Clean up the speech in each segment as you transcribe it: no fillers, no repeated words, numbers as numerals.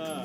อ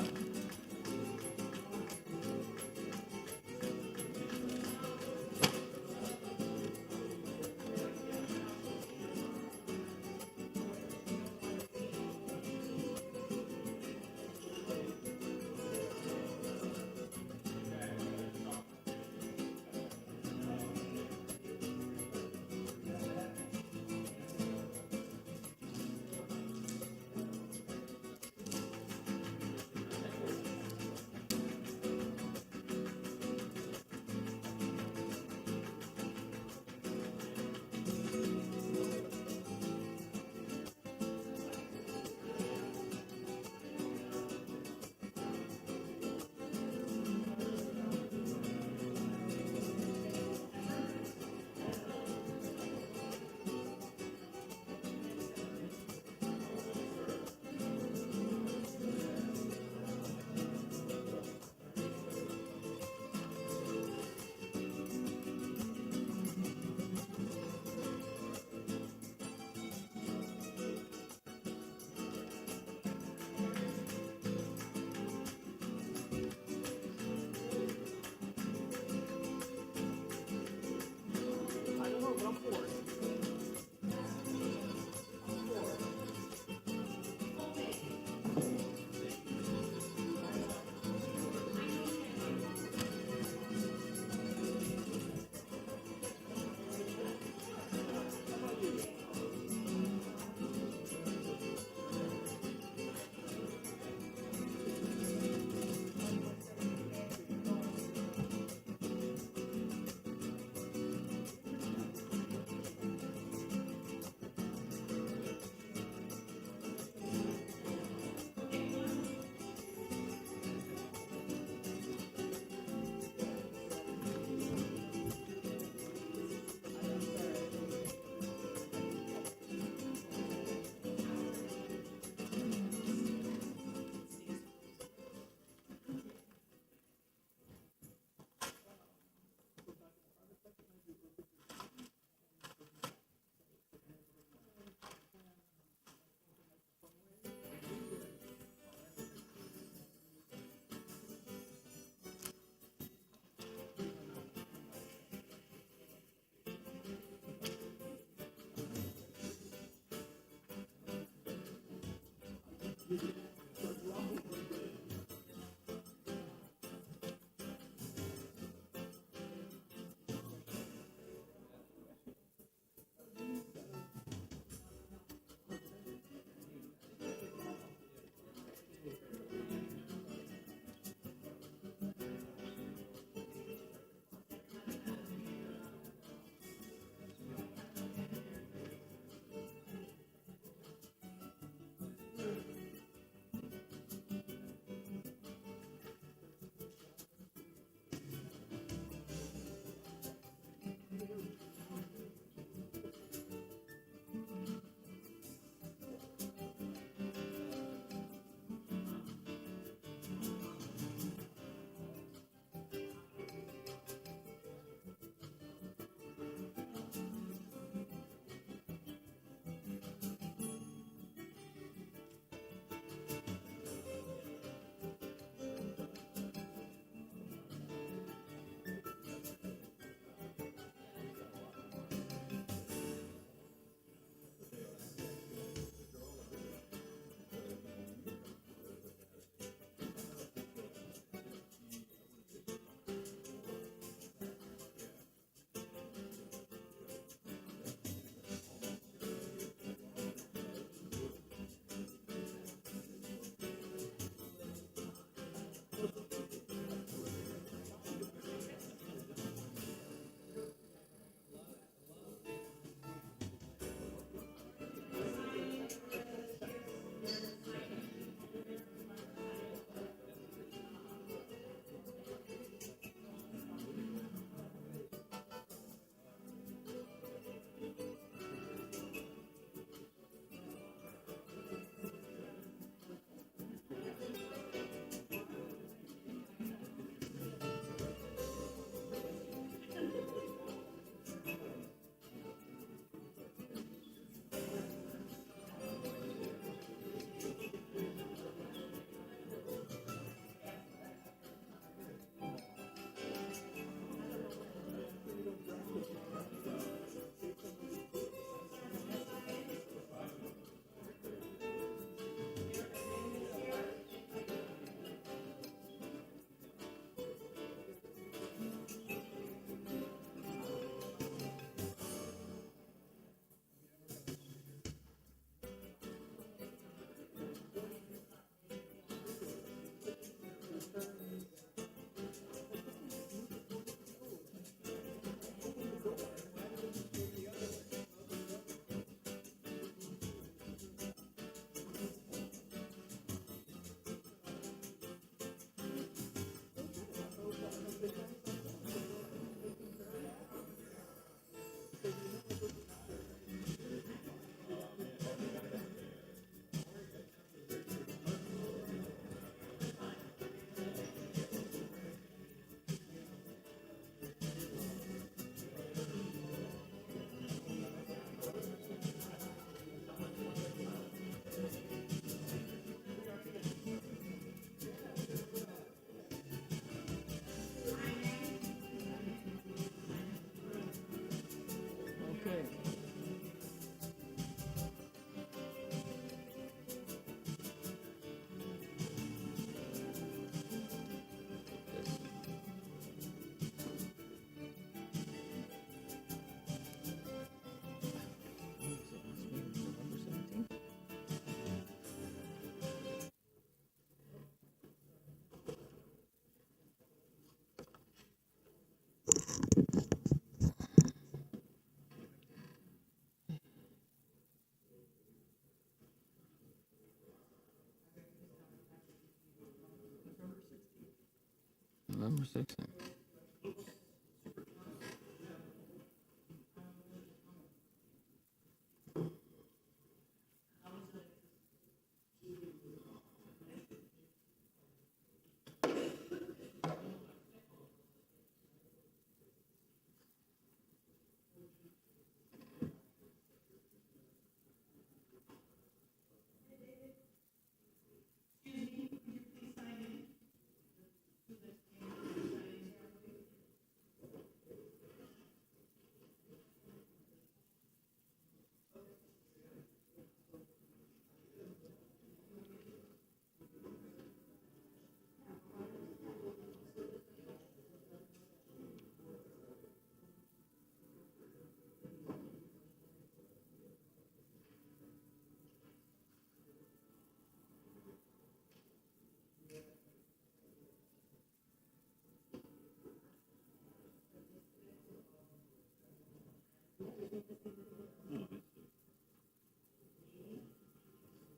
November 6th.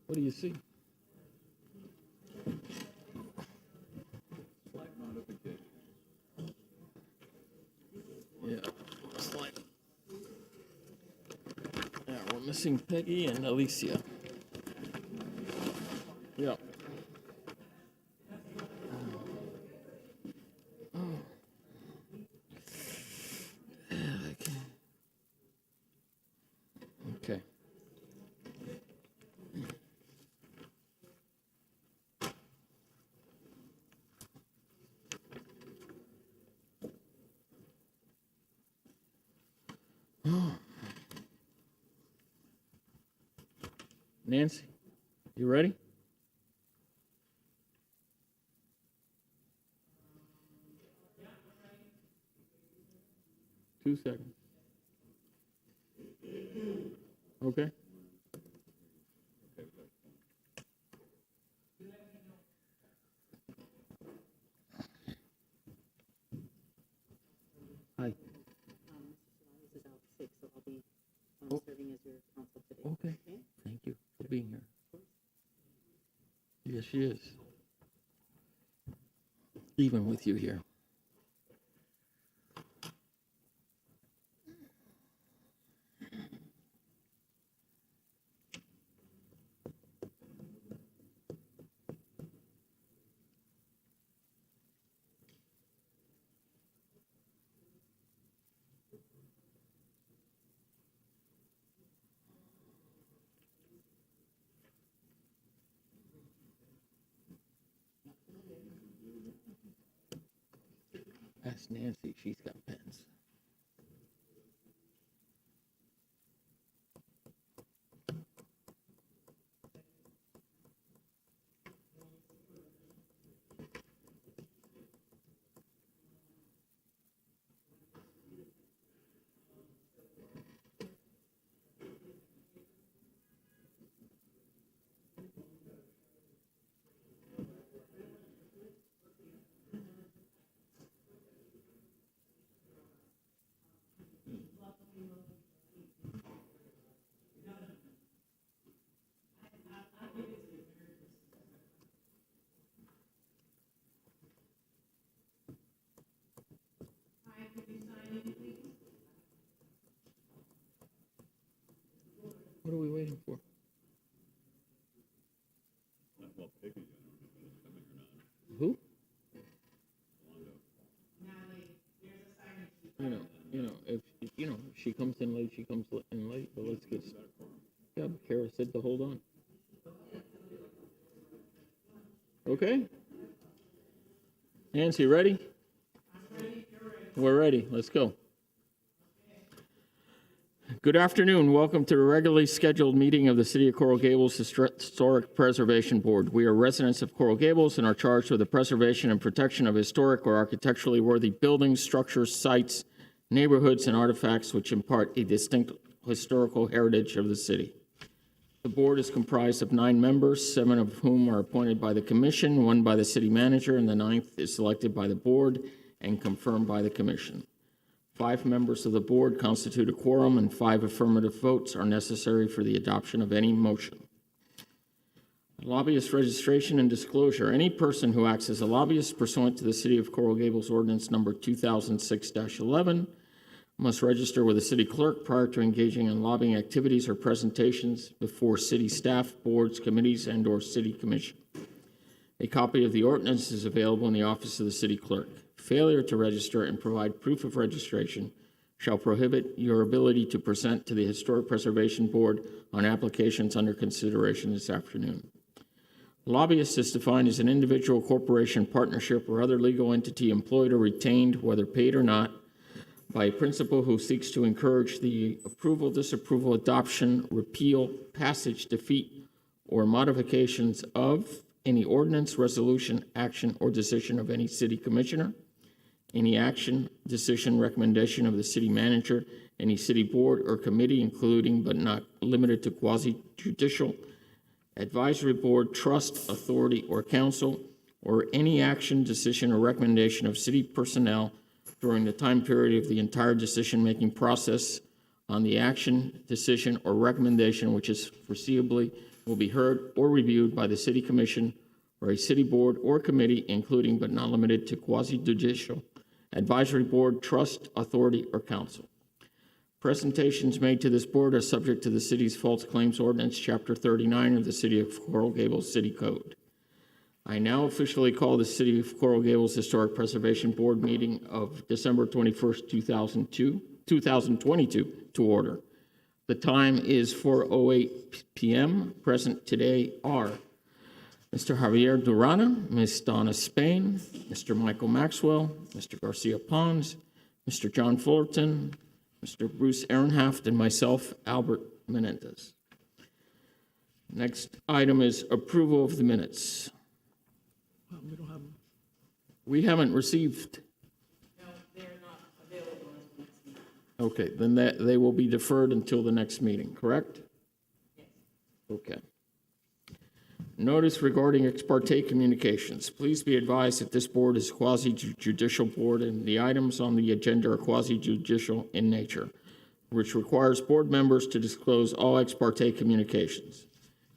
What do you see? Yeah, slide. Yeah, we're missing Peggy and Alicia. Yeah. Okay. Nancy, you ready? Two seconds. Okay. Hi. This is out sick, so I'll be serving as your counsel today. Okay. Thank you for being here. Yes, she is. Even with you here. Ask Nancy, she's got pens. What are we waiting for? Who? If she comes in late, she comes in late. But let's get. Yeah, but Kara said to hold on. Okay. Nancy, ready? We're ready. Let's go. Good afternoon. Welcome to the regularly scheduled meeting of the City of Coral Gables Historic Preservation Board. We are residents of Coral Gables and are charged with the preservation and protection of historic or architecturally worthy buildings, structures, sites, neighborhoods, and artifacts which impart a distinct historical heritage of the city. The board is comprised of 9 members, 7 of whom are appointed by the commission, 1 by the city manager, and the 9th is selected by the board and confirmed by the commission. 5 members of the board constitute a quorum, and 5 affirmative votes are necessary for the adoption of any motion. Lobbyist registration and disclosure. Any person who acts as a lobbyist pursuant to the City of Coral Gables Ordinance Number 2006-11 must register with the city clerk prior to engaging in lobbying activities or presentations before city staff, boards, committees, and/or city commission. A copy of the ordinance is available in the office of the city clerk. Failure to register and provide proof of registration shall prohibit your ability to present to the Historic Preservation Board on applications under consideration this afternoon. Lobbyist is defined as an individual, corporation, partnership, or other legal entity employed or retained, whether paid or not, by a principal who seeks to encourage the approval, disapproval, adoption, repeal, passage, defeat, or modifications of any ordinance, resolution, action, or decision of any city commissioner, any action, decision, recommendation of the city manager, any city board or committee, including but not limited to quasi-judicial, advisory board, trust, authority, or council, or any action, decision, or recommendation of city personnel during the time period of the entire decision-making process on the action, decision, or recommendation which is foreseeably will be heard or reviewed by the city commission or a city board or committee, including but not limited to quasi-judicial, advisory board, trust, authority, or council. Presentations made to this board are subject to the city's False Claims Ordinance, Chapter 39 of the City of Coral Gables City Code. I now officially call the City of Coral Gables Historic Preservation Board meeting of December 21st, 2022 to order. The time is 4:08 p.m. Present today are Mr. Javier Durana, Ms. Donna Spain, Mr. Michael Maxwell, Mr. Garcia Pons, Mr. John Fullerton, Mr. Bruce Ehrenhaft, and myself, Albert Menendez. Next item is approval of the minutes. We don't have them. We haven't received. No, they're not available until next meeting. Okay, then they will be deferred until the next meeting, correct? Yes. Okay. Notice regarding ex parte communications. Please be advised that this board is quasi-judicial board and the items on the agenda are quasi-judicial in nature, which requires board members to disclose all ex parte communications.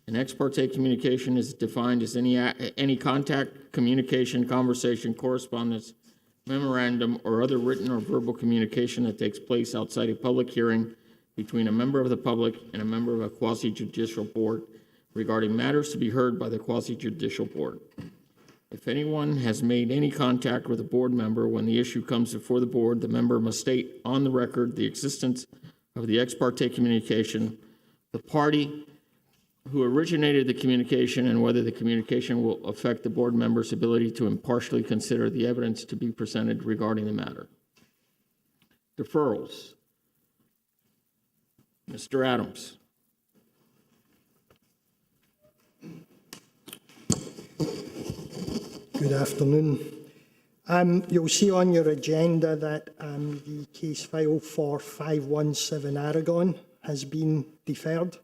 An ex parte communication is defined as any contact, communication, conversation, correspondence, memorandum, or other written or verbal communication that takes place outside a public hearing between a member of the public and a member of a quasi-judicial board regarding matters to be heard by the quasi-judicial board. If anyone has made any contact with a board member when the issue comes before the board, the member must state on the record the existence of the ex parte communication, the party who originated the communication, and whether the communication will affect the board member's ability to impartially consider the evidence to be presented regarding the matter. Deferrals. Mr. Adams. Good afternoon. You'll see on your agenda that the case file for 517 Aragon has been deferred.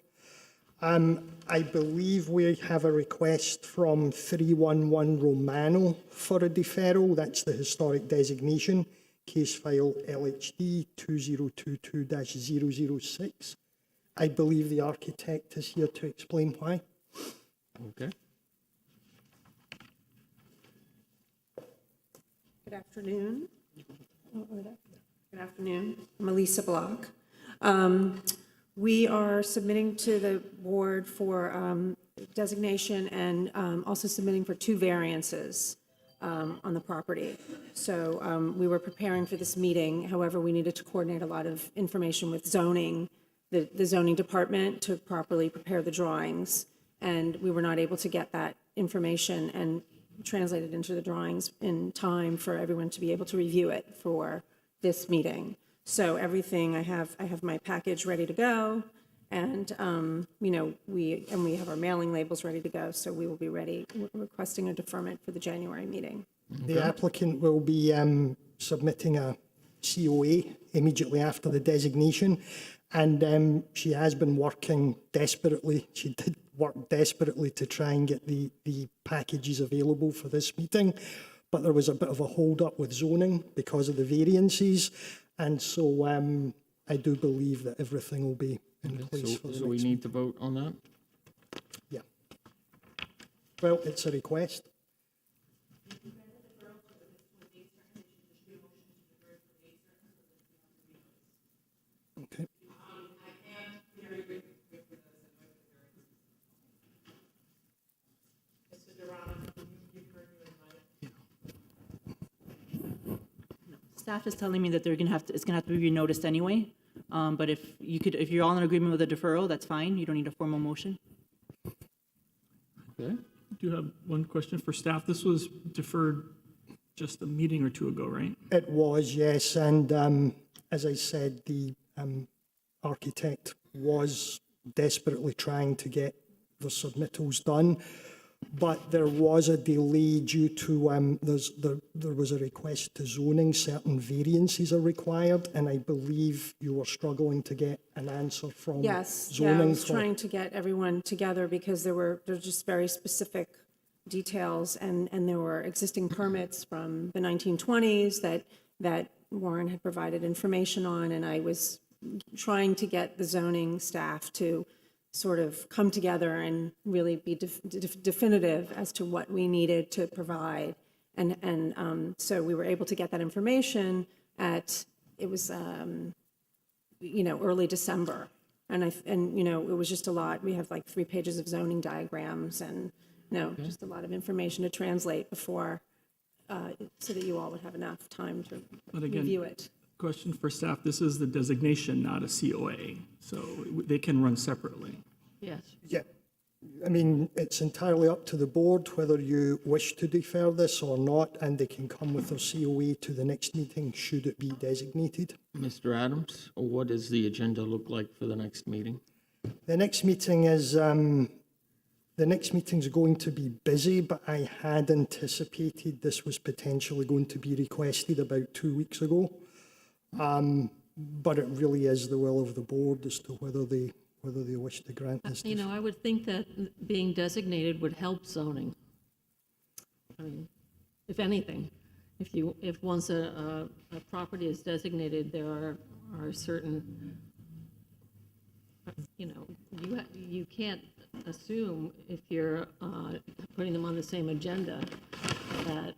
I believe we have a request from 311 Romano for a deferral. That's the historic designation, case file LHD 2022-006. I believe the architect is here to explain why. Okay. Good afternoon. Good afternoon. I'm Elisa Block. We are submitting to the board for designation and also submitting for 2 variances on the property. So we were preparing for this meeting. However, we needed to coordinate a lot of information with zoning, the zoning department, to properly prepare the drawings. And we were not able to get that information and translate it into the drawings in time for everyone to be able to review it for this meeting. So everything, I have my package ready to go, and we have our mailing labels ready to go. So we will be ready. We're requesting a deferment for the January meeting. The applicant will be submitting a COA immediately after the designation, and she has been working desperately. She did work desperately to try and get the packages available for this meeting, but there was a bit of a hold up with zoning because of the variances, and so I do believe that everything will be in place for the So we next need to vote on that? Yeah. Well, it's a request. Okay. Staff is telling me that they're gonna have to, it's gonna have to be renoticed anyway. But if you could, if you're all in agreement with a deferral, that's fine. You don't need a formal motion. Okay. I do have one question for staff. This was deferred just a meeting or two ago, right? It was, yes, and as I said, the architect was desperately trying to get the submittals done, but there was a delay due to, there was a request to zoning, certain variances are required, and I believe you were struggling to get an answer from Yes, yeah, I zoning. was trying to get everyone together because there's just very specific details, and there were existing permits from the 1920s that Warren had provided information on, and I was trying to get the zoning staff to sort of come together and really be definitive as to what we needed to provide. And so we were able to get that information it was, early December. And it was just a lot. We have like 3 pages of zoning diagrams and, just a lot of information to translate before, so that you all would have enough time to But again, review it. question for staff, this is the designation, not a COA, so they can run separately. Yes. Yeah, I mean, it's entirely up to the board whether you wish to defer this or not, and they can come with their COA to the next meeting should it be designated. Mr. Adams, what does the agenda look like for the next meeting? The next meeting is, the next meeting's going to be busy, but I had anticipated this was potentially going to be requested about 2 weeks ago. But it really is the will of the board as to whether they wish to grant this. I would think that being designated would help zoning. I mean, if anything, if once a property is designated, there are certain, you can't assume if you're putting them on the same agenda that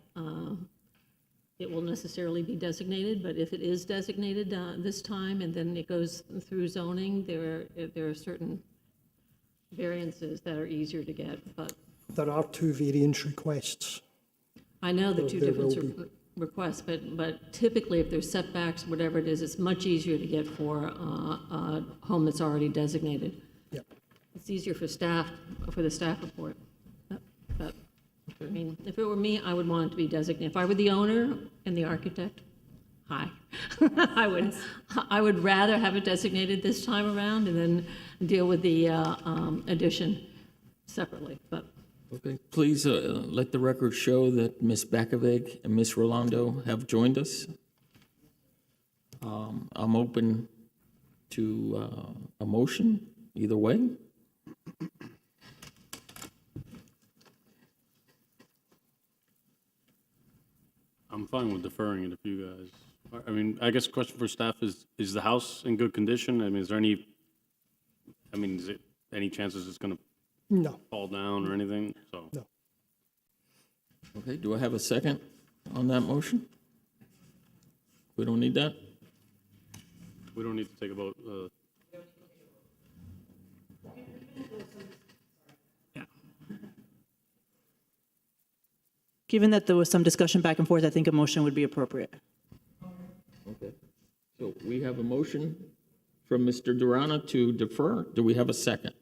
it will necessarily be designated, but if it is designated this time and then it goes through zoning, there are certain variances that are easier to get, but There are 2 variance requests. I know the two There different will be. requests, but typically if there's setbacks, whatever it is, it's much easier to get for a home that's already designated. Yep. It's easier for staff, for the staff report. But, I mean, if it were me, I would want it to be designated. If I were the owner and the architect, I would rather have it designated this time around and then deal with the addition separately, but. Okay, please let the record show that Ms. Bakovic and Ms. Rolando have joined us. I'm open to a motion, either way. I'm fine with deferring it if you guys, I mean, I guess the question for staff is the house in good condition? I mean, is it any chances it's gonna No, fall down or anything? So, no. Okay, do I have a second on that motion? We don't need that? we don't need to take a vote. Yeah. Given that there was some discussion back and forth, I think a motion would be appropriate. Okay, so we have a motion from Mr. Durana to defer. Do we have a second?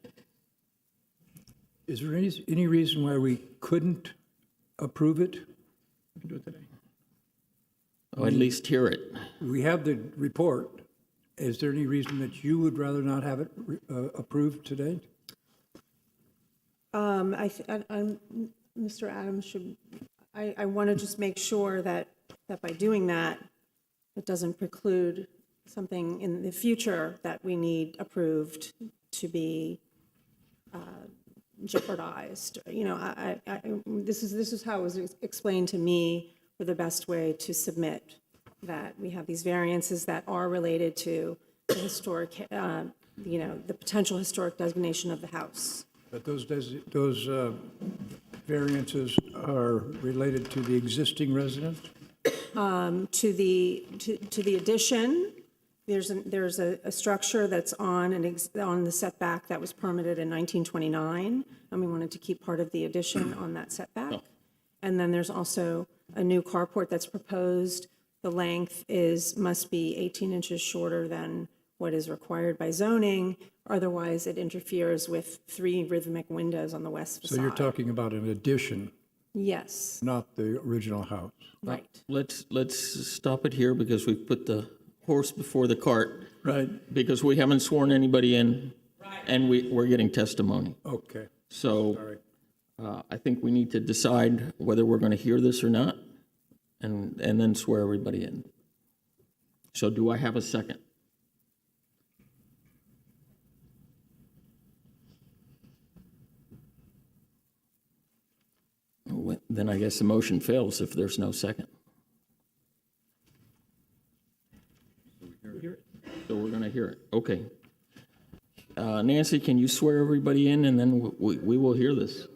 Is there any reason why we couldn't approve it? We can do it today. Or at least hear it. We have the report. Is there any reason that you would rather not have it approved today? Mr. Adams I want to just make sure that by doing that, it doesn't preclude something in the future that we need approved to be jeopardized. This is how it was explained to me for the best way to submit, that we have these variances that are related to the historic, the potential historic designation of the house. But those variances are related to the existing residence? To the addition, there's a structure that's on on the setback that was permitted in 1929, and we wanted to keep part of the addition on that setback. And then there's also a new carport that's proposed. The length must be 18 inches shorter than what is required by zoning, otherwise it interferes with 3 rhythmic windows on the west facade. So you're talking about an addition, Yes, not the original house? right. Let's stop it here because we've put the horse before the cart. Right. Because we haven't sworn anybody in, and we're getting testimony. Okay. So I think we need to decide whether we're going to hear this or not, and then swear everybody in. So do I have a second? Then I guess the motion fails if there's no second. So we're going to hear it. Okay. Nancy, can you swear everybody in, and then we will hear this?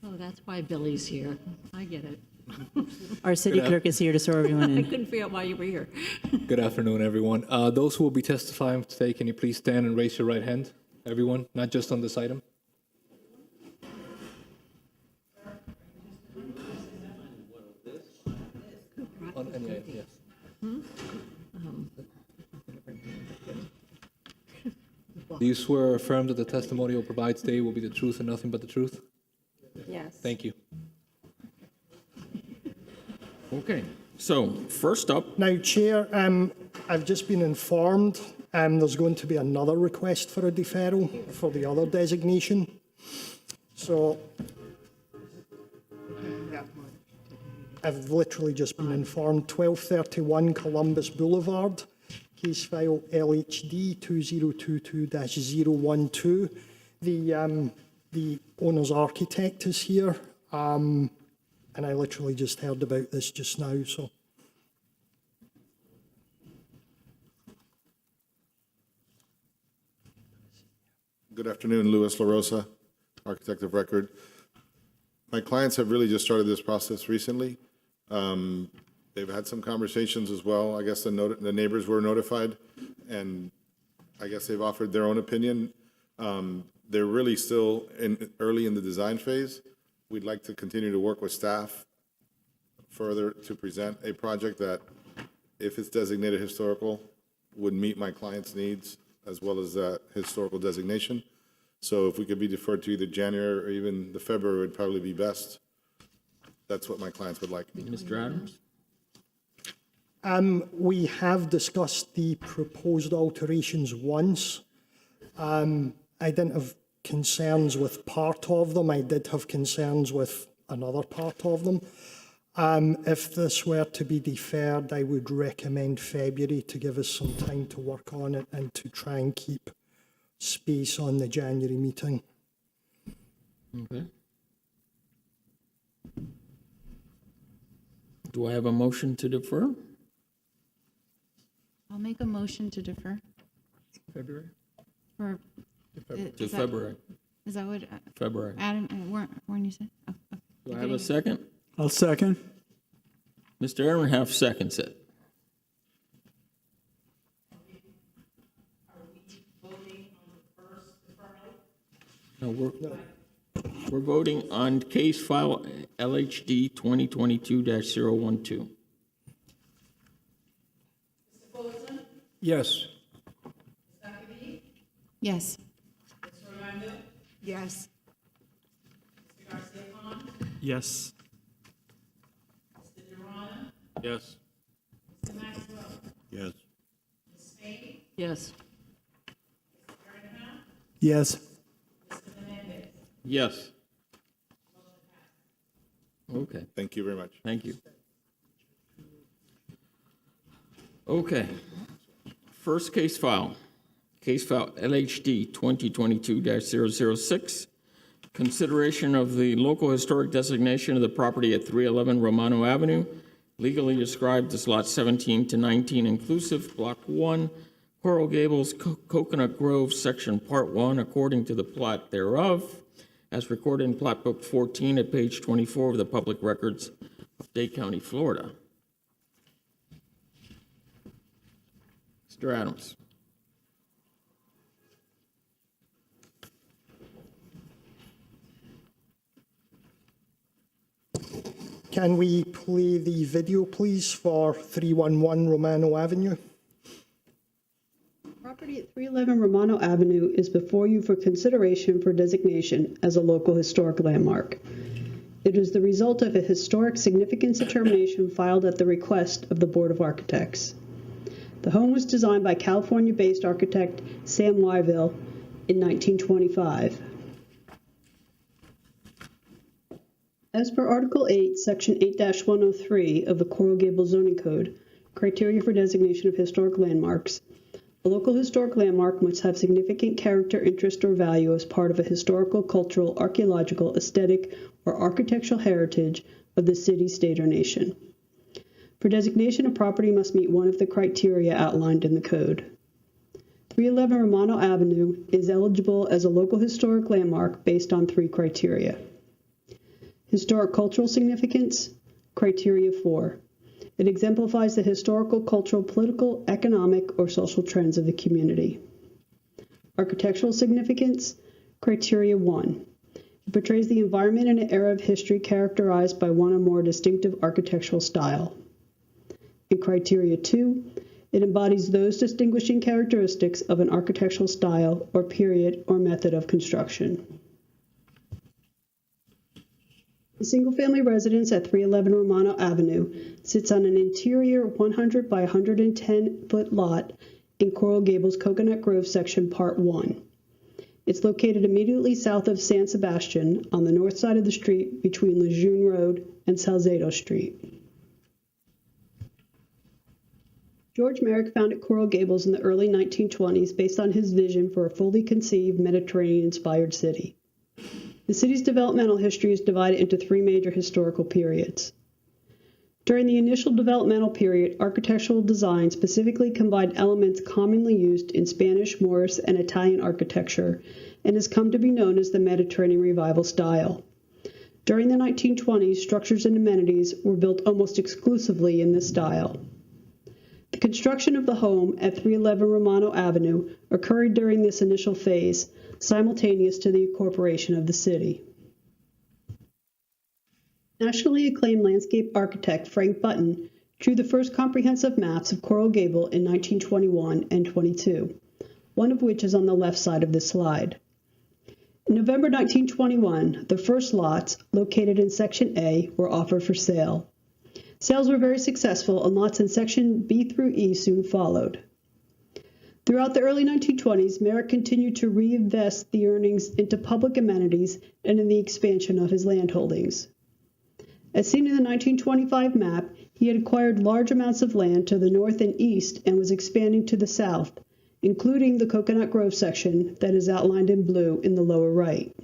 Oh, that's why Billy's here. I get it. Our city clerk is here to swear everyone I in. couldn't figure out why you were here. Good afternoon, everyone. Those who will be testifying today, can you please stand and raise your right hand? Everyone, not just on this item. On any item, yes. Do you swear or affirm that the testimony you'll provide today will be the truth and nothing but the truth? Yes. Thank you. Okay. So first up, Now, Chair, I've just been informed there's going to be another request for a deferral for the other designation. So I've literally just been informed, 1231 Columbus Boulevard, case file LHD 2022-012. The owner's architect is here, and I literally just heard about this just now, so. Good afternoon, Louis LaRosa, architect of record. My clients have really just started this process recently. They've had some conversations as well. I guess the neighbors were notified, and I guess they've offered their own opinion. They're really still early in the design phase. We'd like to continue to work with staff further to present a project that, if it's designated historical, would meet my client's needs as well as that historical designation. So if we could be deferred to either January or even the February would probably be best. That's what my clients would like. Mr. Adams? We have discussed the proposed alterations once. I didn't have concerns with part of them. I did have concerns with another part of them. If this were to be deferred, I would recommend February to give us some time to work on it and to try and keep space on the January meeting. Okay. Do I have a motion to defer? I'll make a motion to defer. February? For, To February. Is that what, February. Adam, Warren, you said? Oh, okay. Do I have a second? I'll second. Mr. Ehrenhalf seconds it. No, we're voting on case file LHD 2022-012. Yes. Yes. Yes. Yes. Yes. Yes. Yes. Yes. Yes. Okay, Thank you very much. thank you. Okay. First case file LHD 2022-006. Consideration of the local historic designation of the property at 311 Romano Avenue, legally described as Lot 17 to 19 inclusive, Block 1, Coral Gables, Coconut Grove, Section Part 1, according to the plat thereof, as recorded in Plat Book 14 at page 24 of the Public Records of Dade County, Florida. Mr. Adams. Can we play the video, please, for 311 Romano Avenue? Property at 311 Romano Avenue is before you for consideration for designation as a local historic landmark. It is the result of a historic significance determination filed at the request of the Board of Architects. The home was designed by California-based architect Sam Wyville in 1925. As per Article 8, Section 8-103 of the Coral Gables Zoning Code, criteria for designation of historic landmarks, a local historic landmark must have significant character, interest, or value as part of a historical, cultural, archaeological, aesthetic, or architectural heritage of the city, state, or nation. For designation, a property must meet one of the criteria outlined in the code. 311 Romano Avenue is eligible as a local historic landmark based on 3 criteria. Historic cultural significance, criteria 4. It exemplifies the historical, cultural, political, economic, or social trends of the community. Architectural significance, criteria 1. It portrays the environment in an era of history characterized by one or more distinctive architectural style. In criteria 2, it embodies those distinguishing characteristics of an architectural style or period or method of construction. The single-family residence at 311 Romano Avenue sits on an interior 100 by 110-foot lot in Coral Gables Coconut Grove Section Part 1. It's located immediately south of San Sebastian on the north side of the street between Lejeune Road and Salcedo Street. George Merrick founded Coral Gables in the early 1920s based on his vision for a fully conceived Mediterranean-inspired city. The city's developmental history is divided into 3 major historical periods. During the initial developmental period, architectural design specifically combined elements commonly used in Spanish, Moorish, and Italian architecture and has come to be known as the Mediterranean Revival style. During the 1920s, structures and amenities were built almost exclusively in this style. The construction of the home at 311 Romano Avenue occurred during this initial phase, simultaneous to the incorporation of the city. Nationally acclaimed landscape architect Frank Button drew the first comprehensive maps of Coral Gable in 1921 and 22, one of which is on the left side of this slide. In November 1921, the first lots, located in Section A, were offered for sale. Sales were very successful, and lots in Section B through E soon followed. Throughout the early 1920s, Merrick continued to reinvest the earnings into public amenities and in the expansion of his land holdings. As seen in the 1925 map, he had acquired large amounts of land to the north and east and was expanding to the south, including the Coconut Grove section that is outlined in blue in the lower right.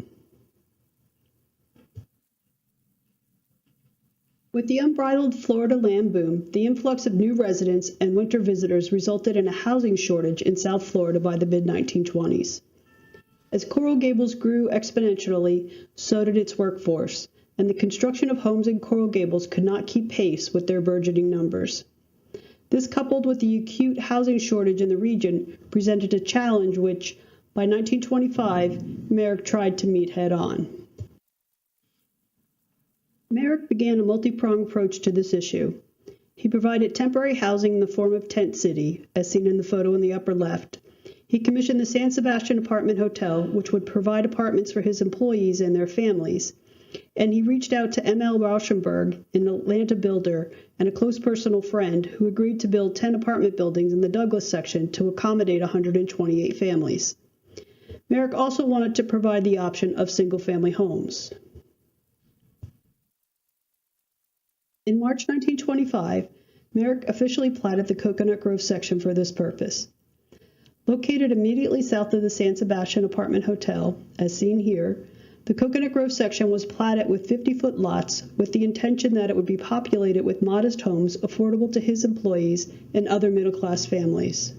With the unbridled Florida land boom, the influx of new residents and winter visitors resulted in a housing shortage in South Florida by the mid-1920s. As Coral Gables grew exponentially, so did its workforce, and the construction of homes in Coral Gables could not keep pace with their burgeoning numbers. This, coupled with the acute housing shortage in the region, presented a challenge which, by 1925, Merrick tried to meet head-on. Merrick began a multi-pronged approach to this issue. He provided temporary housing in the form of Tent City, as seen in the photo in the upper left. He commissioned the San Sebastian Apartment Hotel, which would provide apartments for his employees and their families. And he reached out to M.L. Rauschenberg, an Atlanta builder and a close personal friend, who agreed to build 10 apartment buildings in the Douglas section to accommodate 128 families. Merrick also wanted to provide the option of single-family homes. In March 1925, Merrick officially platted the Coconut Grove section for this purpose. Located immediately south of the San Sebastian Apartment Hotel, as seen here, the Coconut Grove section was platted with 50-foot lots with the intention that it would be populated with modest homes affordable to his employees and other middle-class families.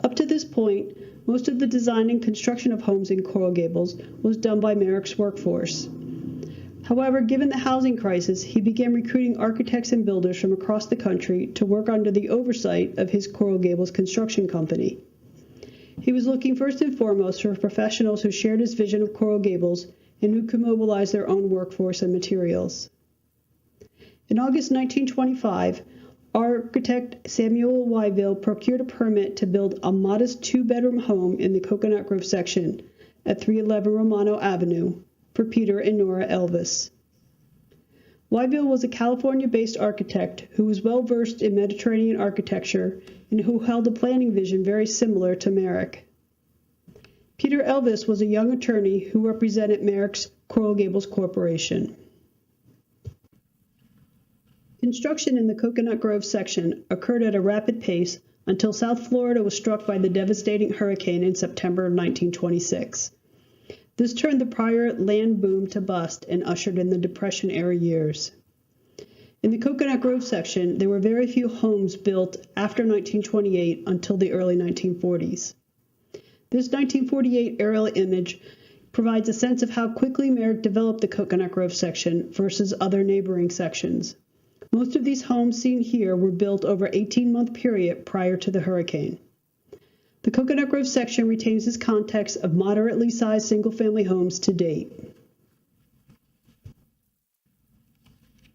Up to this point, Most of the design and construction of homes in Coral Gables was done by Merrick's workforce. However, given the housing crisis, he began recruiting architects and builders from across the country to work under the oversight of his Coral Gables construction company. He was looking first and foremost for professionals who shared his vision of Coral Gables and who could mobilize their own workforce and materials. In August 1925, architect Samuel Wyville procured a permit to build a modest two-bedroom home in the Coconut Grove section at 311 Romano Avenue for Peter and Nora Elvis. Wyville was a California-based architect who was well-versed in Mediterranean architecture and who held a planning vision very similar to Merrick. Peter Elvis was a young attorney who represented Merrick's Coral Gables Corporation. Construction in the Coconut Grove section occurred at a rapid pace until South Florida was struck by the devastating hurricane in September of 1926. This turned the prior land boom to bust and ushered in the Depression-era years. In the Coconut Grove section, there were very few homes built after 1928 until the early 1940s. This 1948 aerial image provides a sense of how quickly Merrick developed the Coconut Grove section versus other neighboring sections. Most of these homes seen here were built over an 18-month period prior to the hurricane. The Coconut Grove section retains its context of moderately sized single-family homes to date.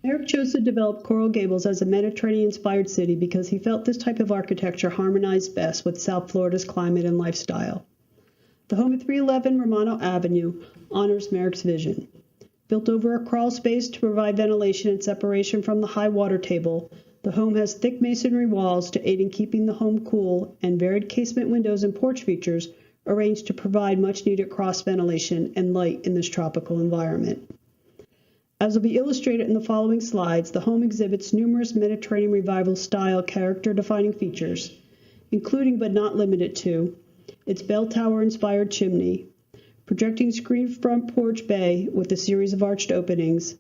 Merrick chose to develop Coral Gables as a Mediterranean-inspired city because he felt this type of architecture harmonized best with South Florida's climate and lifestyle. The home at 311 Romano Avenue honors Merrick's vision. Built over a crawl space to provide ventilation and separation from the high water table, the home has thick masonry walls to aid in keeping the home cool and varied casement windows and porch features arranged to provide much-needed cross ventilation and light in this tropical environment. As will be illustrated in the following slides, the home exhibits numerous Mediterranean Revival-style character-defining features, including but not limited to its bell tower-inspired chimney, projecting screened front porch bay with a series of arched openings,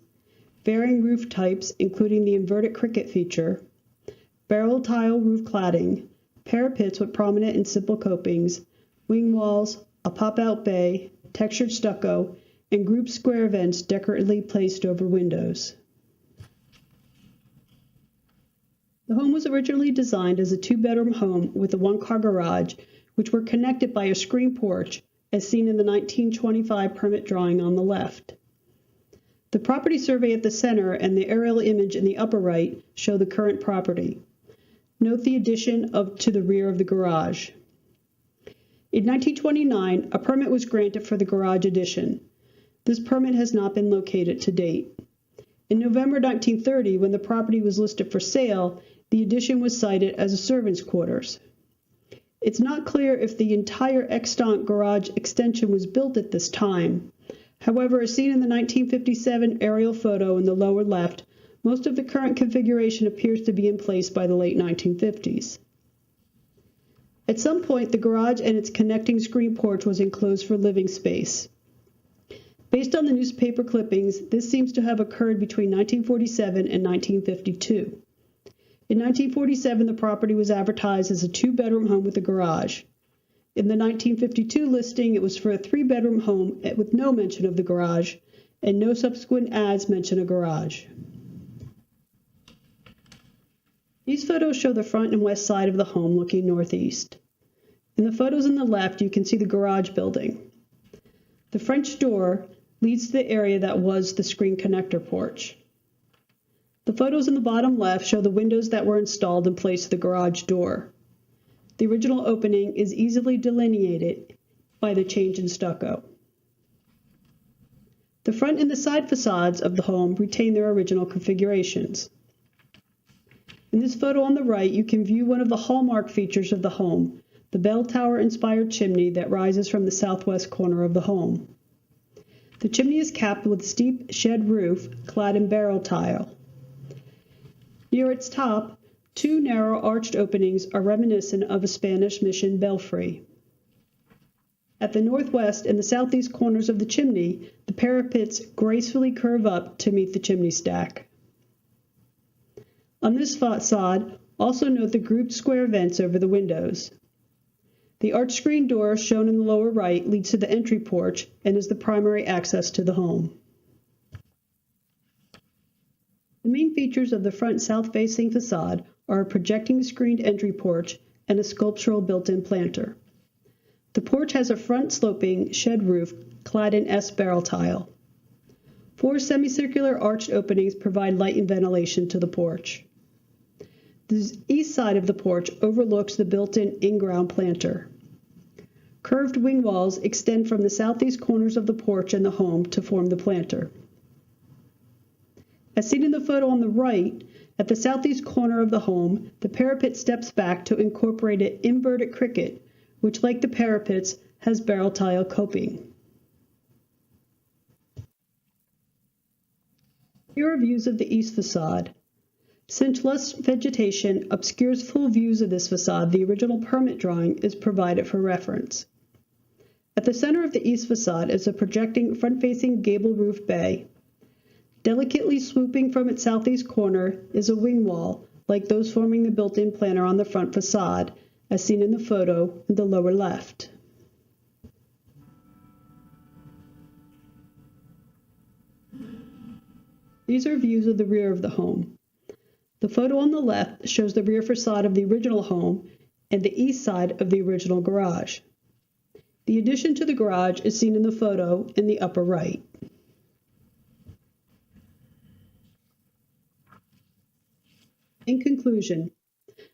varying roof types including the inverted cricket feature, barrel tile roof cladding, parapets with prominent and simple copings, wing walls, a pop-out bay, textured stucco, and group square vents decoratively placed over windows. The home was originally designed as a two-bedroom home with a one-car garage, which were connected by a screen porch, as seen in the 1925 permit drawing on the left. The property survey at the center and the aerial image in the upper right show the current property. Note the addition to the rear of the garage. In 1929, a permit was granted for the garage addition. This permit has not been located to date. In November 1930, when the property was listed for sale, the addition was cited as a servant's quarters. It's not clear if the entire extant garage extension was built at this time. However, as seen in the 1957 aerial photo in the lower left, most of the current configuration appears to be in place by the late 1950s. At some point, the garage and its connecting screen porch was enclosed for living space. Based on the newspaper clippings, this seems to have occurred between 1947 and 1952. In 1947, the property was advertised as a two-bedroom home with a garage. In the 1952 listing, it was for a three-bedroom home with no mention of the garage, and no subsequent ads mention a garage. These photos show the front and west side of the home looking northeast. In the photos on the left, you can see the garage building. The French door leads to the area that was the screen connector porch. The photos in the bottom left show the windows that were installed in place of the garage door. The original opening is easily delineated by the change in stucco. The front and the side facades of the home retain their original configurations. In this photo on the right, you can view one of the hallmark features of the home, the bell tower-inspired chimney that rises from the southwest corner of the home. The chimney is capped with a steep shed roof clad in barrel tile. Near its top, two narrow arched openings are reminiscent of a Spanish mission belfry. At the northwest and the southeast corners of the chimney, the parapets gracefully curve up to meet the chimney stack. On this facade, also note the grouped square vents over the windows. The arch screen door shown in the lower right leads to the entry porch and is the primary access to the home. The main features of the front south-facing facade are a projecting screened entry porch and a sculptural built-in planter. The porch has a front sloping shed roof clad in S barrel tile. 4 semicircular arched openings provide light and ventilation to the porch. The east side of the porch overlooks the built-in in-ground planter. Curved wing walls extend from the southeast corners of the porch and the home to form the planter. As seen in the photo on the right, at the southeast corner of the home, the parapet steps back to incorporate an inverted cricket, which, like the parapets, has barrel tile coping. Here are views of the east facade. Since lush vegetation obscures full views of this facade, the original permit drawing is provided for reference. At the center of the east facade is a projecting front-facing gable roof bay. Delicately swooping from its southeast corner is a wing wall, like those forming the built-in planter on the front facade, as seen in the photo in the lower left. These are views of the rear of the home. The photo on the left shows the rear facade of the original home and the east side of the original garage. The addition to the garage is seen in the photo in the upper right. In conclusion,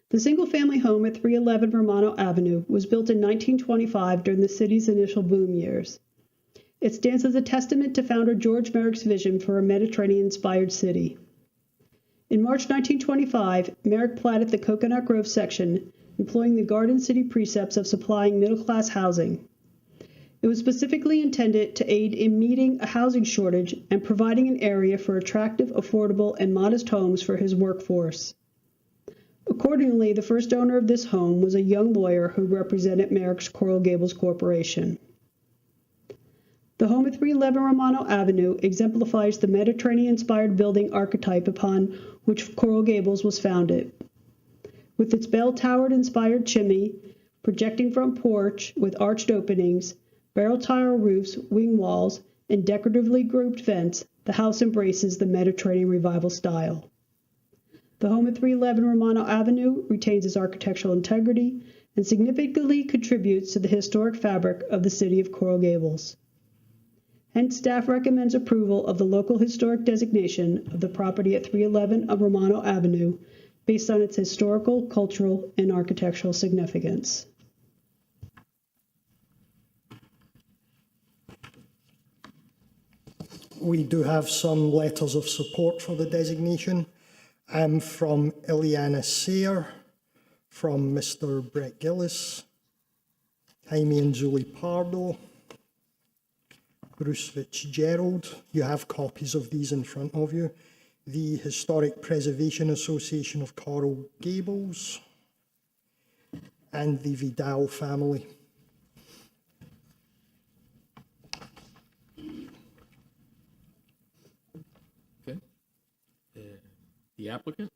the single-family home at 311 Romano Avenue was built in 1925 during the city's initial boom years. It stands as a testament to founder George Merrick's vision for a Mediterranean-inspired city. In March 1925, Merrick platted the Coconut Grove section, employing the Garden City precepts of supplying middle-class housing. It was specifically intended to aid in meeting a housing shortage and providing an area for attractive, affordable, and modest homes for his workforce. Accordingly, the first owner of this home was a young lawyer who represented Merrick's Coral Gables Corporation. The home at 311 Romano Avenue exemplifies the Mediterranean-inspired building archetype upon which Coral Gables was founded. With its bell-towered inspired chimney, projecting front porch with arched openings, barrel tile roofs, wing walls, and decoratively grouped vents, the house embraces the Mediterranean Revival style. The home at 311 Romano Avenue retains its architectural integrity and significantly contributes to the historic fabric of the city of Coral Gables. Hence, staff recommends approval of the local historic designation of the property at 311 Romano Avenue based on its historical, cultural, and architectural significance. We do have some letters of support for the designation from Ileana Sayre, from Mr. Brett Gillis, Jaime and Julie Pardo, Bruce Fitzgerald. You have copies of these in front of you. The Historic Preservation Association of Coral Gables, and the Vidal family. Okay. The applicant?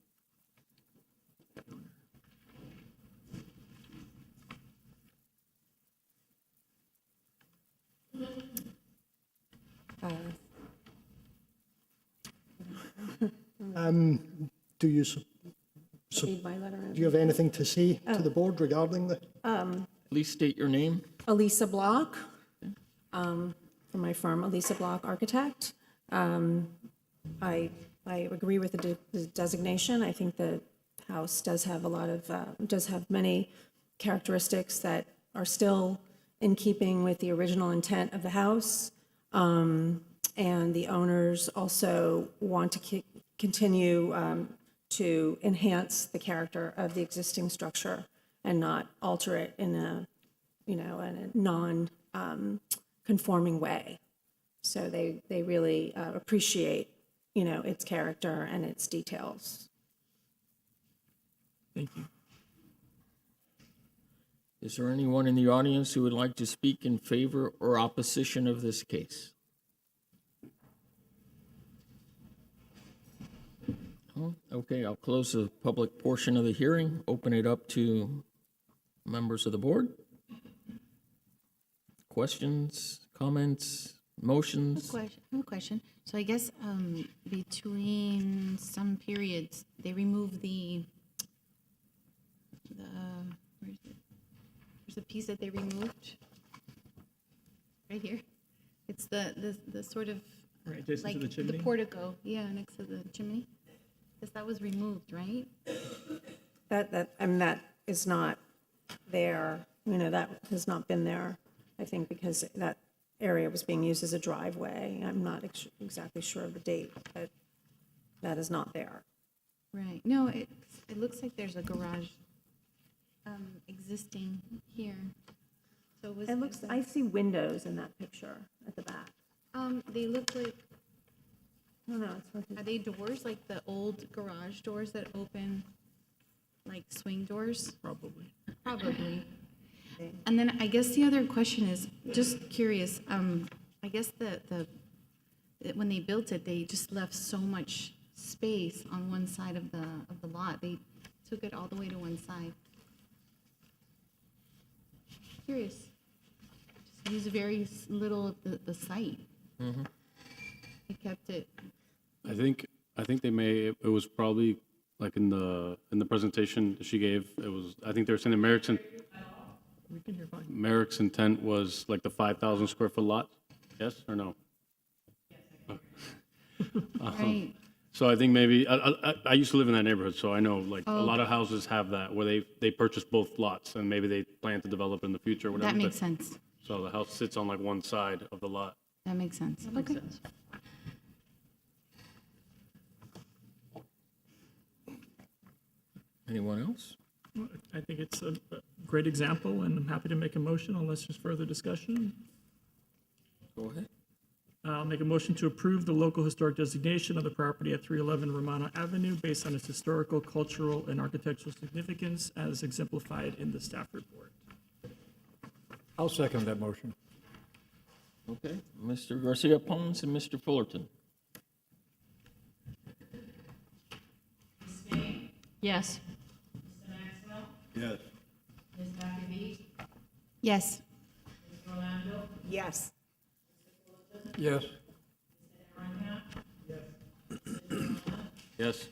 Do you Read my letter. do you have anything to say to the board regarding the? Please state your name. Elisa Block, from my firm, Elisa Block Architect. I agree with the designation. I think the house does have a lot of, does have many characteristics that are still in keeping with the original intent of the house. And the owners also want to continue to enhance the character of the existing structure and not alter it in a, in a non-conforming way. So they really appreciate, its character and its details. Thank you. Is there anyone in the audience who would like to speak in favor or opposition of this case? Okay, I'll close the public portion of the hearing, open it up to members of the board. questions, comments, motions? I have a question. So I guess between some periods, they remove the, where is it? There's a piece that they removed. Right here. It's the sort of, Right, adjacent to like the chimney? the portico, yeah, next to the chimney. Because that was removed, right? That is not there, that has not been there, I think, because that area was being used as a driveway. I'm not exactly sure of the date, but that is not there. Right. No, it looks like there's a garage existing here. So was It looks, I see windows in that picture at the back. they look like, No, it's what are they doors like the old garage doors that open, like swing doors? Probably. Probably. And then I guess the other question is, just curious, I guess when they built it, they just left so much space on one side of the lot. They took it all the way to one side. Curious. Just use very little of the site. They kept it. I think they may, it was probably like in the presentation she gave, it was, I think they were saying We can hear fine. Merrick's intent was like the 5,000 square foot lot, yes or no? Right. So I think maybe, I used to live in that neighborhood, so I know like a lot of houses have that where they purchase both lots and maybe they plan to develop in the future or whatever. That makes but- sense. So the house sits on like one side of the lot. That makes sense. Okay. Anyone else? Well, I think it's a great example, and I'm happy to make a motion unless there's further discussion. Go ahead. I'll make a motion to approve the local historic designation of the property at 311 Romano Avenue based on its historical, cultural, and architectural significance as exemplified in the staff report. I'll second that motion. Okay, Mr. Garcia Pons and Mr. Fullerton. Yes. Yes. Yes. Yes. Yes. Yes.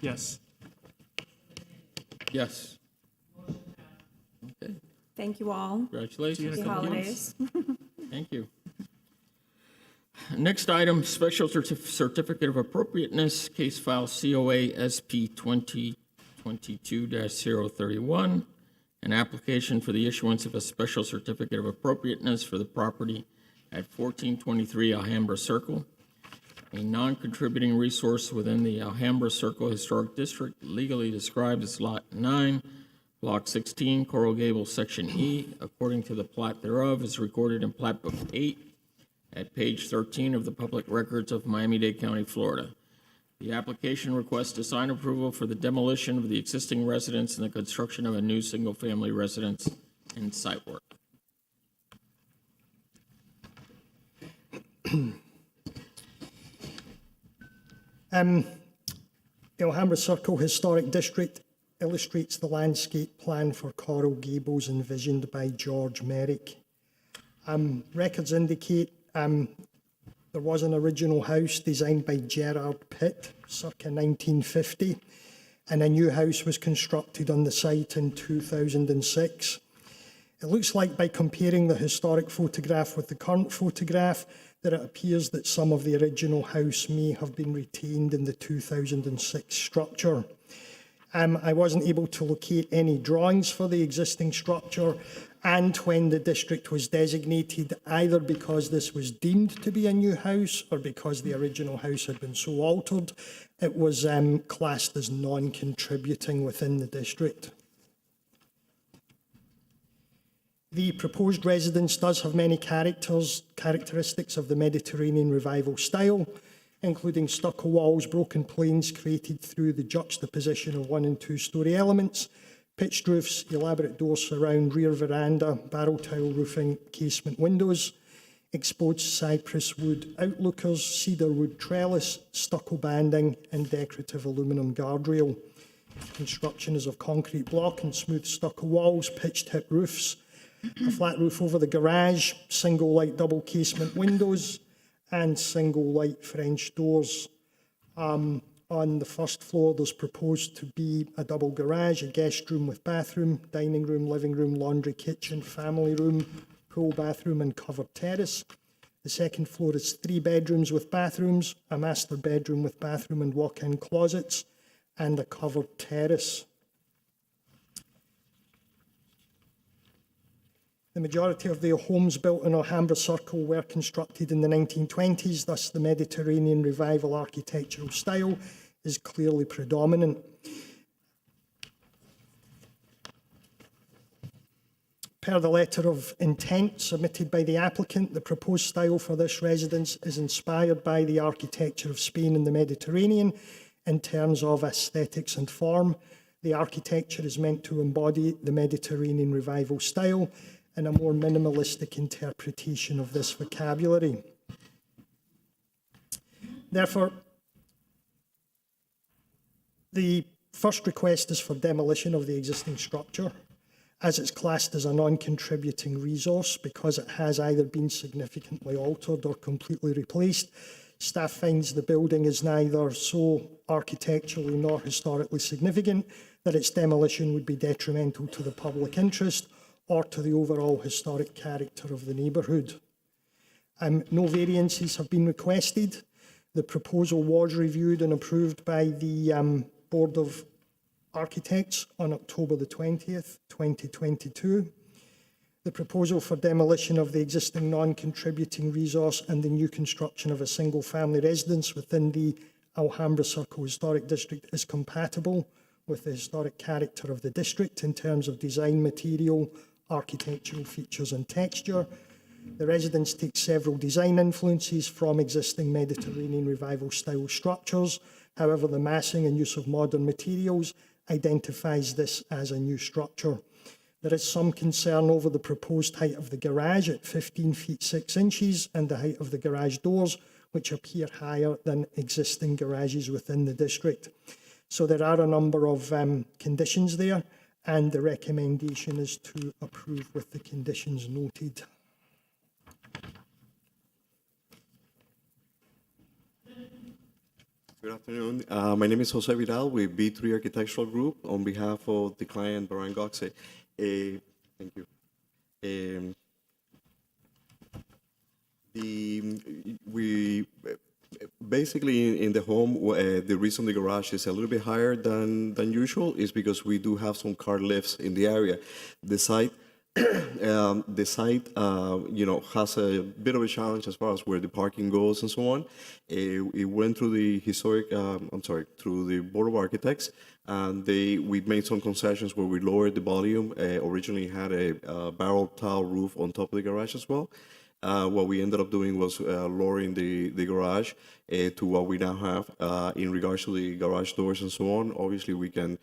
Yes. Yes. Okay, Thank you all. congratulations. Happy holidays. Thank you. Next item, special certificate of appropriateness, case file COA SP 2022-031, an application for the issuance of a special certificate of appropriateness for the property at 1423 Alhambra Circle, a non-contributing resource within the Alhambra Circle Historic District, legally described as Lot 9, Block 16, Coral Gables, Section E, according to the plat thereof, is recorded in Plat Book 8 at page 13 of the Public Records of Miami-Dade County, Florida. The application requests design approval for the demolition of the existing residence and the construction of a new single-family residence and site work. The Alhambra Circle Historic District illustrates the landscape plan for Coral Gables envisioned by George Merrick. Records indicate there was an original house designed by Gerard Pitt circa 1950, and a new house was constructed on the site in 2006. It looks like by comparing the historic photograph with the current photograph that it appears that some of the original house may have been retained in the 2006 structure. I wasn't able to locate any drawings for the existing structure, and when the district was designated, either because this was deemed to be a new house or because the original house had been so altered, it was classed as non-contributing within the district. The proposed residence does have many characteristics of the Mediterranean Revival style, including stucco walls, broken planes created through the juxtaposition of 1- and 2-story elements, pitched roofs, elaborate doors surround, rear veranda, barrel tile roofing, casement windows, exposed cypress wood outlookers, cedar wood trellis, stucco banding, and decorative aluminium guardrail. Construction is of concrete block and smooth stucco walls, pitched hip roofs, a flat roof over the garage, single light double casement windows, and single light French doors. On the first floor, there's proposed to be a double garage, a guest room with bathroom, dining room, living room, laundry, kitchen, family room, pool, bathroom, and covered terrace. The second floor is 3 bedrooms with bathrooms, a master bedroom with bathroom and walk-in closets, and a covered terrace. The majority of the homes built in Alhambra Circle were constructed in the 1920s, thus the Mediterranean Revival architectural style is clearly predominant. Per the letter of intent submitted by the applicant, the proposed style for this residence is inspired by the architecture of Spain and the Mediterranean in terms of aesthetics and form. The architecture is meant to embody the Mediterranean Revival style in a more minimalistic interpretation of this vocabulary. Therefore, the first request is for demolition of the existing structure, as it's classed as a non-contributing resource because it has either been significantly altered or completely replaced. Staff finds the building is neither so architecturally nor historically significant that its demolition would be detrimental to the public interest or to the overall historic character of the neighbourhood. No variances have been requested. The proposal was reviewed and approved by the Board of Architects on October the 20th, 2022. The proposal for demolition of the existing non-contributing resource and the new construction of a single-family residence within the Alhambra Circle Historic District is compatible with the historic character of the district in terms of design, material, architectural features and texture. The residence takes several design influences from existing Mediterranean Revival style structures. However, the massing and use of modern materials identifies this as a new structure. There is some concern over the proposed height of the garage at 15 feet 6 inches and the height of the garage doors, which appear higher than existing garages within the district. So there are a number of conditions there, and the recommendation is to approve with the conditions noted. Good afternoon. My name is Jose Vidal with B3 Architectural Group on behalf of the client Baran Goxe. Thank you. We basically in the home, the reason the garage is a little bit higher than usual is because we do have some car lifts in the area. The site has a bit of a challenge as far as where the parking goes and so on. It went through the through the Board of Architects, and we made some concessions where we lowered the volume. Originally had a barrel tile roof on top of the garage as well. What we ended up doing was lowering the garage to what we now have. In regards to the garage doors and so on, obviously we can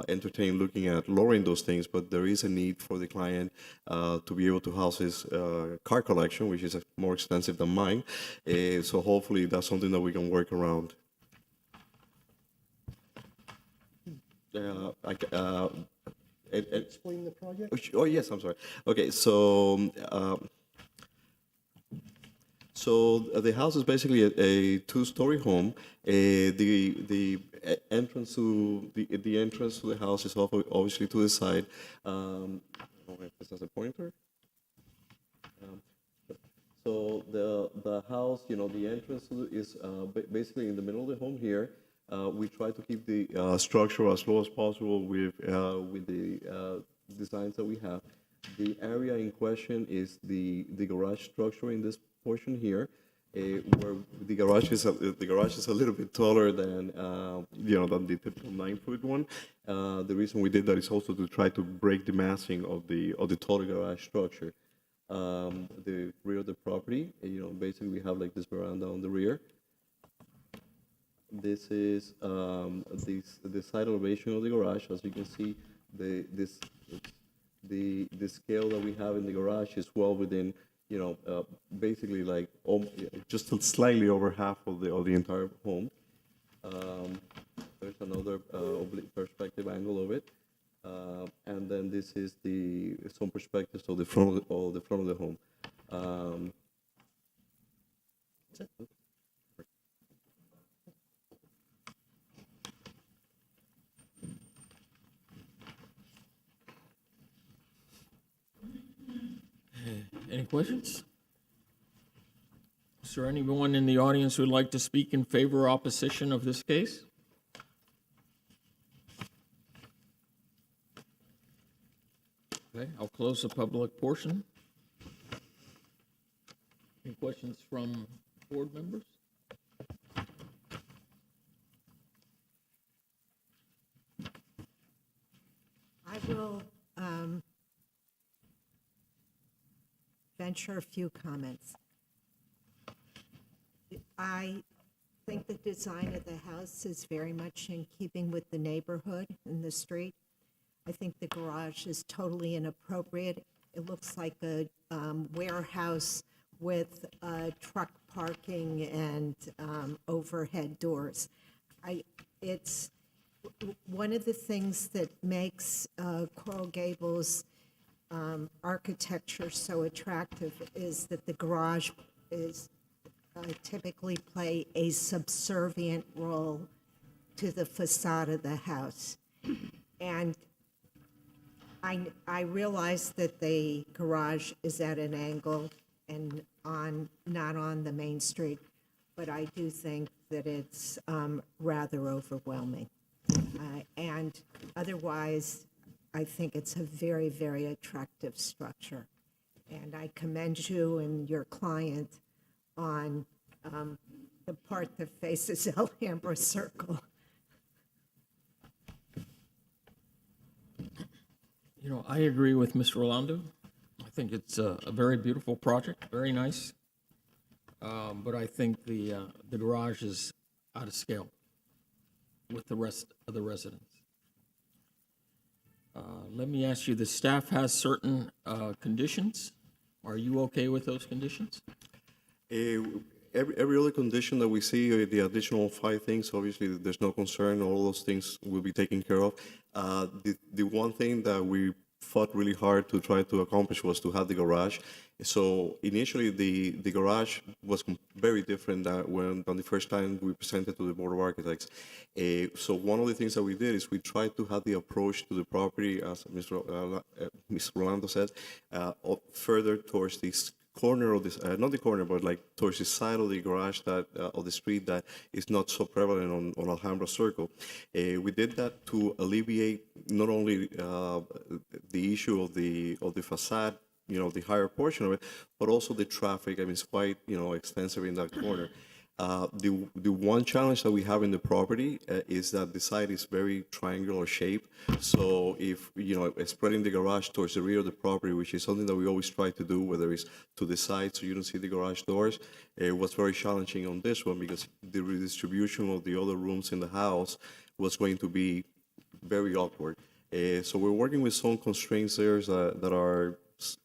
entertain looking at lowering those things, but there is a need for the client to be able to house his car collection, which is more extensive than mine. So hopefully that's something that we can work around. Explain the project. Oh, yes, I'm sorry. Okay, so the house is basically a two-story home. The entrance to the house is obviously to the side. I don't know if this has a pointer. So the house, the entrance is basically in the middle of the home here. We try to keep the structure as low as possible with the designs that we have. The area in question is the garage structure in this portion here, where the garage is a little bit taller than than the typical 9-foot one. The reason we did that is also to try to break the massing of the total garage structure. The rear of the property, basically we have like this veranda on the rear. This is the side elevation of the garage. As you can see, the scale that we have in the garage is well within, basically like just slightly over half of the entire home. There's another oblique perspective angle of it, and then this is some perspectives of the front of the home. That's it. Any questions? Is there anyone in the audience who would like to speak in favor or opposition of this case? Okay, I'll close the public portion. Any questions from board members? I will venture a few comments. I think the design of the house is very much in keeping with the neighborhood and the street. I think the garage is totally inappropriate. It looks like a warehouse with truck parking and overhead doors. It's one of the things that makes Coral Gables architecture so attractive is that the garage is typically play a subservient role to the facade of the house. And I realize that the garage is at an angle and not on the main street, but I do think that it's rather overwhelming. And otherwise, I think it's a very, very attractive structure. And I commend you and your client on the part that faces Alhambra Circle. You know, I agree with Mr. Rolando. I think it's a very beautiful project, very nice. But I think the garage is out of scale with the rest of the residents. Let me ask you, the staff has certain conditions. Are you okay with those conditions? Every other condition that we see, the additional 5 things, obviously there's no concern. All those things will be taken care of. The one thing that we fought really hard to try to accomplish was to have the garage. So initially, the garage was very different than the first time we presented to the Board of Architects. So one of the things that we did is we tried to have the approach to the property, as Mr. Rolando said, further towards this corner of this, not the corner, but like towards the side of the garage that of the street that is not so prevalent on Alhambra Circle. We did that to alleviate not only the issue of the facade, you know, the higher portion of it, but also the traffic. I mean, it's quite, you know, extensive in that corner. The one challenge that we have in the property is that the site is very triangular shaped. So if, you know, spreading the garage towards the rear of the property, which is something that we always try to do, whether it's to the side so you don't see the garage doors, it was very challenging on this one because the redistribution of the other rooms in the house was going to be very awkward. So we're working with some constraints there that are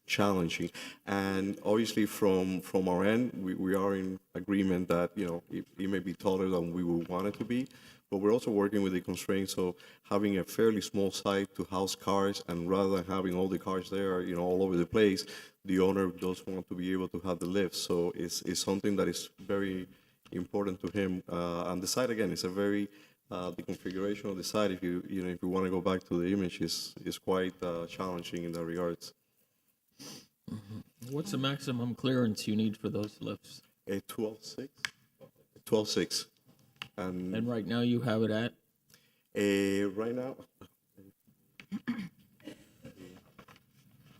challenging, and obviously from our end we are in agreement that, you know, it may be taller than we would want it to be, but we're also working with the constraints of having a fairly small site to house cars, and rather than having all the cars there, you know, all over the place, the owner does want to be able to have the lift. So it's something that is very important to him, and the site again is a very the configuration of the site, if you want to go back to the image, is quite challenging in that regards. What's the maximum clearance you need for those lifts? 12.6. 12.6. And right now you have it at? Right now,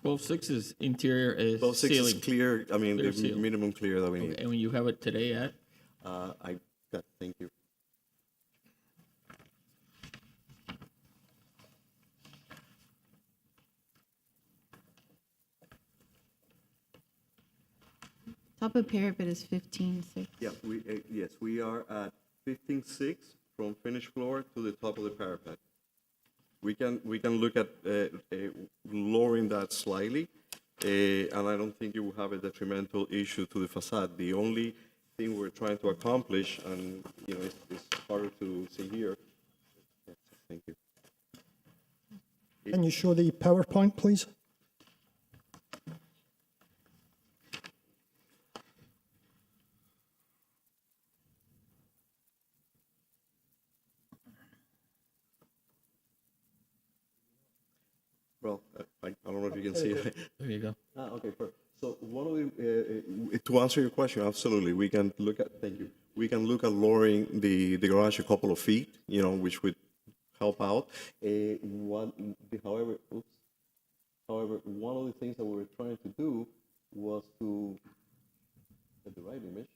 12.6 is interior, is 12.6 ceiling. is clear. I mean, Clear the ceiling. minimum clear that we need. Okay, and when you have it today at? Thank you. Top of parapet is 15.6. Yeah, yes, we are at 15.6 from finished floor to the top of the parapet. We can look at lowering that slightly, and I don't think it will have a detrimental issue to the facade. The only thing we're trying to accomplish, and you know, it's harder to see here. Thank you. Can you show the PowerPoint, please? Well, I don't know if you can see it. There you go. Okay, perfect. So one of the, to answer your question, absolutely, we can look at, thank you. We can look at lowering the garage a couple of feet, which would help out. However, one of the things that we were trying to do was to, get the right image.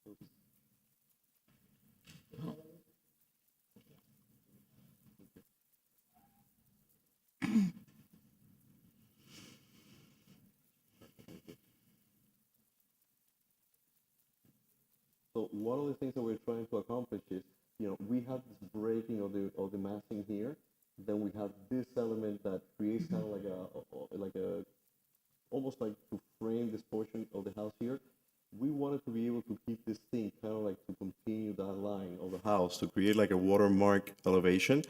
Oops. So one of the things that we're trying to accomplish is, we have this breaking of the massing here. Then we have this element that creates kind of like a almost like to frame this portion of the house here. We wanted to be able to keep this thing kind of like to continue that line of the house to create like a watermark elevation.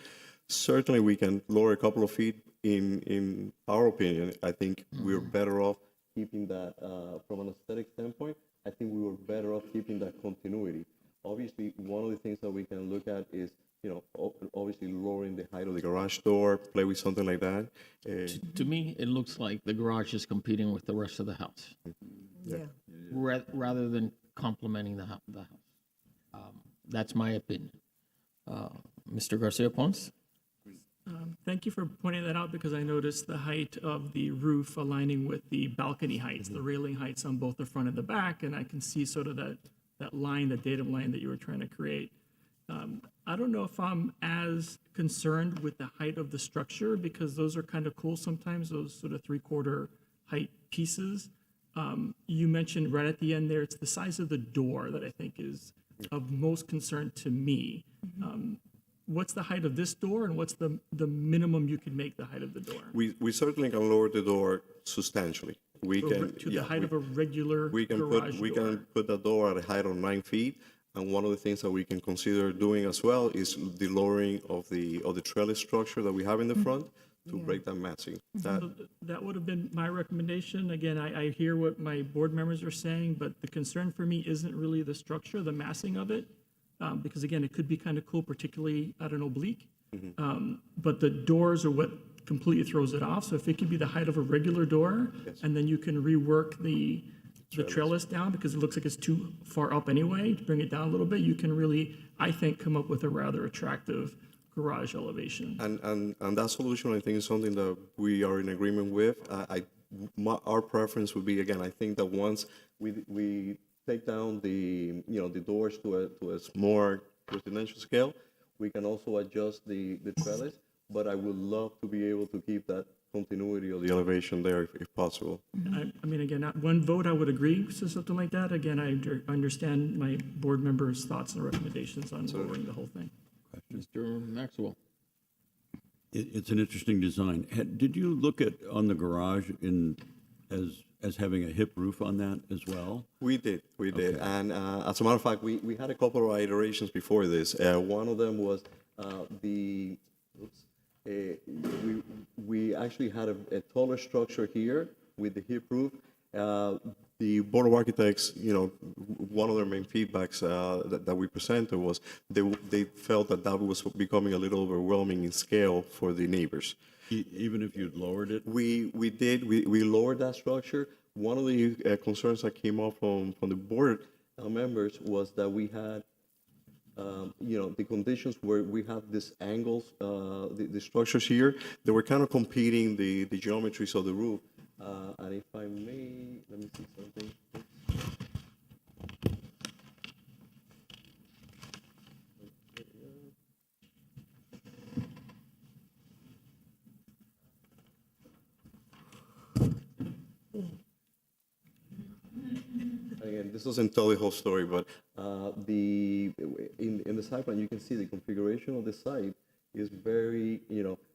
Certainly, we can lower a couple of feet. In our opinion, I think we're better off keeping that from an aesthetic standpoint. I think we were better off keeping that continuity. Obviously, one of the things that we can look at is, obviously lowering the height of the garage door, play with something like that. To me, it looks like the garage is competing with the rest of the house, Yeah. rather than complementing the house. That's my opinion. Mr. Garcia Ponce? Thank you for pointing that out because I noticed the height of the roof aligning with the balcony heights, the railing heights on both the front and the back, and I can see sort of that line, the datum line that you were trying to create. I don't know if I'm as concerned with the height of the structure because those are kind of cool sometimes, those sort of 3/4 height pieces. You mentioned right at the end there, it's the size of the door that I think is of most concern to me. What's the height of this door and what's the minimum you can make the height of the door? We certainly can lower the door substantially. We can To the height of a regular garage we door. can put the door at a height of 9 feet. And one of the things that we can consider doing as well is the lowering of the trellis structure that we have in the front to break that massing. That would have been my recommendation. Again, I hear what my board members are saying, but the concern for me isn't really the structure, the massing of it. Because again, it could be kind of cool, particularly at an oblique. But the doors are what completely throws it off. So if it could be the height of a regular door, and then you can rework the trellis down because it looks like it's too far up anyway, to bring it down a little bit, you can really, I think, come up with a rather attractive garage elevation. And that solution, I think, is something that we are in agreement with. Our preference would be, again, I think that once we take down the doors to a more residential scale, we can also adjust the trellis. But I would love to be able to keep that continuity of the elevation there if possible. I mean, again, at one vote, I would agree to something like that. Again, I understand my board members' thoughts and recommendations on lowering the whole thing. Mr. Maxwell? It's an interesting design. Did you look at on the garage as having a hip roof on that as well? We did. And as a matter of fact, we had a couple of iterations before this. One of them was we actually had a taller structure here with the hip roof. The Board of Architects, one of their main feedbacks that we presented was they felt that was becoming a little overwhelming in scale for the neighbors. Even if you'd lowered it? We did. We lowered that structure. One of the concerns that came up from the board members was that we had, the conditions where we have these angles, the structures here, they were kind of competing the geometries of the roof. And if I may, let me see something. Again, this doesn't tell the whole story, but in the site plan, you can see the configuration of the site is very,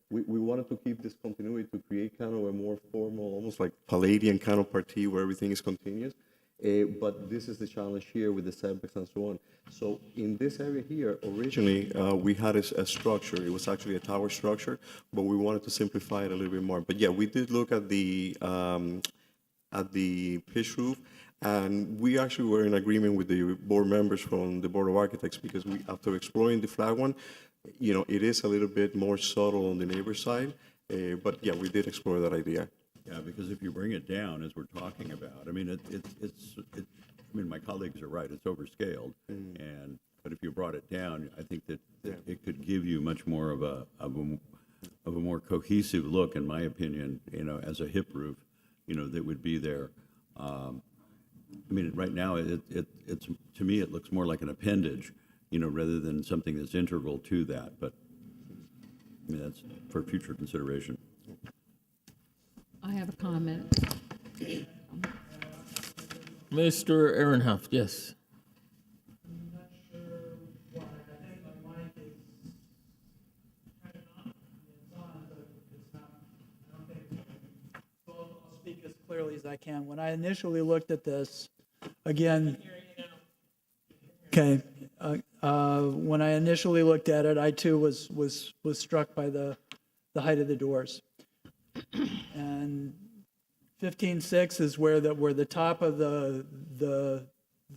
we wanted to keep this continuity to create kind of a more formal, almost like Palladian kind of party where everything is continuous. But this is the challenge here with the setbacks and so on. So in this area here, originally, we had a structure. It was actually a tower structure, but we wanted to simplify it a little bit more. But yeah, we did look at the pitch roof, and we actually were in agreement with the board members from the Board of Architects, because we, after exploring the flat one, it is a little bit more subtle on the neighbor side. But yeah, we did explore that idea. Yeah, because if you bring it down, as we're talking about, I mean, I mean, my colleagues are right, it's overscaled. But if you brought it down, I think that it could give you much more of a more cohesive look, in my opinion, as a hip roof, that would be there. I mean, right now, it's to me, it looks more like an appendage, rather than something that's integral to that. But I mean, that's for future consideration. I have a comment. Mr. Ehrenhaft, yes. Speak as clearly as I can. When I initially looked at this, again, okay, when I initially looked at it, I too was struck by the height of the doors. And 15.6 is where the top of the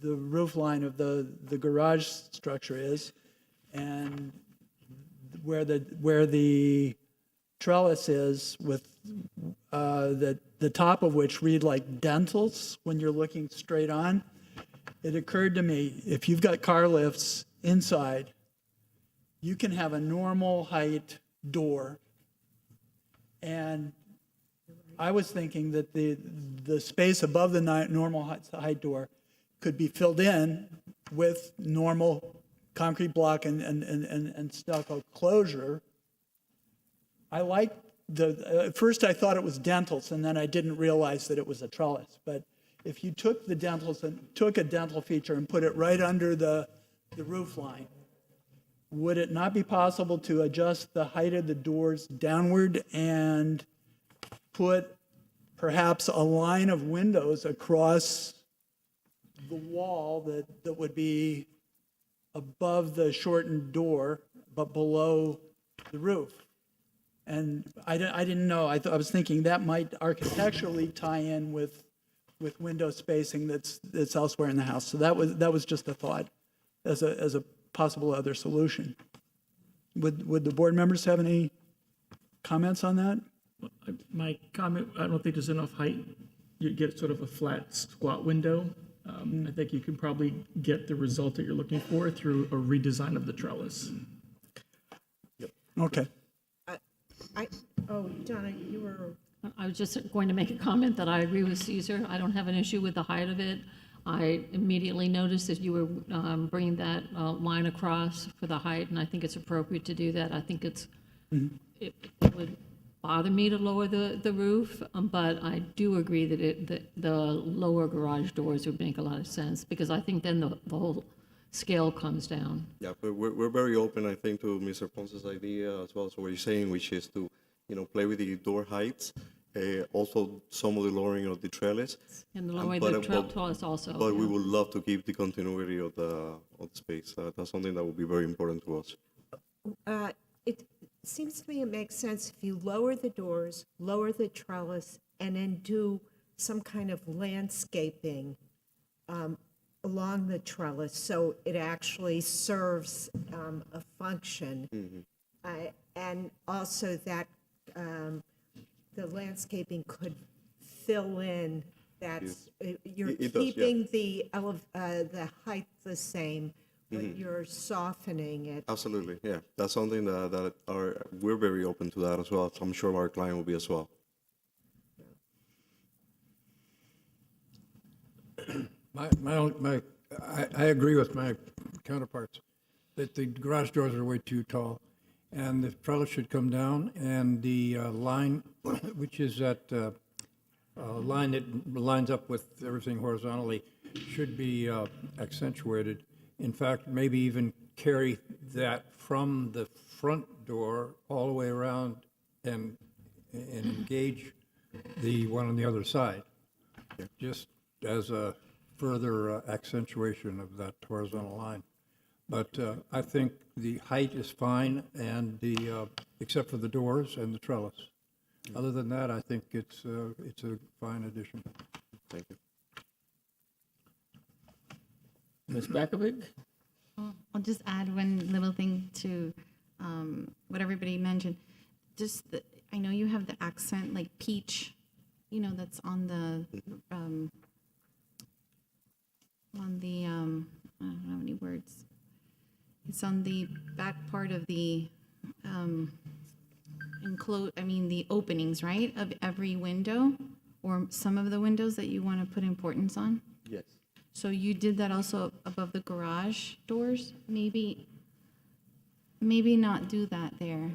roof line of the garage structure is, and where the trellis is, with the top of which read like dentils when you're looking straight on. It occurred to me, if you've got car lifts inside, you can have a normal height door, and I was thinking that the space above the normal height door could be filled in with normal concrete block and stucco closure. I like at first I thought it was dentils, and then I didn't realize that it was a trellis. But if you took the dentils and took a dental feature and put it right under the roof line, would it not be possible to adjust the height of the doors downward and put perhaps a line of windows across the wall that would be above the shortened door but below the roof? And I didn't know. I was thinking that might architecturally tie in with window spacing that's elsewhere in the house. So that was just a thought as a possible other solution. Would the board members have any comments on that? My comment, I don't think there's enough height. You get sort of a flat squat window. I think you can probably get the result that you're looking for through a redesign of the trellis. Okay. Donna, you were... I was just going to make a comment that I agree with Caesar. I don't have an issue with the height of it. I immediately noticed that you were bringing that line across for the height, and I think it's appropriate to do that. I think it would bother me to lower the roof, but I do agree that the lower garage doors would make a lot of sense, because I think then the whole scale comes down. Yeah, but we're very open, I think, to Mr. Ponce's idea as well as what you're saying, which is to, play with the door heights, also some of the lowering of the trellis. And the lowering of the trellis also. But we would love to keep the continuity of the space. That's something that would be very important to us. It seems to me it makes sense if you lower the doors, lower the trellis, and then do some kind of landscaping along the trellis, so it actually serves a function. And also that the landscaping could fill in, you're keeping the height the same, but you're softening it. Absolutely, yeah. That's something that we're very open to that as well. So I'm sure our client will be as well. I agree with my counterparts that the garage doors are way too tall, and the trellis should come down, and the line, which is that line that lines up with everything horizontally, should be accentuated. In fact, maybe even carry that from the front door all the way around and engage the one on the other side, just as a further accentuation of that horizontal line. But I think the height is fine, and except for the doors and the trellis. Other than that, I think it's a fine addition. Thank you. Ms. Bakovic? I'll just add one little thing to what everybody mentioned. I know you have the accent like peach, that's on the I don't know any words. It's on the back part of the the openings, right, of every window, or some of the windows that you want to put importance on. Yes. So you did that also above the garage doors? Maybe not do that there,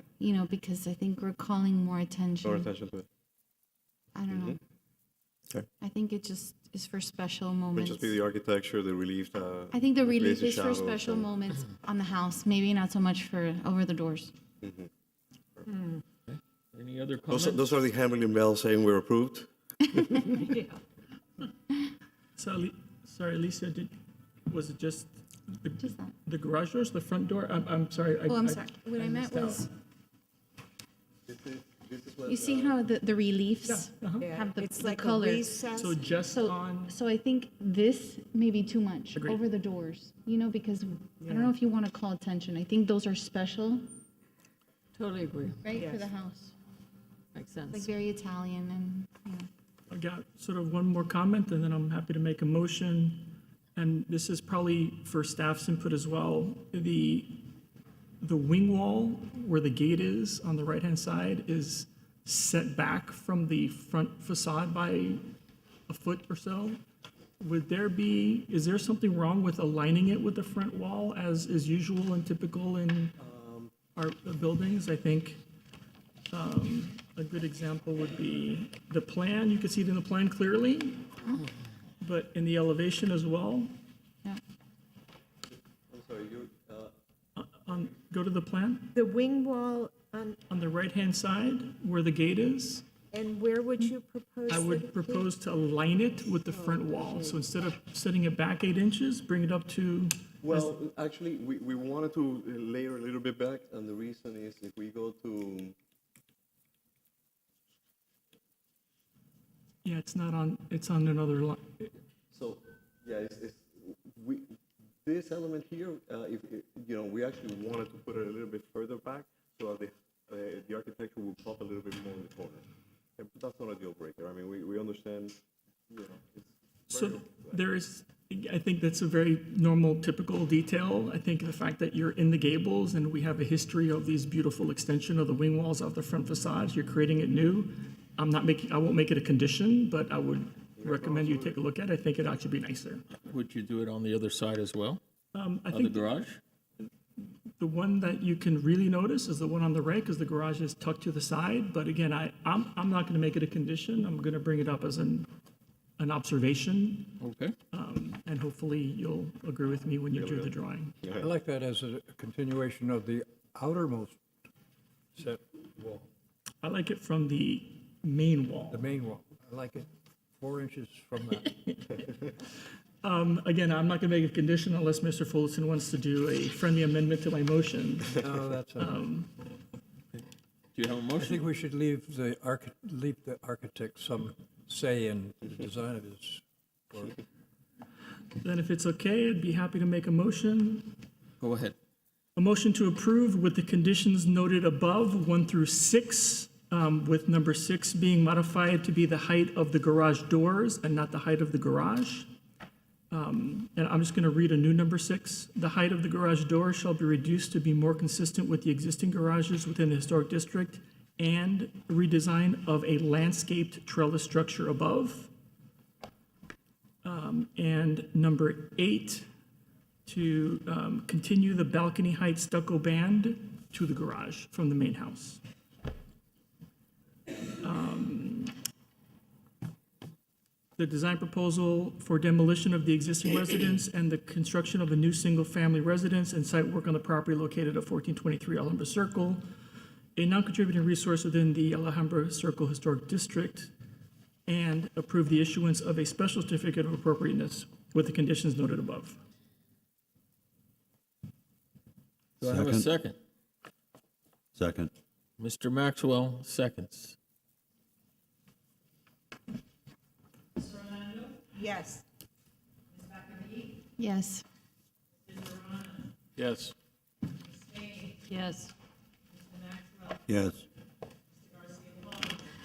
because I think we're calling more attention. More attention to it. I don't know. Okay. I think it just is for special May moments. just be the architecture, the relief. I think the relief glazing is for shadows special and- moments on the house, maybe not so much for over the doors. Any other comments? Those are the Hamilton bells saying we're approved. So, sorry, Lisa, was it just Just that. the garage doors, the front door? I'm sorry. Oh, I'm sorry. What I meant missed was, out. you see how the reliefs Yeah, have it's the like a colors? recess. So just on, So I think this may be too much Agreed. over the doors, because I don't know if you want to call attention. I think those are special, Totally agree. right, for the house. Makes Like sense. very Italian and, I've got sort of one more comment, and then I'm happy to make a motion. And this is probably for staff's input as well. The wing wall where the gate is on the right-hand side is set back from the front facade by a foot or so. Is there something wrong with aligning it with the front wall as is usual and typical in our buildings? I think a good example would be the plan. You can see it in the plan clearly, but in the elevation as well. yeah. I'm sorry, Go to the plan The wing wall, on the right-hand side where the gate is. and where would you propose? I that would it propose to align it with the front wall. So instead of setting it back 8 inches, bring it up to, Well, actually, we wanted to layer a little bit back, and the reason is if we go to, yeah, it's not on, it's on another line. so, yeah, this element here, we actually wanted to put it a little bit further back, so the architecture will pop a little bit more in the corner. But that's not a deal breaker. I mean, we understand, it's So there is, I think that's a very normal, typical detail. I think the fact that you're in the Gables and we have a history of these beautiful extension of the wing walls off the front facades, you're creating it new. I won't make it a condition, but I would recommend you take a look at it. I think it'd actually be nicer. Would you do it on the other side as well, I of the think garage? the one that you can really notice is the one on the right, because the garage is tucked to the side. But again, I'm not gonna make it a condition. I'm gonna bring it up as an observation. Okay. And hopefully you'll agree with me when you do the drawing. I like that as a continuation of the outermost set wall, I like it from the main wall. the main wall. I like it 4 inches from that. Again, I'm not going to make a condition unless Mr. Fullerton wants to do a friendly amendment to my motion. No, that's, Do you have a I motion? think we should leave the architect some say in the design of his work. Then if it's okay, I'd be happy to make a motion. Go ahead. A motion to approve with the conditions noted above, 1 through 6, with number 6 being modified to be the height of the garage doors and not the height of the garage. And I'm just going to read a new number 6. The height of the garage door shall be reduced to be more consistent with the existing garages within the historic district and redesign of a landscaped trellis structure above. And number 8, to continue the balcony height stucco band to the garage from the main house. The design proposal for demolition of the existing residence and the construction of a new single-family residence and site work on the property located at 1423 Alhambra Circle, a non-contributing resource within the Alhambra Circle Historic District, and approve the issuance of a special certificate of appropriateness with the conditions noted above. Do I have a second? Second. Mr. Maxwell, seconds. Yes. Yes. Yes. Yes. Yes.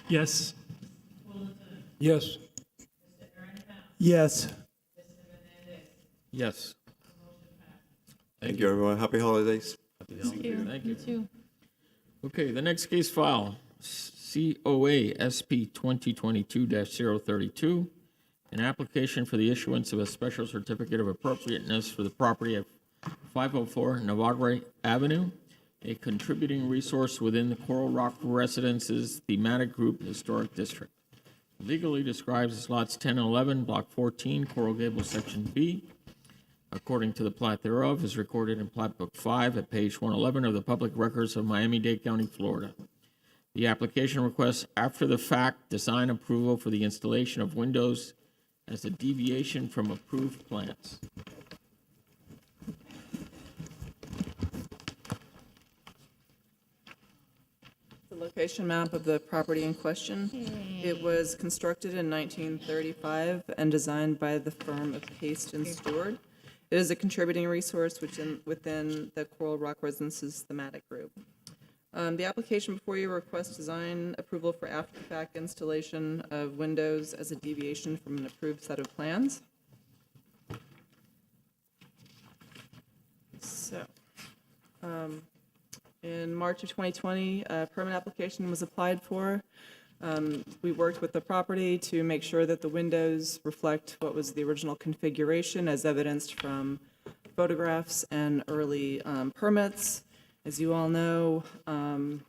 Yes. Yes. Yes. Yes. Thank you, everyone. Happy holidays. Thank you. Thank you. You too. Okay, the next case file, COA SP 2022-032, an application for the issuance of a special certificate of appropriateness for the property of 504 Navarre Avenue, a contributing resource within the Coral Rock Residences Thematic Group Historic District. Legally describes as lots 10 and 11, Block 14, Coral Gables, Section B. According to the plat thereof, is recorded in Plat Book 5 at page 111 of the Public Records of Miami-Dade County, Florida. The application requests after-the-fact design approval for the installation of windows as a deviation from approved plans. The location map of the property in question. It was constructed in 1935 and designed by the firm of Paste and Stewart. It is a contributing resource within the Coral Rock Residences thematic group. The application before you requests design approval for after-the-fact installation of windows as a deviation from an approved set of plans. So, in March of 2020, a permit application was applied for. We worked with the property to make sure that the windows reflect what was the original configuration as evidenced from photographs and early permits. As you all know and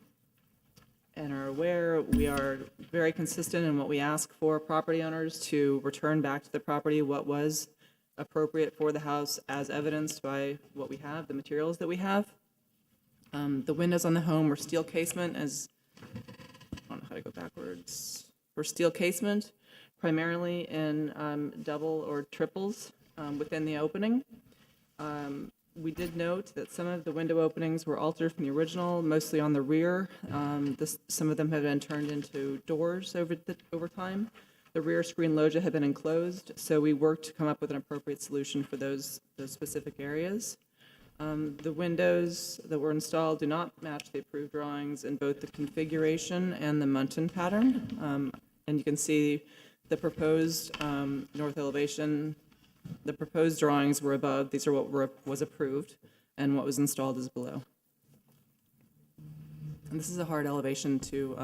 are aware, we are very consistent in what we ask for property owners to return back to the property what was appropriate for the house as evidenced by what we have, the materials that we have. The windows on the home were steel casement, as I don't know how to go backwards. For steel casement, primarily in double or triples within the opening. We did note that some of the window openings were altered from the original, mostly on the rear. Some of them have been turned into doors over time. The rear screen loggia had been enclosed, so we worked to come up with an appropriate solution for those specific areas. The windows that were installed do not match the approved drawings in both the configuration and the muntin pattern. And you can see the proposed north elevation, the proposed drawings were above. These are what was approved, and what was installed is below. And this is a hard elevation to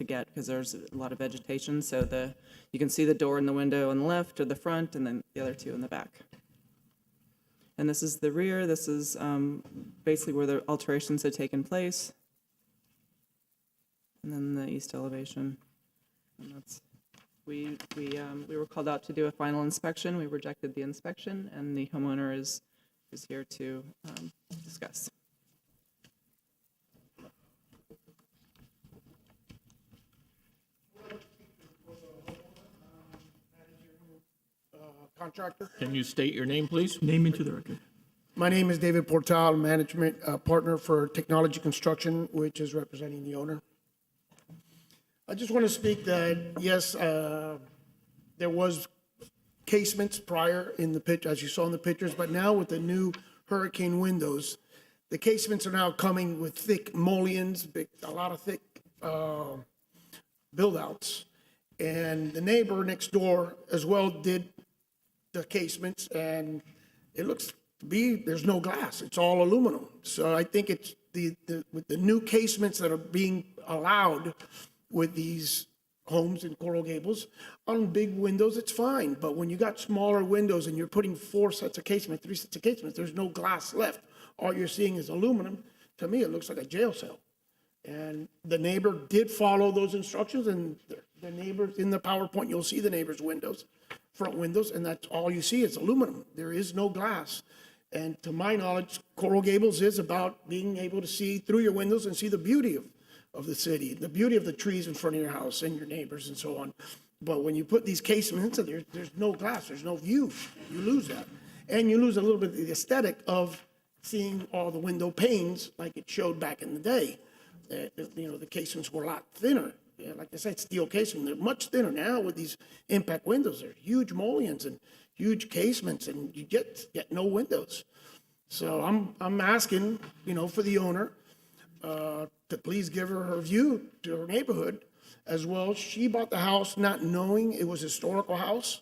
get because there's a lot of vegetation. So you can see the door and the window on the left or the front, and then the other two in the back. And this is the rear. This is basically where the alterations had taken place. And then the east elevation. And that's, we were called out to do a final inspection. We rejected the inspection, and the homeowner is here to discuss. Contractor. Can you state your name, please? Name into the record. My name is David Portal, management partner for Technology Construction, which is representing the owner. I just want to speak that, yes, there was casements prior in the pitch, as you saw in the pictures, but now with the new hurricane windows, the casements are now coming with thick mullions, a lot of thick build-outs. And the neighbor next door as well did the casements, and it looks to be, there's no glass, it's all aluminum. So I think it's with the new casements that are being allowed with these homes in Coral Gables, on big windows, it's fine. But when you got smaller windows and you're putting 4 sets of casement, 3 sets of casements, there's no glass left. All you're seeing is aluminum. To me, it looks like a jail cell. And the neighbor did follow those instructions, and the neighbors, in the PowerPoint, you'll see the neighbor's windows, front windows, and that's all you see is aluminum. There is no glass. And to my knowledge, Coral Gables is about being able to see through your windows and see the beauty of the city, the beauty of the trees in front of your house and your neighbors and so on. But when you put these casements, there's no glass, there's no view. You lose that. And you lose a little bit of the aesthetic of seeing all the window panes like it showed back in the day. The casements were a lot thinner. Yeah, like I said, steel casing, they're much thinner now with these impact windows. They're huge mullions and huge casements, and you get no windows. So I'm asking, for the owner to please give her view to her neighborhood as well. She bought the house not knowing it was a historical house,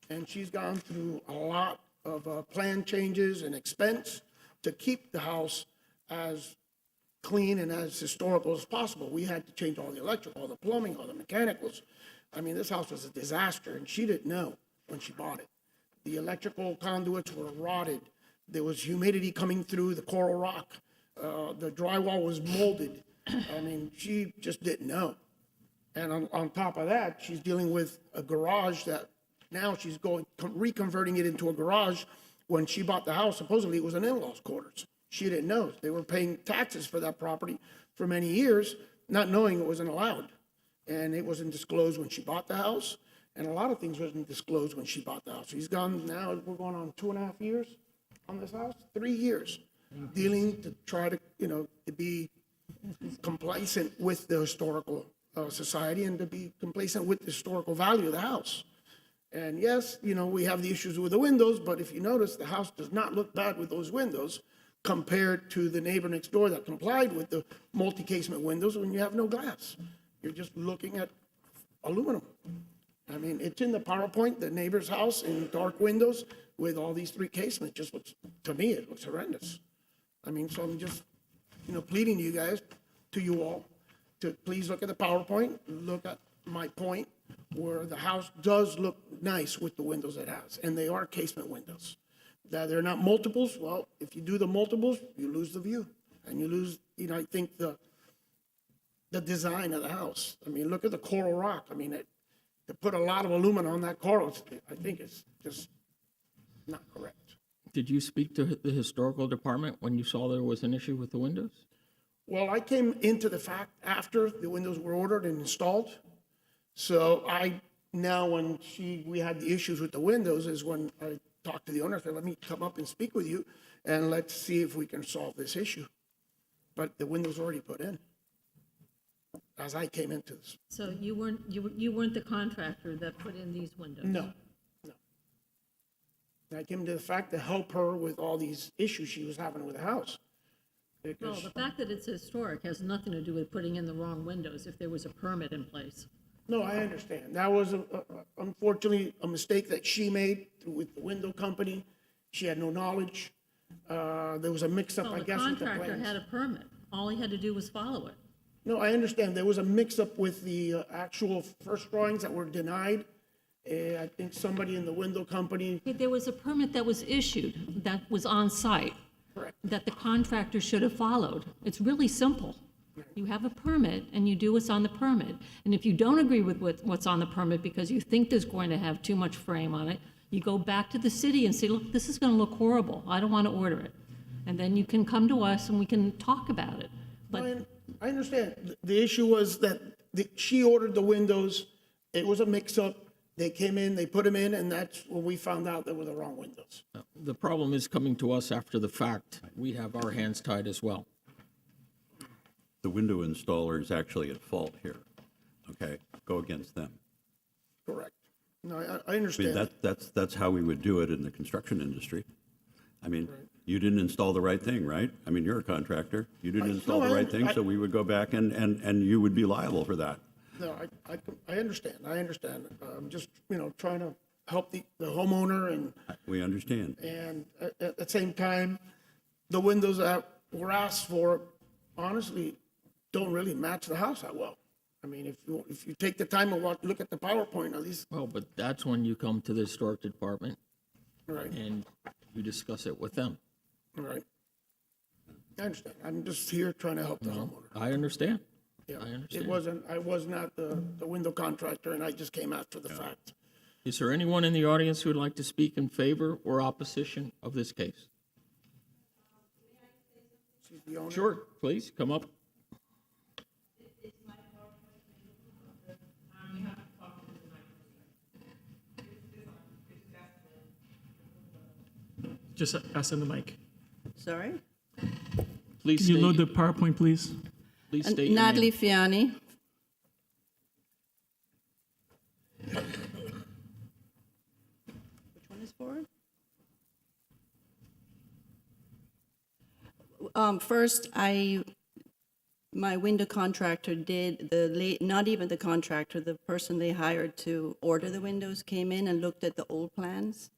and she's gone through a lot of plan changes and expense to keep the house as clean and as historical as possible. We had to change all the electrical, all the plumbing, all the mechanicals. I mean, this house was a disaster, and she didn't know when she bought it. The electrical conduits were rotted. There was humidity coming through the coral rock. The drywall was molded. I mean, she just didn't know. And on top of that, she's dealing with a garage that now she's reconverting it into a garage. When she bought the house, supposedly it was an in-laws quarters. She didn't know. They were paying taxes for that property for many years, not knowing it wasn't allowed. And it wasn't disclosed when she bought the house. And a lot of things wasn't disclosed when she bought the house. She's gone now, we're going on 2.5 years on this house, 3 years, dealing to try to, to be complacent with the historical society and to be complacent with the historical value of the house. And yes, we have the issues with the windows, but if you notice, the house does not look bad with those windows compared to the neighbor next door that complied with the multi-casement windows when you have no glass. You're just looking at aluminum. I mean, it's in the PowerPoint, the neighbor's house in dark windows with all these 3 casements. Just looks, to me, it looks horrendous. I mean, so I'm just, pleading to you guys, to you all, to please look at the PowerPoint, look at my point, where the house does look nice with the windows it has, and they are casement windows. That they're not multiples, well, if you do the multiples, you lose the view, and you lose, I think the design of the house. I mean, look at the coral rock. I mean, to put a lot of aluminum on that coral, I think it's just not correct. Did you speak to the historical department when you saw there was an issue with the windows? Well, I came into the fact after the windows were ordered and installed. So when we had the issues with the windows is when I talked to the owner, said, let me come up and speak with you and let's see if we can solve this issue. But the windows were already put in as I came into this. So you weren't the contractor that put in these windows? No. And I came to the fact to help her with all these issues she was having with the house. Well, the fact that it's historic has nothing to do with putting in the wrong windows if there was a permit in place. No, I understand. That was unfortunately a mistake that she made with the window company. She had no knowledge. There was a mix-up, I guess, with the plans. The contractor had a permit. All he had to do was follow it. No, I understand. There was a mix-up with the actual first drawings that were denied. I think somebody in the window company. There was a permit that was issued that was on site. Correct. That the contractor should have followed. It's really simple. You have a permit and you do what's on the permit. And if you don't agree with what's on the permit because you think there's going to have too much frame on it, you go back to the city and say, look, this is going to look horrible. I don't want to order it. And then you can come to us and we can talk about it. But I understand. The issue was that she ordered the windows. It was a mix-up. They came in, they put them in, and that's when we found out they were the wrong windows. The problem is coming to us after the fact. We have our hands tied as well. The window installer is actually at fault here, okay? Go against them. Correct. No, I I understand. mean, that's how we would do it in the construction industry. I mean, you didn't install the right thing, right? I mean, you're a contractor. You didn't install the right thing, so we would go back and you would be liable for that. No, I understand. I understand. I'm just, trying to help the homeowner and. We understand. And at the same time, the windows that were asked for, honestly, don't really match the house that well. I mean, if you take the time to look at the PowerPoint, at least. Well, but that's when you come to the historic department. Right. And you discuss it with them. Right. I understand. I'm just here trying to help the homeowner. I understand. Yeah. I understand. I was not the window contractor, and I just came after the fact. Is there anyone in the audience who would like to speak in favor or opposition of this case? She's the owner. Sure, please, come up. Just ask them the mic. Sorry? Please Can you state, load the PowerPoint, please? please state your Natalie name. Fiani. Which one is forward? First, my window contractor did not even the contractor, the person they hired to order the windows came in and looked at the old plans.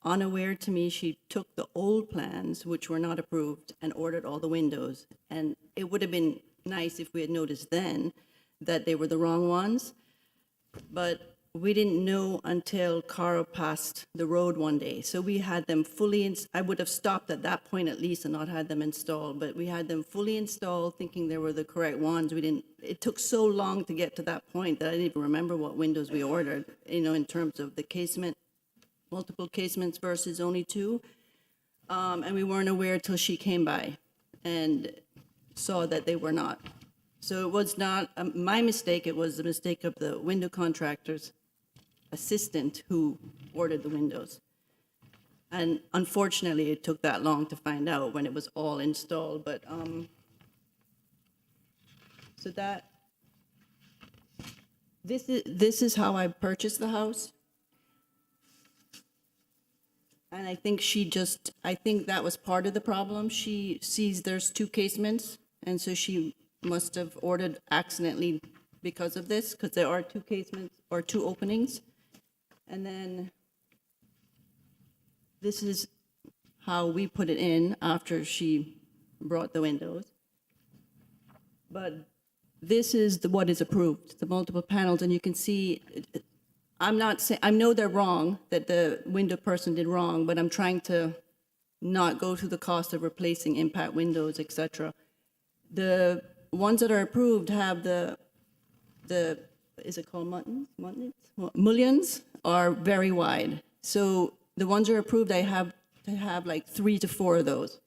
Unaware to me, she took the old plans, which were not approved, and ordered all the windows. And it would have been nice if we had noticed then that they were the wrong ones. But we didn't know until Cara passed the road one day. So we had them fully, I would have stopped at that point at least and not had them installed, but we had them fully installed thinking they were the correct ones. It took so long to get to that point that I didn't even remember what windows we ordered, in terms of the casement, multiple casements versus only two. And we weren't aware till she came by and saw that they were not. So it was not my mistake, it was the mistake of the window contractor's assistant who ordered the windows. And unfortunately, it took that long to find out when it was all installed, but, so this is how I purchased the house. And I think I think that was part of the problem. She sees there's two casements, and so she must have ordered accidentally because of this, because there are two casements or two openings. And then this is how we put it in after she brought the windows. But this is what is approved, the multiple panels, and you can see, I'm not saying, I know they're wrong, that the window person did wrong, but I'm trying to not go through the cost of replacing impact windows, et cetera. The ones that are approved have the is it called mullions are very wide. So the ones that are approved, I have to have like 3 to 4 of those.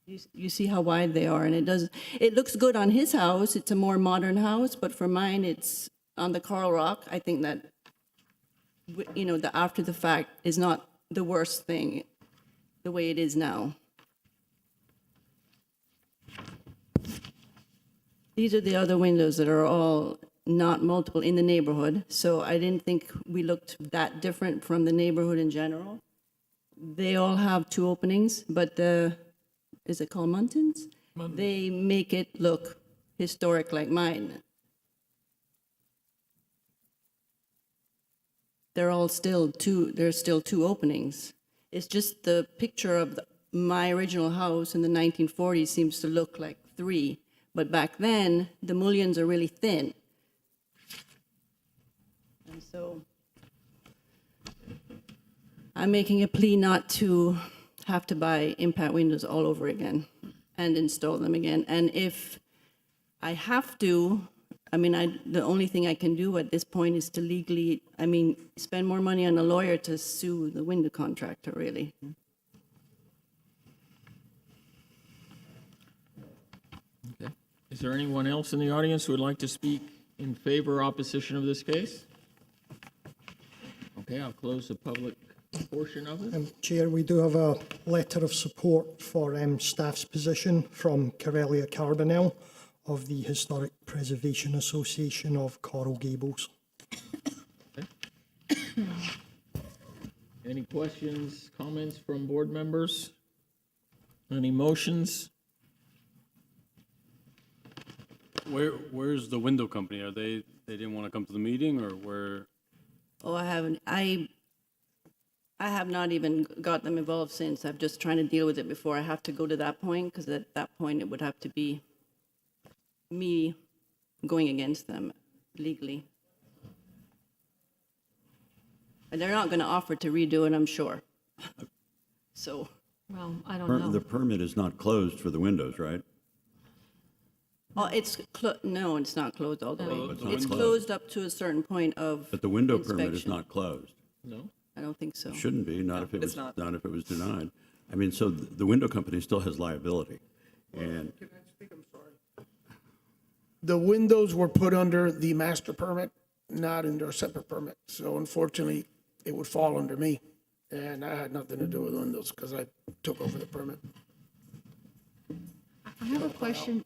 You see how wide they are, and it looks good on his house. It's a more modern house, but for mine, it's on the Coral Rock. I think that, the after the fact is not the worst thing, the way it is now. These are the other windows that are all not multiple in the neighborhood, so I didn't think we looked that different from the neighborhood in general. They all have two openings, but is it called Muntins? They make it look historic like mine. There's still two openings. It's just the picture of my original house in the 1940s seems to look like 3. But back then, the mullions are really thin. And so I'm making a plea not to have to buy impact windows all over again and install them again. And if I have to, the only thing I can do at this point is to legally, spend more money on a lawyer to sue the window contractor, really. Okay. Is there anyone else in the audience who would like to speak in favor or opposition of this case? Okay, I'll close the public portion of it. Chair, we do have a letter of support for staff's position from Corellia Carbonell of the Historic Preservation Association of Coral Gables. Any questions, comments from board members? Any motions? Where's the window company? Are they didn't want to come to the meeting, or where? Oh, I haven't. I have not even got them involved since. I'm just trying to deal with it before I have to go to that point, because at that point it would have to be me going against them legally. And they're not going to offer to redo it, I'm sure. So. Well, I don't know. The permit is not closed for the windows, right? Oh, no, it's not closed all the way. it's not It's closed. closed up to a certain point of But the window permit is inspection. not closed. No? I don't think so. It shouldn't be, not if it it's was, not. not if it was denied. So the window company still has liability. And Can I speak? I'm sorry. The windows were put under the master permit, not under a separate permit. So unfortunately, it would fall under me. and I had nothing to do with windows because I took over the permit. I have a question.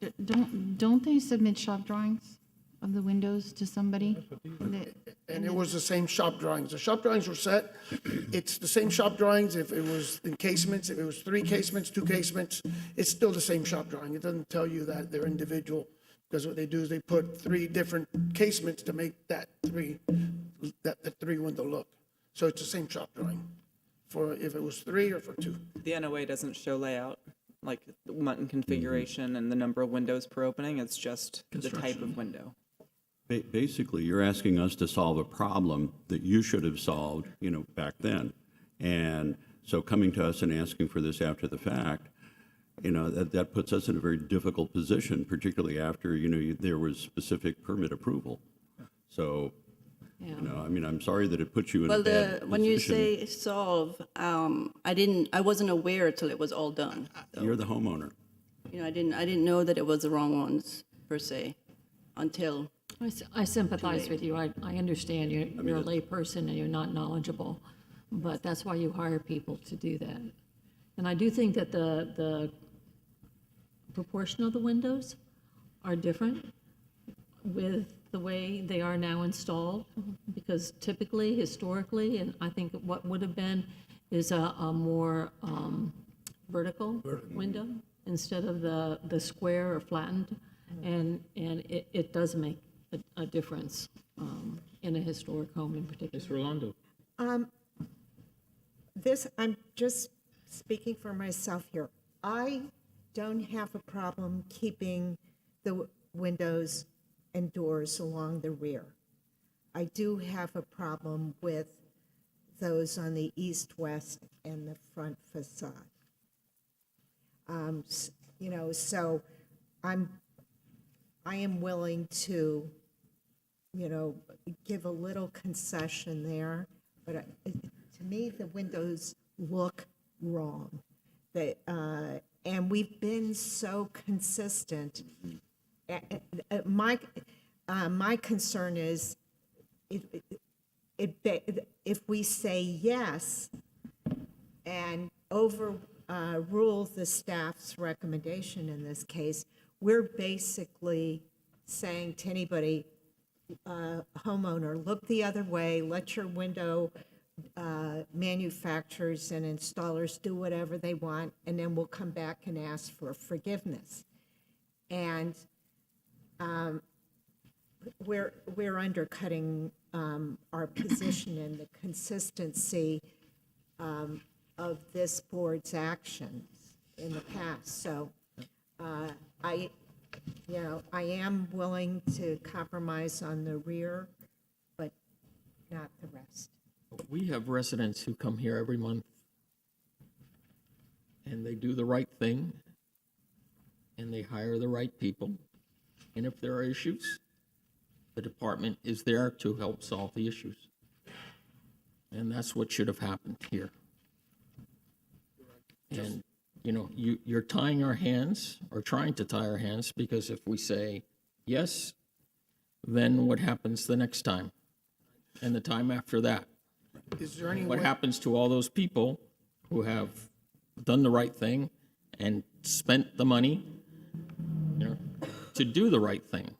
Don't they submit shop drawings of the windows to somebody? And it was the same shop drawings. The shop drawings were set. It's the same shop drawings if it was in casements, if it was 3 casements, 2 casements, it's still the same shop drawing. It doesn't tell you that they're individual, because what they do is they put 3 different casements to make the 3 window look. So it's the same shop drawing for if it was 3 or for 2. The NOA doesn't show layout, like the Mutton configuration and the number of windows per opening. It's just the type of window. Basically, you're asking us to solve a problem that you should have solved, back then. And so coming to us and asking for this after the fact, that puts us in a very difficult position, particularly after, there was specific permit approval. So, I'm sorry that it puts you in a bad position. When you say solve, I wasn't aware till it was all done. So, You're the homeowner. I didn't know that it was the wrong ones per se until. I sympathize with you. I understand you're a layperson and you're not knowledgeable, but that's why you hire people to do that. And I do think that the proportion of the windows are different with the way they are now installed, because typically, historically, and I think what would have been is a more vertical window instead of the square or flattened, and it does make a difference in a historic home in particular. Mr. Rolando. I'm just speaking for myself here. I don't have a problem keeping the windows and doors along the rear. I do have a problem with those on the east, west, and the front facade. So I am willing to, give a little concession there, but to me, the windows look wrong. And we've been so consistent. My concern is if we say yes and overrule the staff's recommendation in this case, we're basically saying to anybody, homeowner, look the other way, let your window manufacturers and installers do whatever they want, and then we'll come back and ask for forgiveness. And we're undercutting our position in the consistency of this board's actions in the past. So I am willing to compromise on the rear, but not the rest. We have residents who come here every month, and they do the right thing, and they hire the right people. And if there are issues, the department is there to help solve the issues. And that's what should have happened here. And, you're tying our hands, or trying to tie our hands, because if we say yes, then what happens the next time? And the time after that? Is there any What way? happens to all those people who have done the right thing and spent the money, to do the right thing?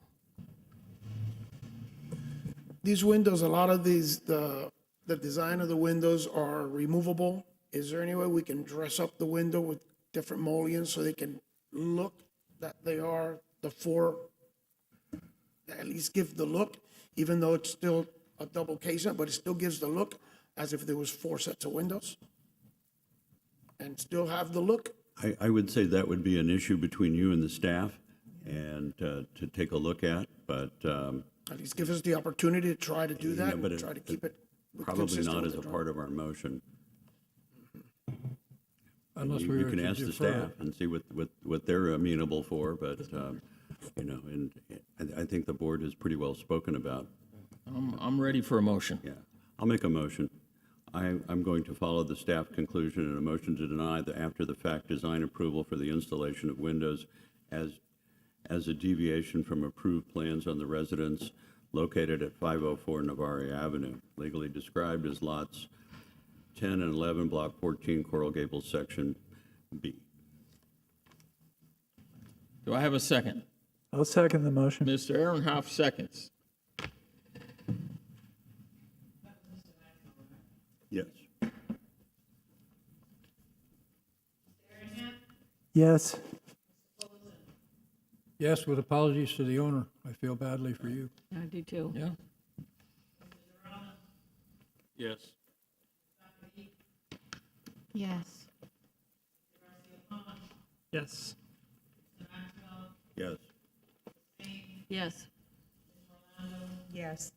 These windows, a lot of these, the design of the windows are removable. Is there any way we can dress up the window with different mullions so they can look that they are the 4, at least give the look, even though it's still a double casement, but it still gives the look as if there was 4 sets of windows? And still have the look? I would say that would be an issue between you and the staff, and to take a look at, but At least give us the opportunity to try to do that, Yeah, but and try to keep it probably consistent not with as a the part of our motion. Unless we You were can to ask the defer staff and see what they're amenable for, but, and I think the board is pretty well spoken about. I'm ready for a motion. Yeah, I'll make a motion. I'm going to follow the staff conclusion and a motion to deny the after-the-fact design approval for the installation of windows as a deviation from approved plans on the residence located at 504 Navarre Avenue, legally described as lots 10 and 11, Block 14, Coral Gables, Section B. Do I have a second? I'll second the motion. Mr. Ehrenhoff seconds. Yes. Yes. Yes, with apologies to the owner. I feel badly for you. I do too. Yeah. Yes. Yes. Yes. Yes. Yes. Yes.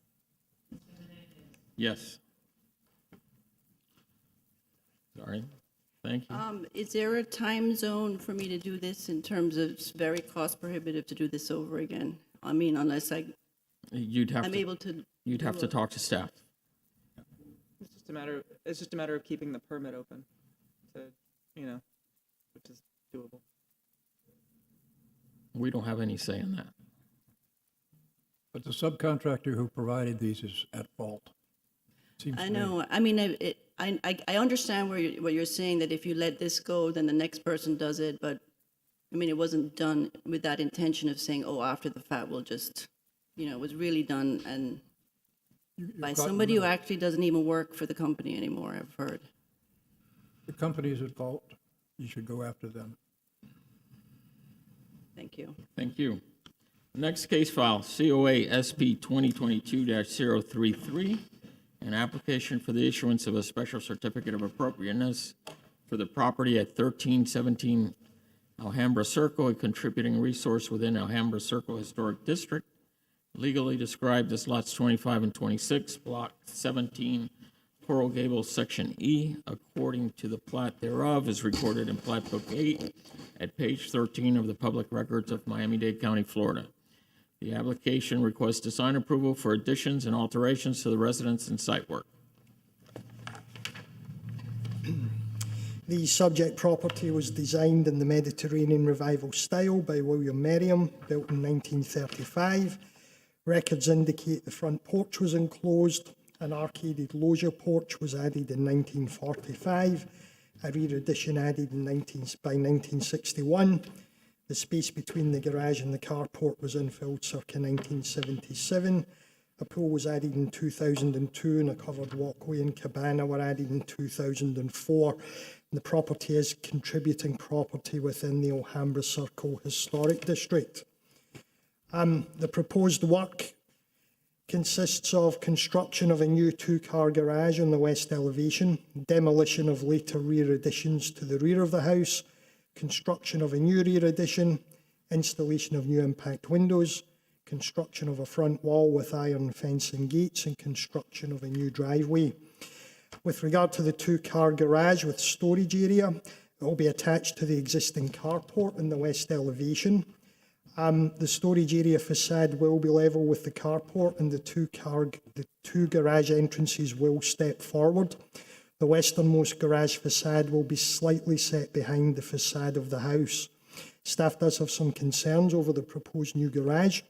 Yes. Sorry. Thank you. Is there a time zone for me to do this in terms of it's very cost prohibitive to do this over again? I mean, unless I'm able to. You'd have to talk to staff. It's just a matter of keeping the permit open to, which is doable. We don't have any say in that. But the subcontractor who provided these is at fault. Seems I to me. know. I mean, I understand what you're saying, that if you let this go, then the next person does it. But I mean, it wasn't done with that intention of saying, oh, after the fact, we'll just, it was really done and by somebody who actually doesn't even work for the company anymore, I've heard. The company is at fault. You should go after them. Thank you. Thank you. Next case file, COA SP 2022-033, an application for the issuance of a special certificate of appropriateness for the property at 1317 Alhambra Circle, a contributing resource within Alhambra Circle Historic District, legally described as lots 25 and 26, block 17, Coral Gables, Section E, according to the plat thereof, is recorded in Plat Book 8 at page 13 of the Public Records of Miami-Dade County, Florida. The application requests design approval for additions and alterations to the residence and site work. The subject property was designed in the Mediterranean Revival style by William Merriam, built in 1935. Records indicate the front porch was enclosed. An arcaded loggia porch was added in 1945. A rear addition added by 1961. The space between the garage and the carport was infilled circa 1977. A pool was added in 2002 and a covered walkway and cabana were added in 2004. The property is contributing property within the Alhambra Circle Historic District. The proposed work consists of construction of a new two-car garage on the west elevation, demolition of later rear additions to the rear of the house, construction of a new rear addition, installation of new impact windows, construction of a front wall with iron fencing gates, and construction of a new driveway. With regard to the two-car garage with storage area, it will be attached to the existing carport in the west elevation. The storage area facade will be level with the carport, and the two garage entrances will step forward. The westernmost garage facade will be slightly set behind the facade of the house. Staff does have some concerns over the proposed new garage.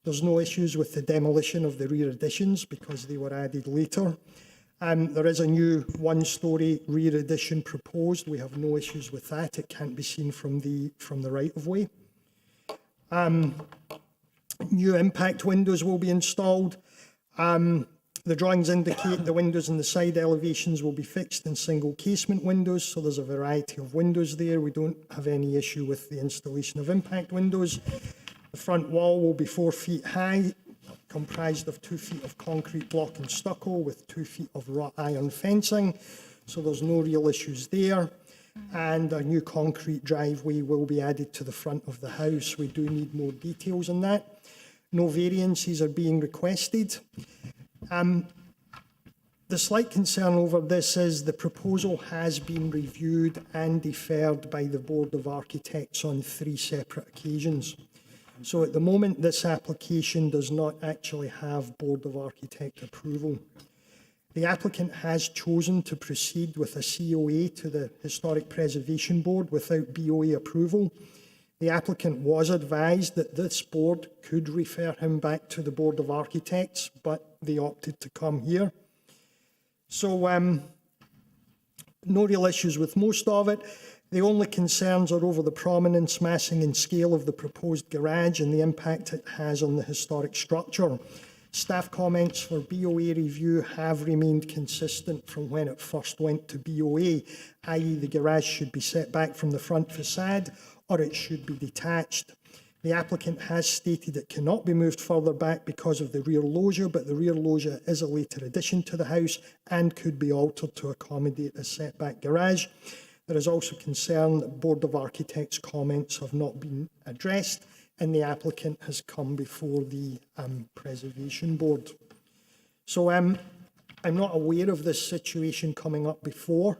There's no issues with the demolition of the rear additions because they were added later. There is a new one-storey rear addition proposed. We have no issues with that. It can't be seen from the right-of-way. New impact windows will be installed. The drawings indicate the windows in the side elevations will be fixed in single casement windows, so there's a variety of windows there. We don't have any issue with the installation of impact windows. The front wall will be 4 feet high, comprised of 2 feet of concrete block and stucco with 2 feet of wrought iron fencing, so there's no real issues there. And a new concrete driveway will be added to the front of the house. We do need more details on that. No variances are being requested. The slight concern over this is the proposal has been reviewed and deferred by the Board of Architects on 3 separate occasions. So at the moment, this application does not actually have Board of Architect approval. The applicant has chosen to proceed with a COA to the Historic Preservation Board without BOA approval. The applicant was advised that this board could refer him back to the Board of Architects, but they opted to come here. So no real issues with most of it. The only concerns are over the prominence, massing and scale of the proposed garage and the impact it has on the historic structure. Staff comments for BOA review have remained consistent from when it first went to BOA, i.e. the garage should be set back from the front facade or it should be detached. The applicant has stated it cannot be moved further back because of the rear loggia, but the rear loggia is a later addition to the house and could be altered to accommodate a setback garage. There is also concern that Board of Architects' comments have not been addressed and the applicant has come before the Preservation Board. So I'm not aware of this situation coming up before.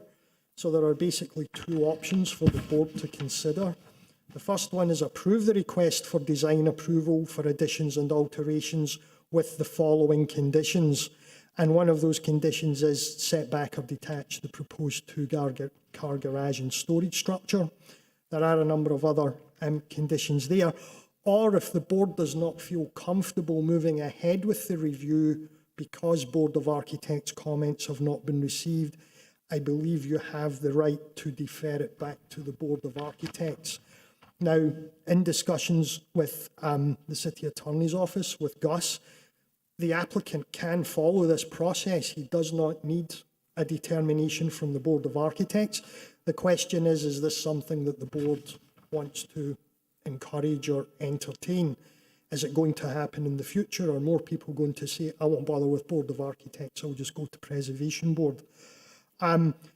So there are basically two options for the board to consider. The first one is approve the request for design approval for additions and alterations with the following conditions. And one of those conditions is setback or detach the proposed two-car garage and storage structure. There are a number of other conditions there. Or if the board does not feel comfortable moving ahead with the review because Board of Architects' comments have not been received, I believe you have the right to defer it back to the Board of Architects. Now, in discussions with the City Attorney's Office, with Gus, the applicant can follow this process. He does not need a determination from the Board of Architects. The question is this something that the board wants to encourage or entertain? Is it going to happen in the future? Are more people going to say, I won't bother with Board of Architects, I'll just go to Preservation Board?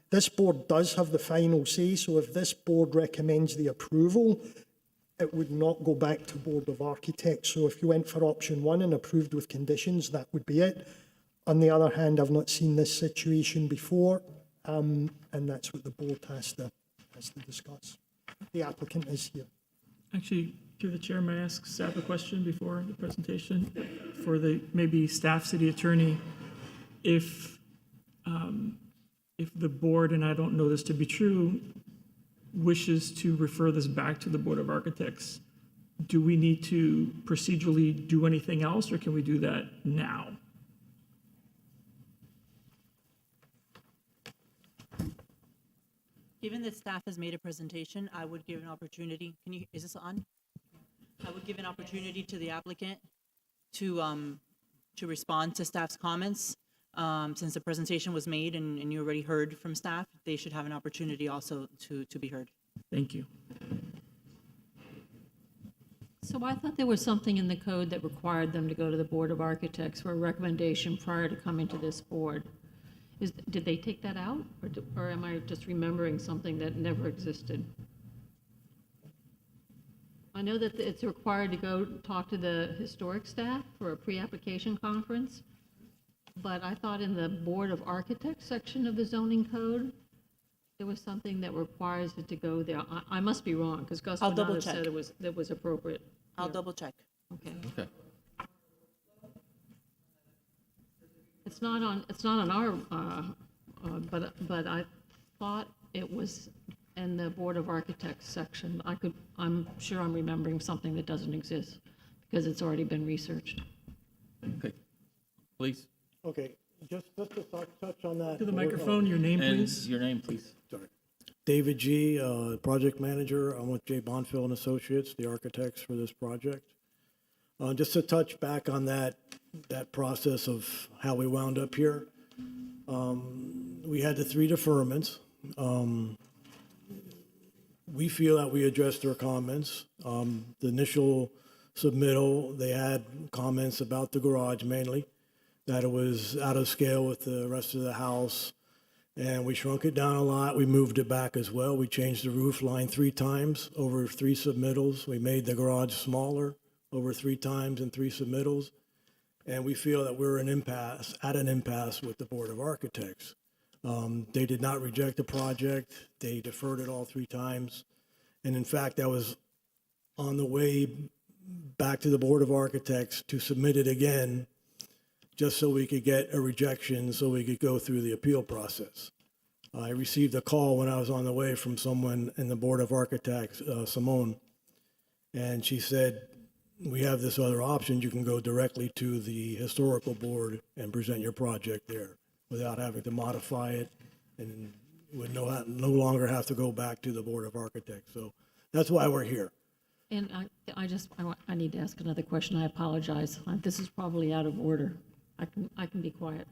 This board does have the final say, so if this board recommends the approval, it would not go back to Board of Architects. So if you went for option one and approved with conditions, that would be it. On the other hand, I've not seen this situation before, and that's what the board has to discuss. The applicant is here. Actually, through the chair, may I ask staff a question before the presentation? For the maybe staff city attorney, if the board, and I don't know this to be true, wishes to refer this back to the Board of Architects, do we need to procedurally do anything else, or can we do that now? Given that staff has made a presentation, I would give an opportunity, is this on? I would give an opportunity to the applicant to respond to staff's comments. Since the presentation was made and you already heard from staff, they should have an opportunity also to be heard. Thank you. So I thought there was something in the code that required them to go to the Board of Architects for a recommendation prior to coming to this board. Did they take that out, or am I just remembering something that never existed? I know that it's required to go talk to the historic staff for a pre-application conference, but I thought in the Board of Architects section of the zoning code, there was something that requires it to go there. I must be wrong, because Gus would not have said it was appropriate. I'll double check. Okay. Okay. It's not on our, but I thought it was in the Board of Architects section. I'm sure I'm remembering something that doesn't exist, because it's already been researched. Okay, please. Okay, just to touch on that. To the microphone, your name, And please. your name, please. Sorry. David G., project manager. I'm with J. Bonfield and Associates, the architects for this project. Just to touch back on that process of how we wound up here. We had the 3 deferments. We feel that we addressed their comments. The initial submittal, they had comments about the garage mainly, that it was out of scale with the rest of the house. And we shrunk it down a lot. We moved it back as well. We changed the roof line 3 times over 3 submittals. We made the garage smaller over 3 times in 3 submittals. And we feel that we're at an impasse with the Board of Architects. They did not reject the project. They deferred it all 3 times. And in fact, I was on the way back to the Board of Architects to submit it again, just so we could get a rejection, so we could go through the appeal process. I received a call when I was on the way from someone in the Board of Architects, Simone, and she said, we have this other option. You can go directly to the historical board and present your project there without having to modify it and would no longer have to go back to the Board of Architects. So that's why we're here. And I need to ask another question. I apologize. This is probably out of order. I can be quiet.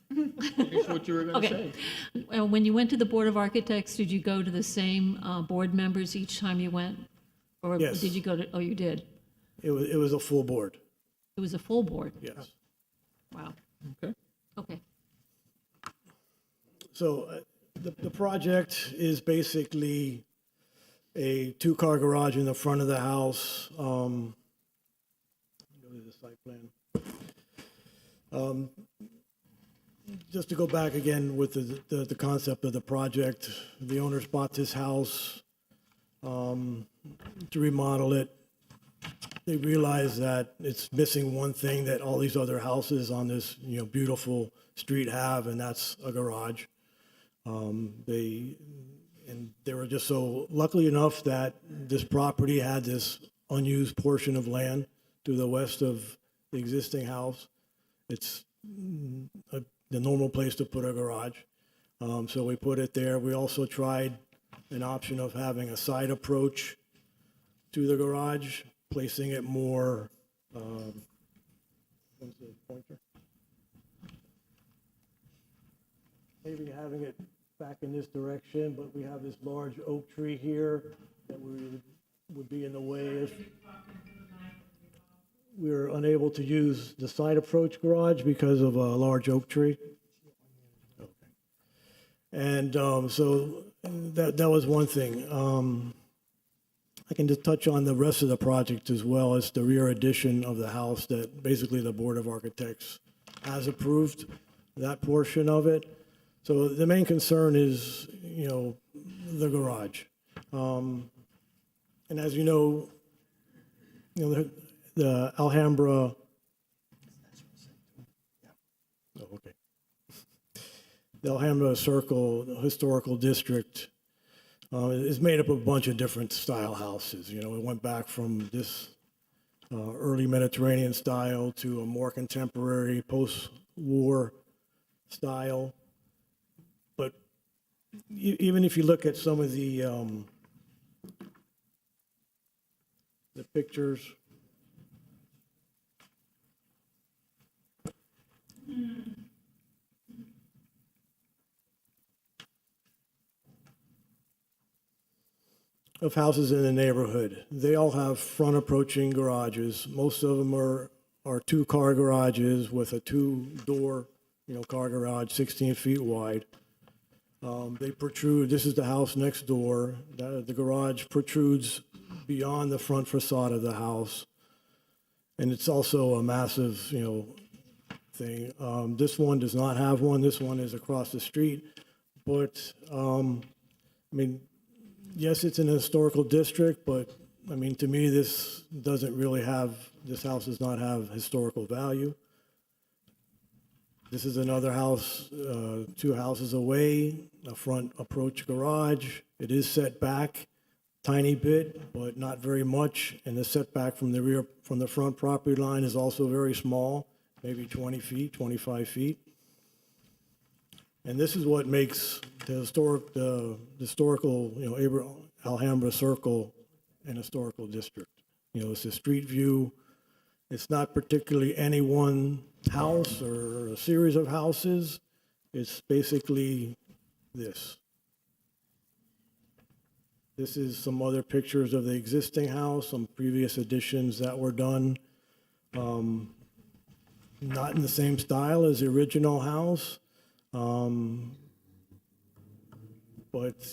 Here's what you were going to Okay. say. Well, when you went to the Board of Architects, did you go to the same board members each time you went? Or Yes. did you go to, oh, you did? It was a full board, It was a full board? yes. Wow. Okay. Okay. So the project is basically a two-car garage in the front of the house. Go to the site plan. Just to go back again with the concept of the project, the owners bought this house to remodel it. They realized that it's missing one thing that all these other houses on this, beautiful street have, and that's a garage. They were just so lucky enough that this property had this unused portion of land to the west of the existing house. It's the normal place to put a garage. So we put it there. We also tried an option of having a side approach to the garage, placing it more, what's the pointer? Maybe having it back in this direction, but we have this large oak tree here that would be in the way if we were unable to use the side approach garage because of a large oak tree. Okay. And so that was one thing. I can just touch on the rest of the project as well as the rear addition of the house that basically the Board of Architects has approved that portion of it. So the main concern is, the garage. And as you know, the Alhambra, the Alhambra Circle Historical District is made up of a bunch of different style houses. It went back from this early Mediterranean style to a more contemporary post-war style. But even if you look at some of the pictures, of houses in the neighborhood, they all have front approaching garages. Most of them are two-car garages with a two-door, car garage, 16 feet wide. They protrude. This is the house next door. The garage protrudes beyond the front facade of the house, and it's also a massive, thing. This one does not have one. This one is across the street, but yes, it's in a historical district, but to me, this house does not have historical value. This is another house, 2 houses away, a front approach garage. It is set back, tiny bit, but not very much. And the setback from the front property line is also very small, maybe 20 feet, 25 feet. And this is what makes the historical, Alhambra Circle an historical district. It's a street view. It's not particularly any one house or a series of houses. It's basically this. This is some other pictures of the existing house, some previous additions that were done. Not in the same style as the original house. But,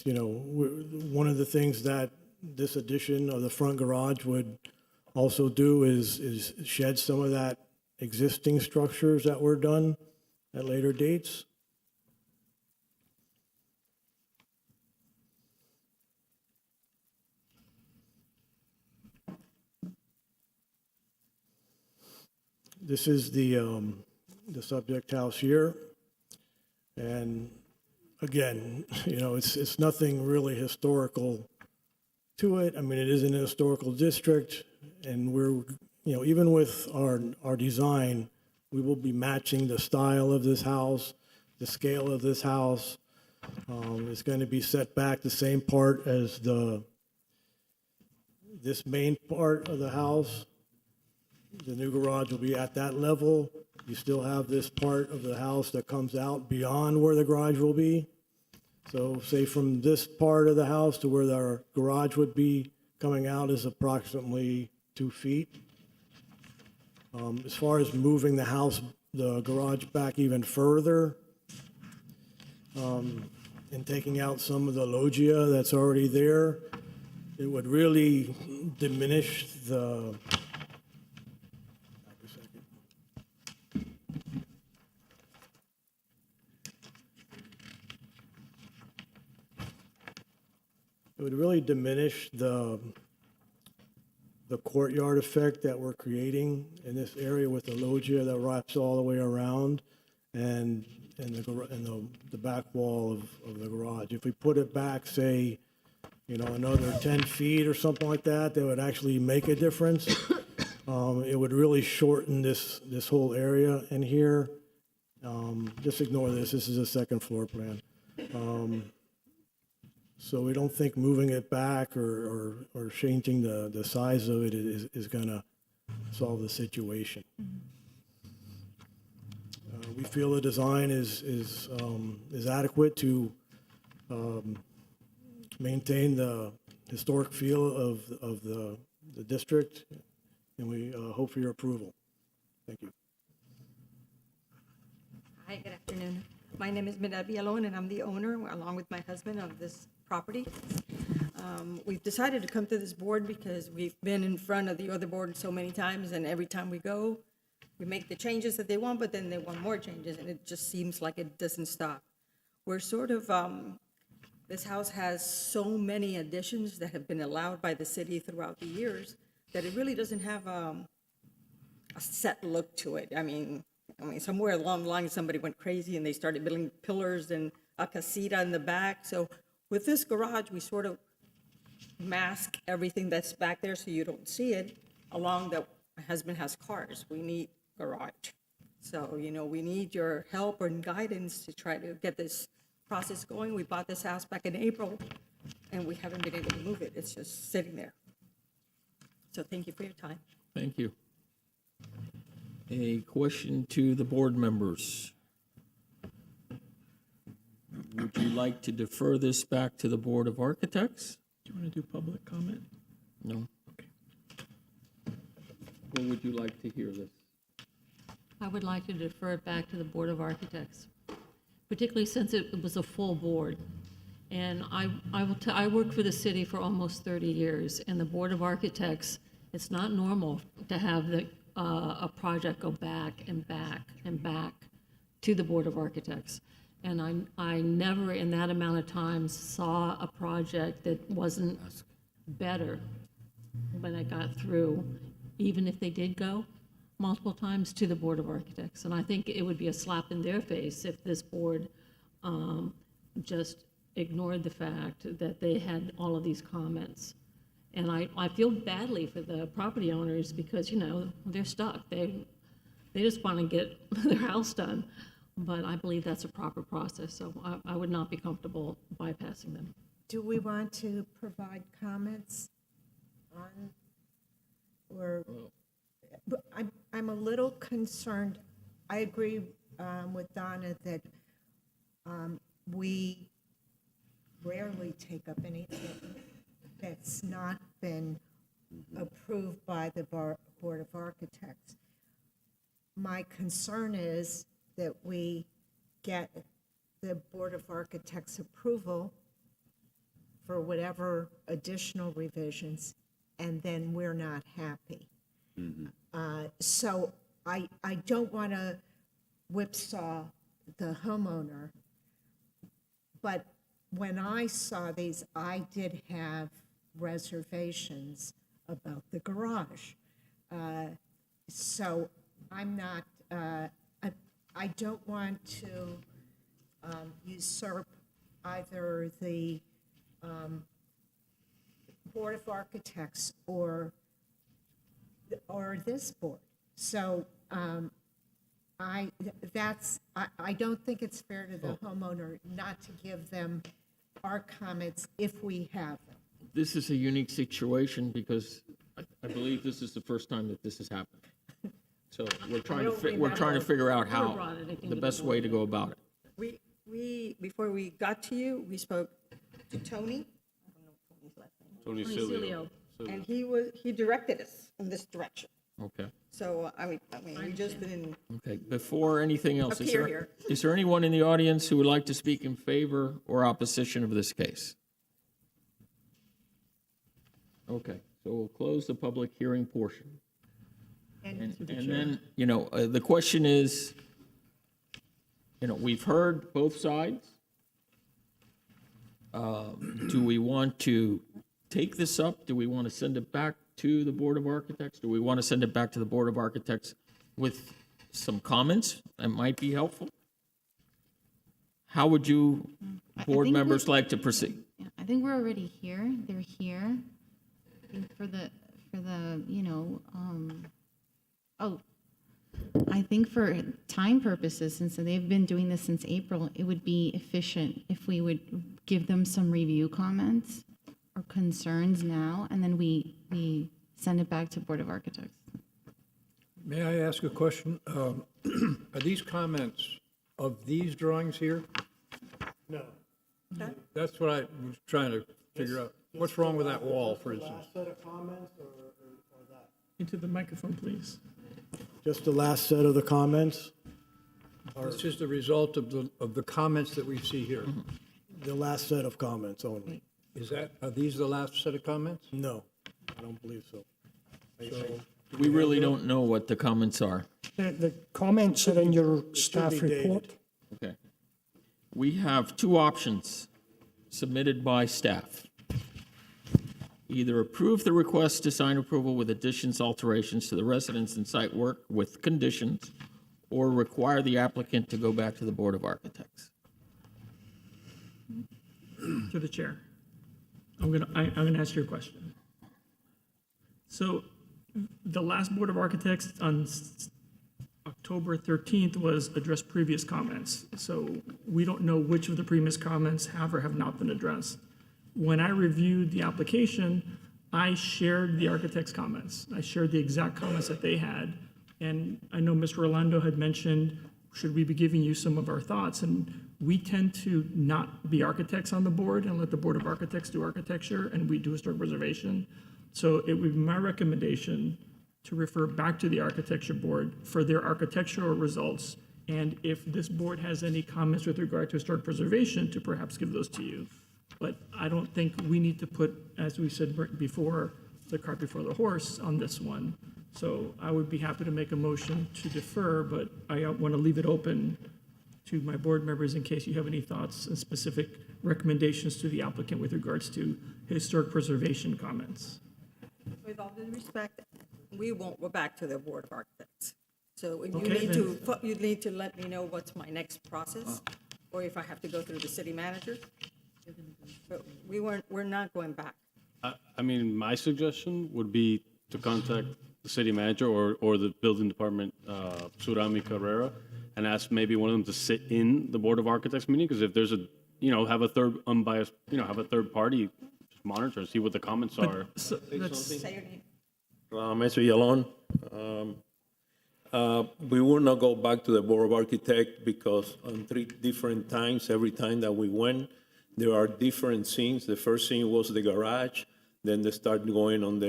one of the things that this addition of the front garage would also do is shed some of that existing structures that were done at later dates. This is the subject house here. And again, it's nothing really historical to it. It is in a historical district, and we're, even with our design, we will be matching the style of this house, the scale of this house. It's going to be set back the same part as this main part of the house. The new garage will be at that level. You still have this part of the house that comes out beyond where the garage will be. So say from this part of the house to where our garage would be coming out is approximately 2 feet. As far as moving the garage back even further, and taking out some of the loggia that's already there, it would really diminish the, it would really diminish the courtyard effect that we're creating in this area with the loggia that wraps all the way around and the back wall of the garage. If we put it back, say, another 10 feet or something like that, that would actually make a difference. It would really shorten this whole area in here. Just ignore this. This is a second floor plan. So we don't think moving it back or changing the size of it is going to solve the situation. We feel the design is adequate to maintain the historic feel of the district, and we hope for your approval. Thank you. Hi, good afternoon. My name is Minette Villalon, and I'm the owner, along with my husband, of this property. We've decided to come to this board because we've been in front of the other board so many times, and every time we go, we make the changes that they want, but then they want more changes, and it just seems like it doesn't stop. We're sort of, this house has so many additions that have been allowed by the city throughout the years that it really doesn't have a set look to it. I mean, somewhere along the line, somebody went crazy and they started building pillars and a casita in the back. So with this garage, we sort of mask everything that's back there so you don't see it. Along that, my husband has cars. We need garage. So, we need your help and guidance to try to get this process going. We bought this house back in April, and we haven't been able to move it. It's just sitting there. So thank you for your time. Thank you. A question to the board members. Would you like to defer this back to the Board of Architects? Do you want to do public comment? No. Okay. Or would you like to hear this? I would like to defer it back to the Board of Architects, particularly since it was a full board. And I worked for the city for almost 30 years, and the Board of Architects, it's not normal to have a project go back and back and back to the Board of Architects. And I never in that amount of time saw a project that wasn't better when it got through, even if they did go multiple times to the Board of Architects. And I think it would be a slap in their face if this board just ignored the fact that they had all of these comments. And I feel badly for the property owners because, they're stuck. They just want to get their house done. But I believe that's a proper process, so I would not be comfortable bypassing them. Do we want to provide comments on, or, but I'm a little concerned. I agree with Donna that we rarely take up anything that's not been approved by the Board of Architects. My concern is that we get the Board of Architects approval for whatever additional revisions, and then we're not happy. So I don't want to whipsaw the homeowner, but when I saw these, I did have reservations about the garage. So I'm not, I don't want to usurp either the Board of Architects or this board. So I don't think it's fair to the homeowner not to give them our comments if we have them. This is a unique situation because I believe this is the first time that this has happened. So we're trying to figure out how, the best way to go about it. We, before we got to you, we spoke to Tony. I don't know Tony's last name. Tony Cilio. And he directed us in this direction. Okay. So, I mean, we just didn't. Okay, before anything else, Appear here. is there anyone in the audience who would like to speak in favor or opposition of this case? Okay, so we'll close the public hearing portion. And then, the question is, we've heard both sides. Do we want to take this up? Do we want to send it back to the Board of Architects? Do we want to send it back to the Board of Architects with some comments that might be helpful? How would you, board members, like to proceed? Yeah, I think we're already here. They're here. I think for the I think for time purposes, since they've been doing this since April, it would be efficient if we would give them some review comments or concerns now, and then we send it back to Board of Architects. May I ask a question? Are these comments of these drawings here? No. That's what I was trying to figure out. What's wrong with that wall, for instance? Last set of comments or that? Into the microphone, please. Just the last set of the comments? It's just a result of the comments that we see here. The last set of comments only? Are these the last set of comments? No, I don't believe so. We really don't know what the comments are. The comments are in your should staff be dated. report. Okay. We have two options submitted by staff. Either approve the request to sign approval with additions, alterations to the residence and site work with conditions, or require the applicant to go back to the Board of Architects. To the chair. I'm gonna ask you a question. So the last Board of Architects on October 13th was address previous comments. So we don't know which of the previous comments have or have not been addressed. When I reviewed the application, I shared the architect's comments. I shared the exact comments that they had. And I know Mr. Orlando had mentioned, should we be giving you some of our thoughts? And we tend to not be architects on the board and let the Board of Architects do architecture, and we do historic preservation. So it would be my recommendation to refer back to the architecture board for their architectural results. And if this board has any comments with regard to historic preservation, to perhaps give those to you. But I don't think we need to put, as we said before, the cart before the horse on this one. So I would be happy to make a motion to defer, but I want to leave it open to my board members in case you have any thoughts and specific recommendations to the applicant with regards to historic preservation comments. With all due respect, we won't go back to the Board of Architects. So you Okay, need to let me know what's my next process, or if I have to go through the city manager. But we're not going back. I mean, my suggestion would be to contact the city manager or the building department, Surami Carrera, and ask maybe one of them to sit in the Board of Architects meeting, because if there's have a third unbiased, have a third party, just monitor and see what the comments are. So let's, Say your name. Mr. Yalon, we will not go back to the Board of Architects because on 3 different times, every time that we went, there are different scenes. The first scene was the garage, then they start going on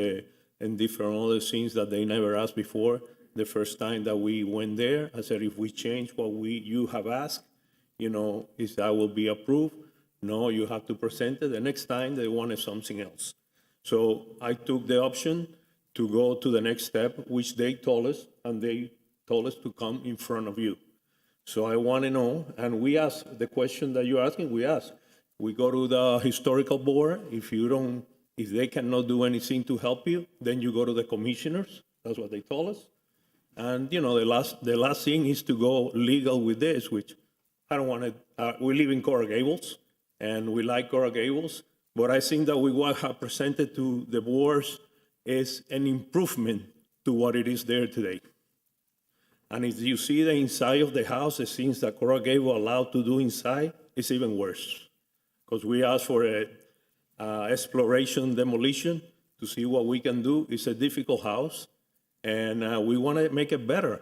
and different other scenes that they never asked before. The first time that we went there, I said, if we change what you have asked, is that will be approved? No, you have to present it. The next time they wanted something else. So I took the option to go to the next step, which they told us, and they told us to come in front of you. So I want to know, and we ask the question that you're asking, we ask. We go to the historical board. If they cannot do anything to help you, then you go to the commissioners. That's what they told us. And the last thing is to go legal with this, which I don't want to. We live in Coral Gables, and we like Coral Gables. But I think that what have presented to the boards is an improvement to what it is there today. And if you see the inside of the house, the things that Coral Gables allowed to do inside, it's even worse. Because we asked for a exploration demolition to see what we can do. It's a difficult house, and we want to make it better,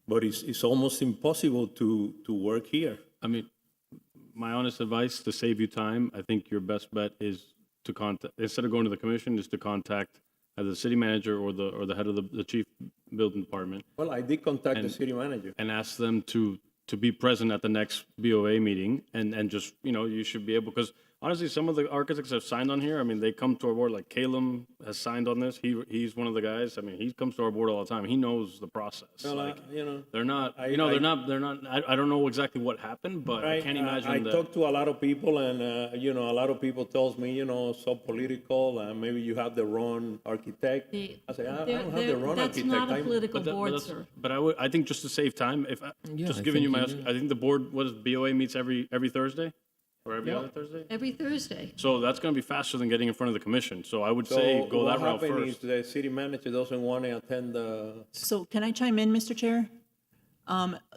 but it's almost impossible to work here. I mean, my honest advice, to save you time, I think your best bet is to contact, instead of going to the commission, is to contact either the city manager or the head of the chief building department. Well, I did contact the city manager. And ask them to be present at the next BOA meeting, and just, you should be able, because honestly, some of the architects have signed on here. I mean, they come to our board, like Caleb has signed on this. He's one of the guys. I mean, he comes to our board all the time. He knows the process. Well, Like, they're not, I don't know exactly what happened, but I can't imagine I that. talked to a lot of people, and, a lot of people tells me, so political, and maybe you have the wrong architect. I say, I don't have the wrong architect. That's not a I'm- political board, that's- sir. But I think just to save time, just I giving you think I think the board, BOA meets every Thursday? Or every Yeah. other Thursday? Every Thursday. So that's going to be faster than getting in front of the commission. So I would say go that route what happens first. if the city manager doesn't want to attend the? So can I chime in, Mr. Chair?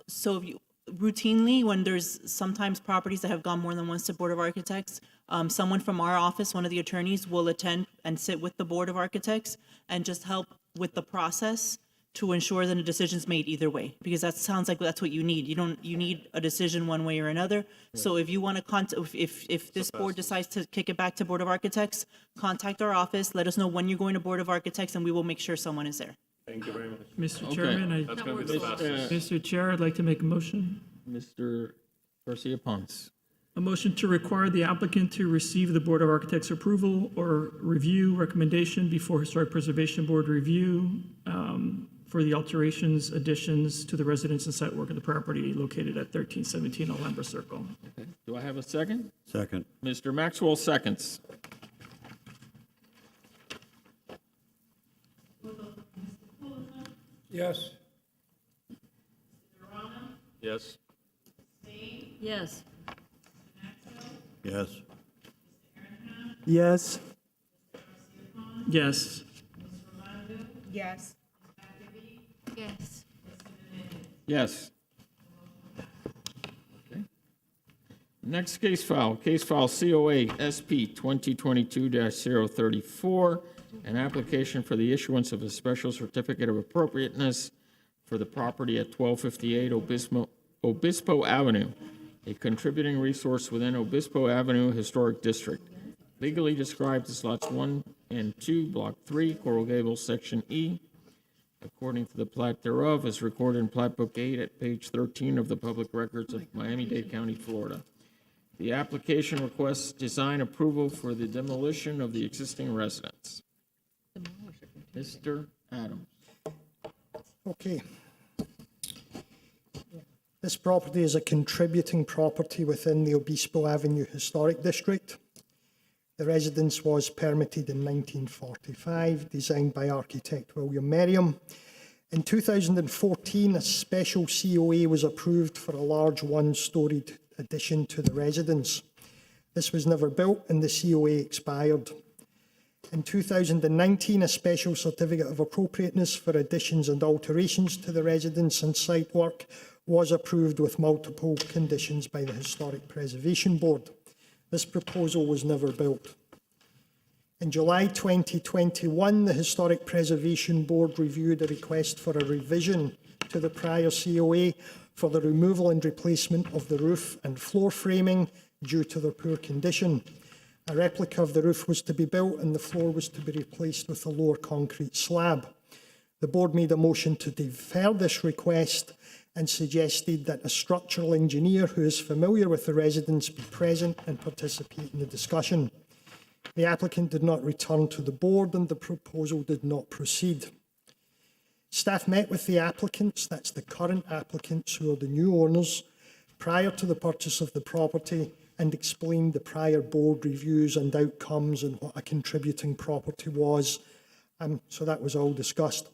So if you, routinely, when there's sometimes properties that have gone more than once to Board of Architects, someone from our office, one of the attorneys, will attend and sit with the Board of Architects and just help with the process to ensure that a decision's made either way, because that sounds like that's what you need. You need a decision one way or another. So if you want to if this board decides to kick it back to Board of Architects, contact our office, let us know when you're going to Board of Architects, and we will make sure someone is there. Thank you very much. Mr. Okay. Chairman, That's going to be the fastest. Mr. Chair, I'd like to make a motion. Mr. Garcia Ponce. A motion to require the applicant to receive the Board of Architects' approval or review recommendation before Historic Preservation Board review for the alterations, additions to the residence and site work of the property located at 1317 Alhambra Circle. Okay. Do I have a second? Second. Mr. Maxwell seconds. Yes. Yes? Yes. Yes. Yes. Yes. Yes. Yes. Yes. Okay. Next case file COA SP 2022-034, an application for the issuance of a special certificate of appropriateness for the property at 1258 Obispo Avenue, a contributing resource within Obispo Avenue Historic District, legally described as lots 1 and 2, Block 3, Coral Gables, Section E, according to the plat thereof, is recorded in Plat Book 8 at page 13 of the Public Records of Miami-Dade County, Florida. The application requests design approval for the demolition of the existing residence. Mr. Adams. Okay. This property is a contributing property within the Obispo Avenue Historic District. The residence was permitted in 1945, designed by architect William Merriam. In 2014, a special COA was approved for a large one-storied addition to the residence. This was never built and the COA expired. In 2019, a special certificate of appropriateness for additions and alterations to the residence and site work was approved with multiple conditions by the Historic Preservation Board. This proposal was never built. In July 2021, the Historic Preservation Board reviewed a request for a revision to the prior COA for the removal and replacement of the roof and floor framing due to their poor condition. A replica of the roof was to be built and the floor was to be replaced with a lower concrete slab. The board made a motion to defer this request and suggested that a structural engineer who is familiar with the residence be present and participate in the discussion. The applicant did not return to the board and the proposal did not proceed. Staff met with the applicants, that's the current applicants who are the new owners, prior to the purchase of the property and explained the prior board reviews and outcomes and what a contributing property was. So that was all discussed.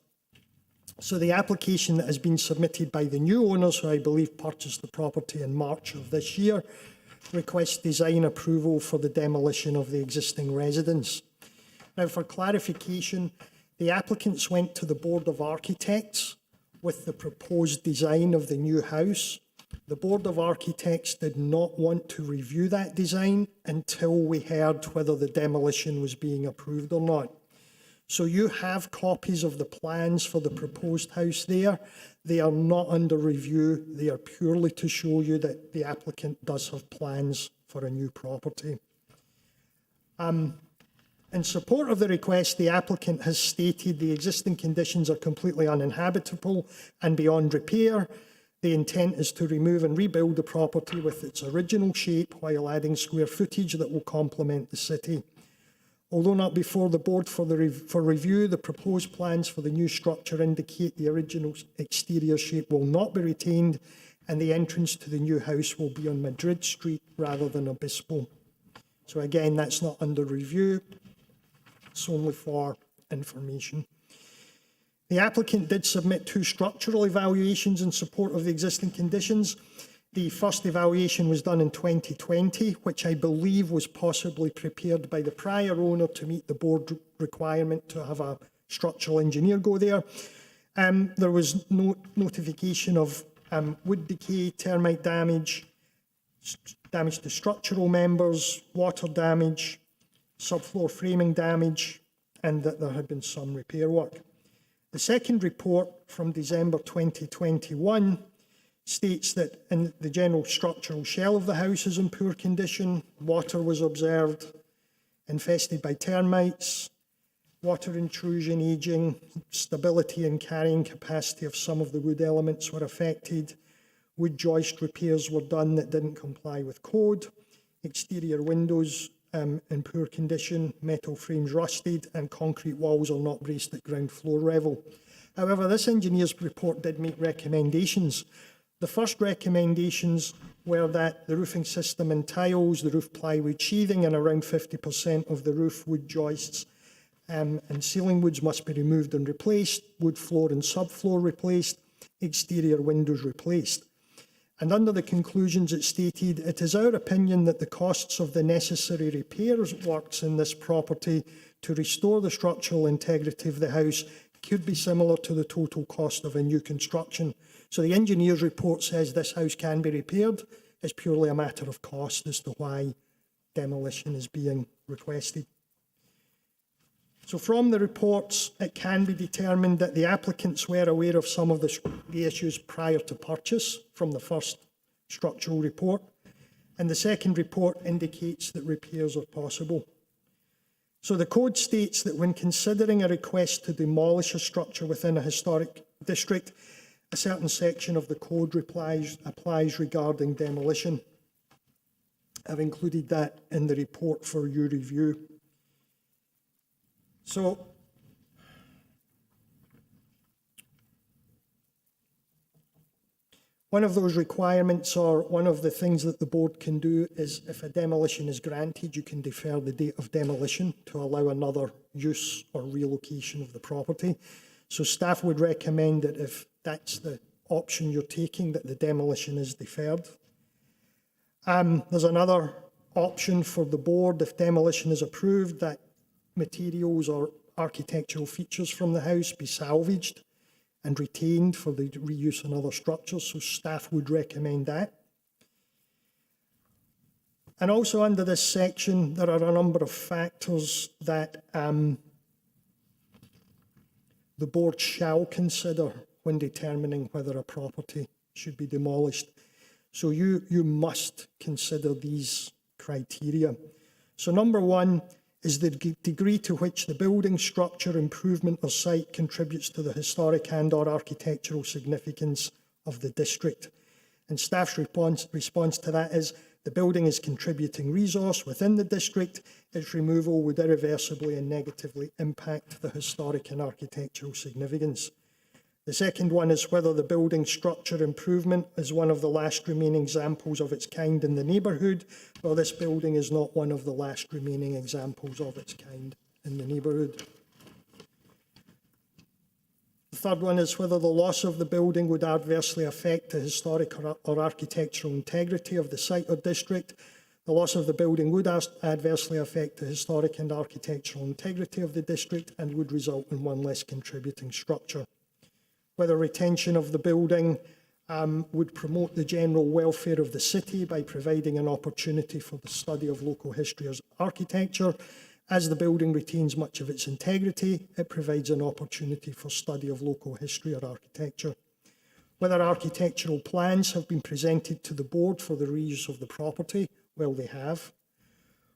So the application that has been submitted by the new owners, who I believe purchased the property in March of this year, requests design approval for the demolition of the existing residence. Now, for clarification, the applicants went to the Board of Architects with the proposed design of the new house. The Board of Architects did not want to review that design until we heard whether the demolition was being approved or not. So you have copies of the plans for the proposed house there. They are not under review. They are purely to show you that the applicant does have plans for a new property. In support of the request, the applicant has stated the existing conditions are completely uninhabitable and beyond repair. The intent is to remove and rebuild the property with its original shape while adding square footage that will complement the city. Although not before the board for review, the proposed plans for the new structure indicate the original exterior shape will not be retained and the entrance to the new house will be on Madrid Street rather than Obispo. So again, that's not under review. It's only for information. The applicant did submit 2 structural evaluations in support of the existing conditions. The first evaluation was done in 2020, which I believe was possibly prepared by the prior owner to meet the board requirement to have a structural engineer go there. There was no notification of wood decay, termite damage, damage to structural members, water damage, subfloor framing damage, and that there had been some repair work. The second report from December 2021 states that in the general structural shell of the house is in poor condition, water was observed, infested by termites, water intrusion, aging, stability and carrying capacity of some of the wood elements were affected, wood joist repairs were done that didn't comply with code, exterior windows in poor condition, metal frames rusted, and concrete walls are not braced at ground floor level. However, this engineer's report did make recommendations. The first recommendations were that the roofing system and tiles, the roof plywood sheathing, and around 50% of the roof wood joists and ceiling woods must be removed and replaced, wood floor and subfloor replaced, exterior windows replaced. And under the conclusions it stated, it is our opinion that the costs of the necessary repairs works in this property to restore the structural integrity of the house could be similar to the total cost of a new construction. So the engineer's report says this house can be repaired. It's purely a matter of cost as to why demolition is being requested. So from the reports, it can be determined that the applicants were aware of some of the issues prior to purchase from the first structural report, and the second report indicates that repairs are possible. So the code states that when considering a request to demolish a structure within a historic district, a certain section of the code applies regarding demolition. I've included that in the report for your review. So, one of those requirements, or one of the things that the board can do, is if a demolition is granted, you can defer the date of demolition to allow another use or relocation of the property. So staff would recommend that if that's the option you're taking, that the demolition is deferred. There's another option for the board if demolition is approved, that materials or architectural features from the house be salvaged and retained for the reuse in other structures, so staff would recommend that. And also under this section, there are a number of factors that the board shall consider when determining whether a property should be demolished. So you must consider these criteria. So number one is the degree to which the building, structure, improvement or site contributes to the historic and or architectural significance of the district. And staff's response to that is the building is contributing resource within the district. Its removal would irreversibly and negatively impact the historic and architectural significance. The second one is whether the building structure improvement is one of the last remaining examples of its kind in the neighbourhood, or this building is not one of the last remaining examples of its kind in the neighbourhood. The third one is whether the loss of the building would adversely affect the historic or architectural integrity of the site or district. The loss of the building would adversely affect the historic and architectural integrity of the district and would result in one less contributing structure. whether retention of the building would promote the general welfare of the city by providing an opportunity for the study of local history as architecture. As the building retains much of its integrity, it provides an opportunity for study of local history or architecture. Whether architectural plans have been presented to the board for the reuse of the property, well, they have.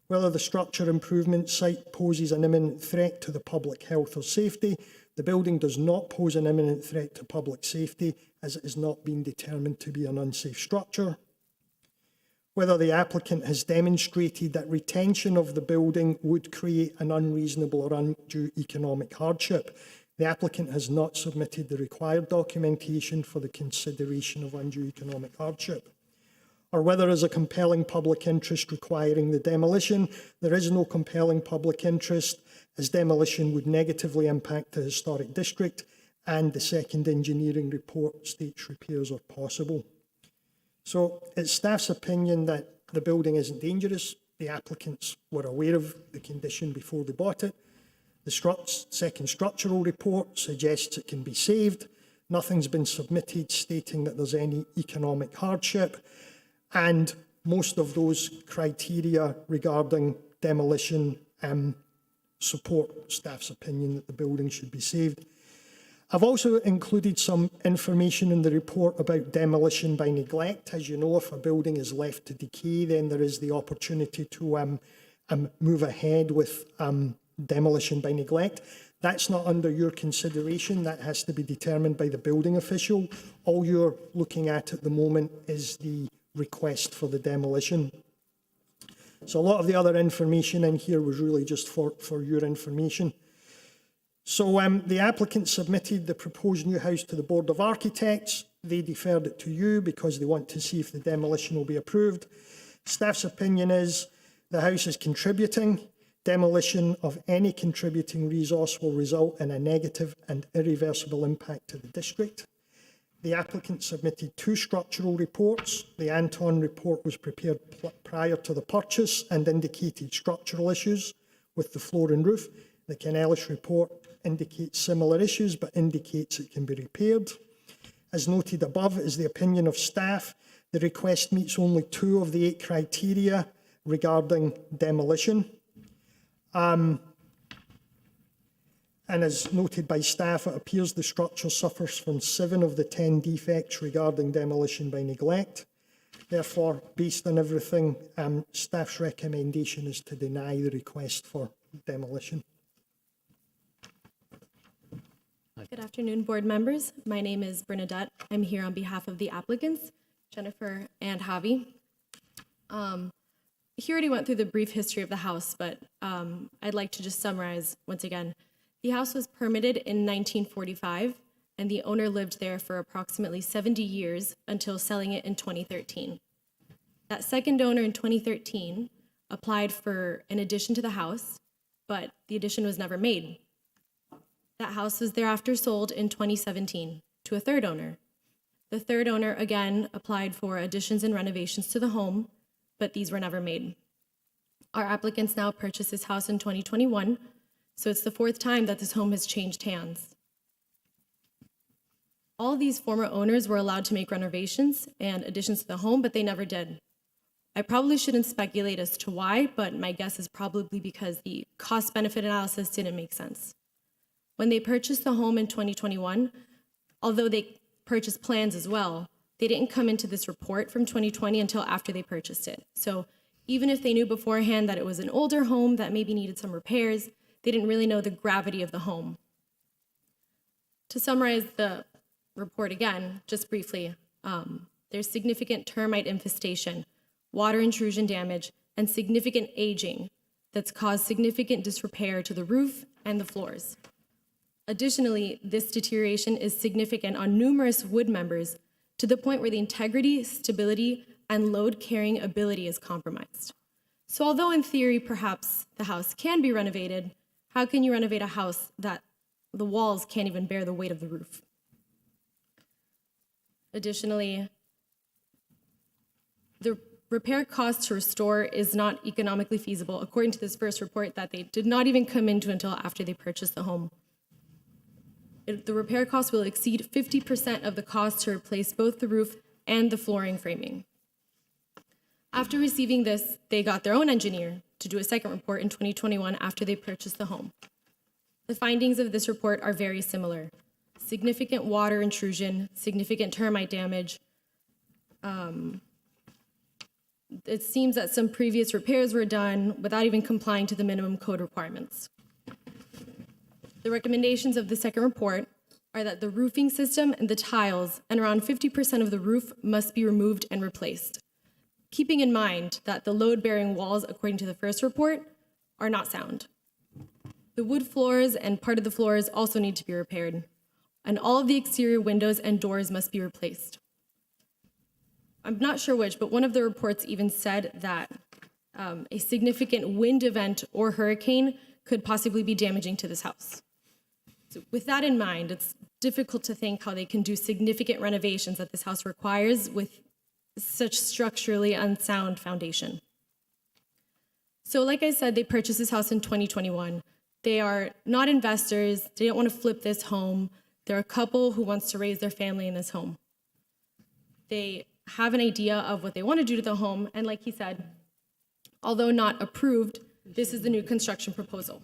Whether the structure improvement site poses an imminent threat to the public health or safety, the building does not pose an imminent threat to public safety as it has not been determined to be an unsafe structure. Whether the applicant has demonstrated that retention of the building would create an unreasonable or undue economic hardship. The applicant has not submitted the required documentation for the consideration of undue economic hardship. Or whether there is a compelling public interest requiring the demolition. There is no compelling public interest, as demolition would negatively impact the historic district, and the second engineering report states repairs are possible. So it's staff's opinion that the building isn't dangerous. The applicants were aware of the condition before they bought it. The second structural report suggests it can be saved. Nothing's been submitted stating that there's any economic hardship. And most of those criteria regarding demolition support staff's opinion that the building should be saved. I've also included some information in the report about demolition by neglect. As you know, if a building is left to decay, then there is the opportunity to move ahead with demolition by neglect. That's not under your consideration. That has to be determined by the building official. All you're looking at the moment is the request for the demolition. So a lot of the other information in here was really just for your information. So the applicant submitted the proposed new house to the Board of Architects. They deferred it to you because they want to see if the demolition will be approved. Staff's opinion is the house is contributing. Demolition of any contributing resource will result in a negative and irreversible impact to the district. The applicant submitted 2 structural reports. The Anton report was prepared prior to the purchase and indicated structural issues with the floor and roof. The Canellis report indicates similar issues but indicates it can be repaired. As noted above is the opinion of staff. The request meets only 2 of the 8 criteria regarding demolition. And as noted by staff, it appears the structure suffers from 7 of the 10 defects regarding demolition by neglect. Therefore, based on everything, staff's recommendation is to deny the request for demolition. Good afternoon, board members. My name is Bernadette. I'm here on behalf of the applicants, Jennifer and Javi. He already went through the brief history of the house, but I'd like to just summarize once again. The house was permitted in 1945, and the owner lived there for approximately 70 years until selling it in 2013. That second owner in 2013 applied for an addition to the house, but the addition was never made. That house was thereafter sold in 2017 to a third owner. The third owner again applied for additions and renovations to the home, but these were never made. Our applicants now purchased this house in 2021, so it's the 4th time that this home has changed hands. All of these former owners were allowed to make renovations and additions to the home, but they never did. I probably shouldn't speculate as to why, but my guess is probably because the cost-benefit analysis didn't make sense. When they purchased the home in 2021, although they purchased plans as well, they didn't come into this report from 2020 until after they purchased it. So even if they knew beforehand that it was an older home that maybe needed some repairs, they didn't really know the gravity of the home. To summarize the report again, just briefly, there's significant termite infestation, water intrusion damage, and significant aging that's caused significant disrepair to the roof and the floors. Additionally, this deterioration is significant on numerous wood members to the point where the integrity, stability, and load-carrying ability is compromised. So although in theory, perhaps the house can be renovated, how can you renovate a house that the walls can't even bear the weight of the roof? Additionally, the repair cost to restore is not economically feasible, according to this first report that they did not even come into until after they purchased the home. The repair cost will exceed 50% of the cost to replace both the roof and the flooring framing. After receiving this, they got their own engineer to do a second report in 2021 after they purchased the home. The findings of this report are very similar. Significant water intrusion, significant termite damage. It seems that some previous repairs were done without even complying to the minimum code requirements. The recommendations of the second report are that the roofing system and the tiles and around 50% of the roof must be removed and replaced, keeping in mind that the load-bearing walls, according to the first report, are not sound. The wood floors and part of the floors also need to be repaired, and all of the exterior windows and doors must be replaced. I'm not sure which, but one of the reports even said that a significant wind event or hurricane could possibly be damaging to this house. So with that in mind, it's difficult to think how they can do significant renovations that this house requires with such structurally unsound foundation. So like I said, they purchased this house in 2021. They are not investors. They don't want to flip this home. They're a couple who wants to raise their family in this home. They have an idea of what they want to do to the home, and like he said, although not approved, this is the new construction proposal.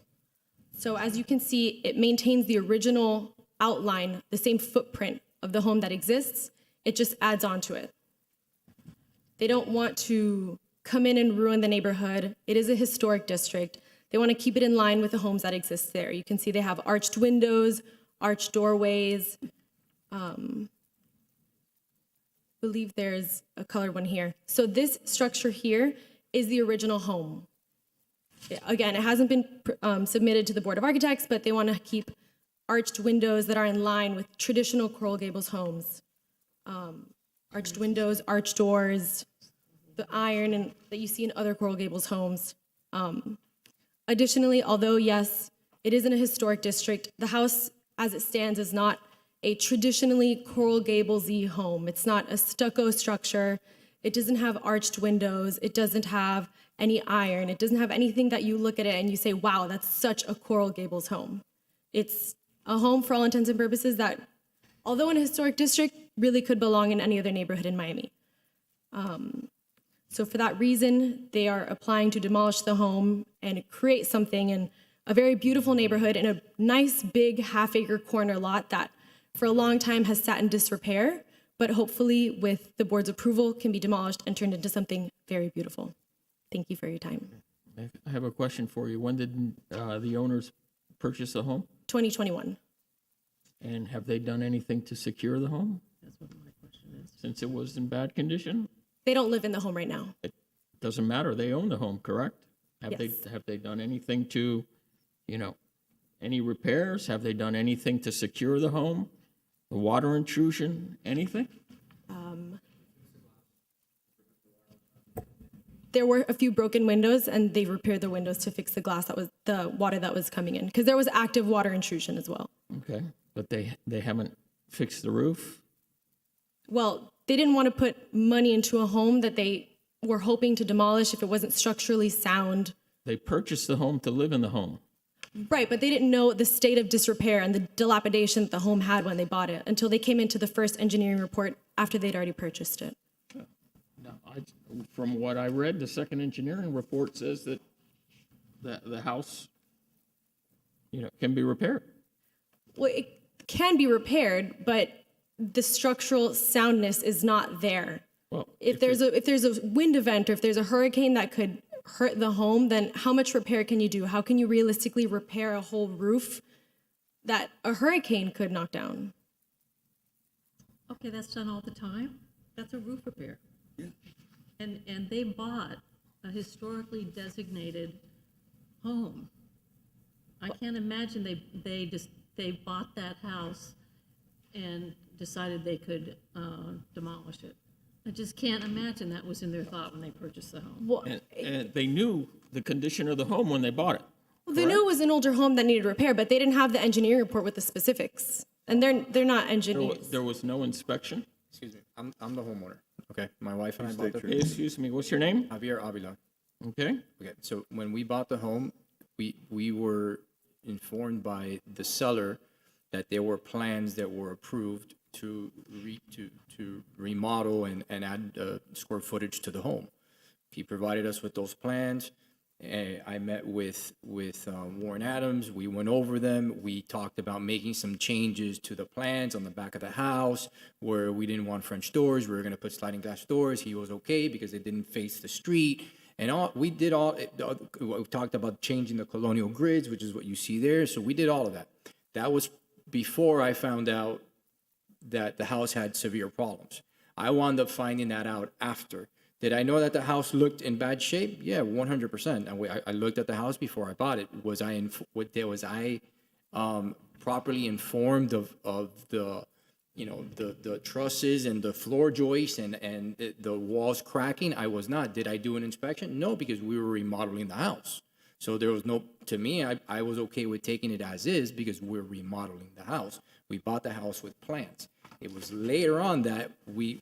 So as you can see, it maintains the original outline, the same footprint of the home that exists. It just adds on to it. They don't want to come in and ruin the neighborhood. It is a historic district. They want to keep it in line with the homes that exist there. You can see they have arched windows, arched doorways. I believe there's a colored one here. So this structure here is the original home. Again, it hasn't been submitted to the Board of Architects, but they want to keep arched windows that are in line with traditional Coral Gables homes. Arched windows, arched doors, the iron that you see in other Coral Gables homes. Additionally, although yes, it is in a historic district, the house as it stands is not a traditionally Coral Gables-y home. It's not a stucco structure. It doesn't have arched windows. It doesn't have any iron. It doesn't have anything that you look at it and you say, wow, that's such a Coral Gables home. It's a home for all intents and purposes that, although in a historic district, really could belong in any other neighborhood in Miami. So for that reason, they are applying to demolish the home and create something in a very beautiful neighborhood in a nice big half-acre corner lot that for a long time has sat in disrepair, but hopefully with the board's approval can be demolished and turned into something very beautiful. Thank you for your time. I have a question for you. When did the owners purchase the home? 2021. And have they done anything to secure the home? That's what my question is. Since it was in bad condition? They don't live in the home right now. It doesn't matter. They own the home, correct? Have Yes. they done anything to, any repairs? Have they done anything to secure the home? The water intrusion, anything? There were a few broken windows, and they repaired the windows to fix the glass that was the water that was coming in, because there was active water intrusion as well. Okay, but they haven't fixed the roof? Well, they didn't want to put money into a home that they were hoping to demolish if it wasn't structurally sound. They purchased the home to live in the home. Right, but they didn't know the state of disrepair and the dilapidation that the home had when they bought it until they came into the first engineering report after they'd already purchased it. No, from what I read, the second engineering report says that the house, can be repaired. Well, it can be repaired, but the structural soundness is not there. Well, if there's a wind event or if there's a hurricane that could hurt the home, then how much repair can you do? How can you realistically repair a whole roof that a hurricane could knock down? Okay, that's done all the time. That's a roof repair. Yeah. And they bought a historically designated home. I can't imagine they bought that house and decided they could demolish it. I just can't imagine that was in their thought when they purchased the home. Well, And they knew the condition of the home when they bought it. well, they knew it was an older home that needed repair, but they didn't have the engineering report with the specifics. And they're not engineers. There was no inspection? Excuse me, I'm the homeowner, okay? My wife and I bought the Excuse me, what's your name? Javier Avila. Okay. Okay, so when we bought the home, we were informed by the seller that there were plans that were approved to remodel and add square footage to the home. He provided us with those plans. I met with Warren Adams. We went over them. We talked about making some changes to the plans on the back of the house where we didn't want French doors. We were going to put sliding glass doors. He was okay because it didn't face the street. And we talked about changing the colonial grids, which is what you see there. So we did all of that. That was before I found out that the house had severe problems. I wound up finding that out after. Did I know that the house looked in bad shape? Yeah, 100%. I looked at the house before I bought it. Was I properly informed of the the trusses and the floor joists and the walls cracking? I was not. Did I do an inspection? No, because we were remodeling the house. So there was no, to me, I was okay with taking it as is because we're remodeling the house. We bought the house with plans. It was later on that we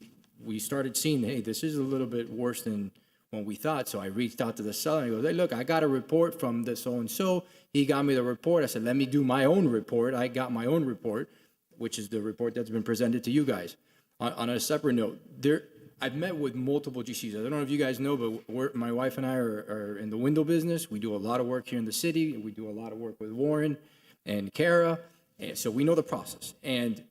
started seeing, hey, this is a little bit worse than when we thought. So I reached out to the seller and he goes, hey, look, I got a report from the so-and-so. He got me the report. I said, let me do my own report. I got my own report, which is the report that's been presented to you guys. On a separate note, I've met with multiple GCs. I don't know if you guys know, but my wife and I are in the window business. We do a lot of work here in the city. We do a lot of work with Warren and Kara. And so we know the process. And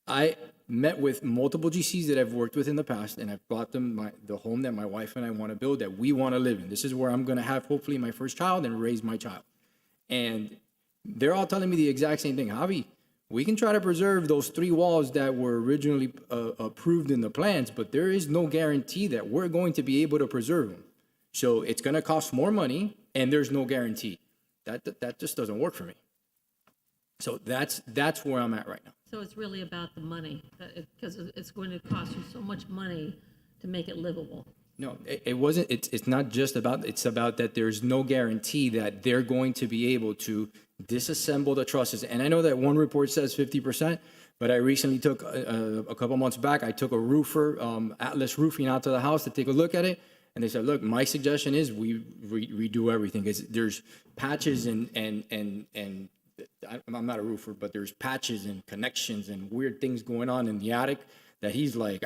I met with multiple GCs that I've worked with in the past, and I've brought them the home that my wife and I want to build, that we want to live in. This is where I'm going to have, hopefully, my first child and raise my child. And they're all telling me the exact same thing. Javi, we can try to preserve those 3 walls that were originally approved in the plans, but there is no guarantee that we're going to be able to preserve them. So it's going to cost more money, and there's no guarantee. That just doesn't work for me. So that's where I'm at right now. So it's really about the money, because it's going to cost you so much money to make it livable. No, it wasn't. It's not just about. It's about that there's no guarantee that they're going to be able to disassemble the trusses. And I know that one report says 50%, but I recently took a couple months back. I took a roofer, Atlas Roofing, out to the house to take a look at it, and they said, "Look, my suggestion is we redo everything because there's patches and I'm not a roofer, but there's patches and connections and weird things going on in the attic that he's like,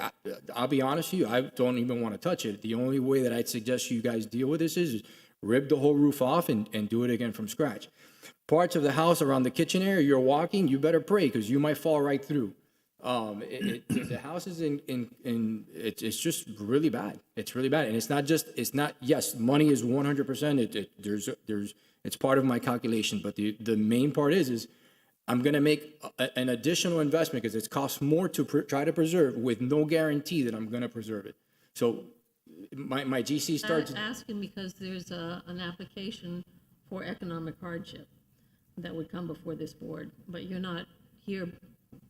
I'll be honest with you, I don't even want to touch it. The only way that I'd suggest you guys deal with this is rip the whole roof off and do it again from scratch. Parts of the house around the kitchen area, you're walking, you better pray because you might fall right through. The house is it's just really bad. It's really bad. And it's not, yes, money is 100%. It's part of my calculation, but the main part is I'm going to make an additional investment because it costs more to try to preserve with no guarantee that I'm going to preserve it. So my GC starts asking because there's an application for economic hardship that would come before this board, but you're not here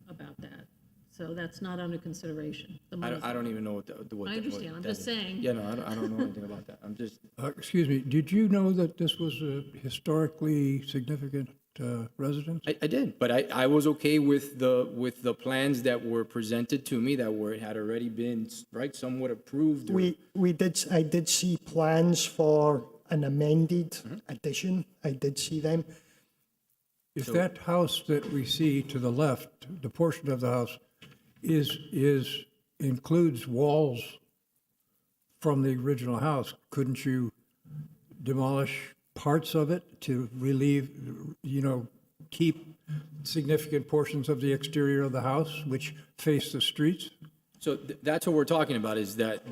about that. So that's not under consideration. I don't even know what I understand. I'm just saying. Yeah, no, I don't know anything about that. I'm just. Excuse me, did you know that this was a historically significant residence? I did, but I was okay with the plans that were presented to me that had already been somewhat approved. I did see plans for an amended addition. I did see them. If that house that we see to the left, the portion of the house, includes walls from the original house, couldn't you demolish parts of it to relieve, keep significant portions of the exterior of the house which face the streets? So that's what we're talking about, is that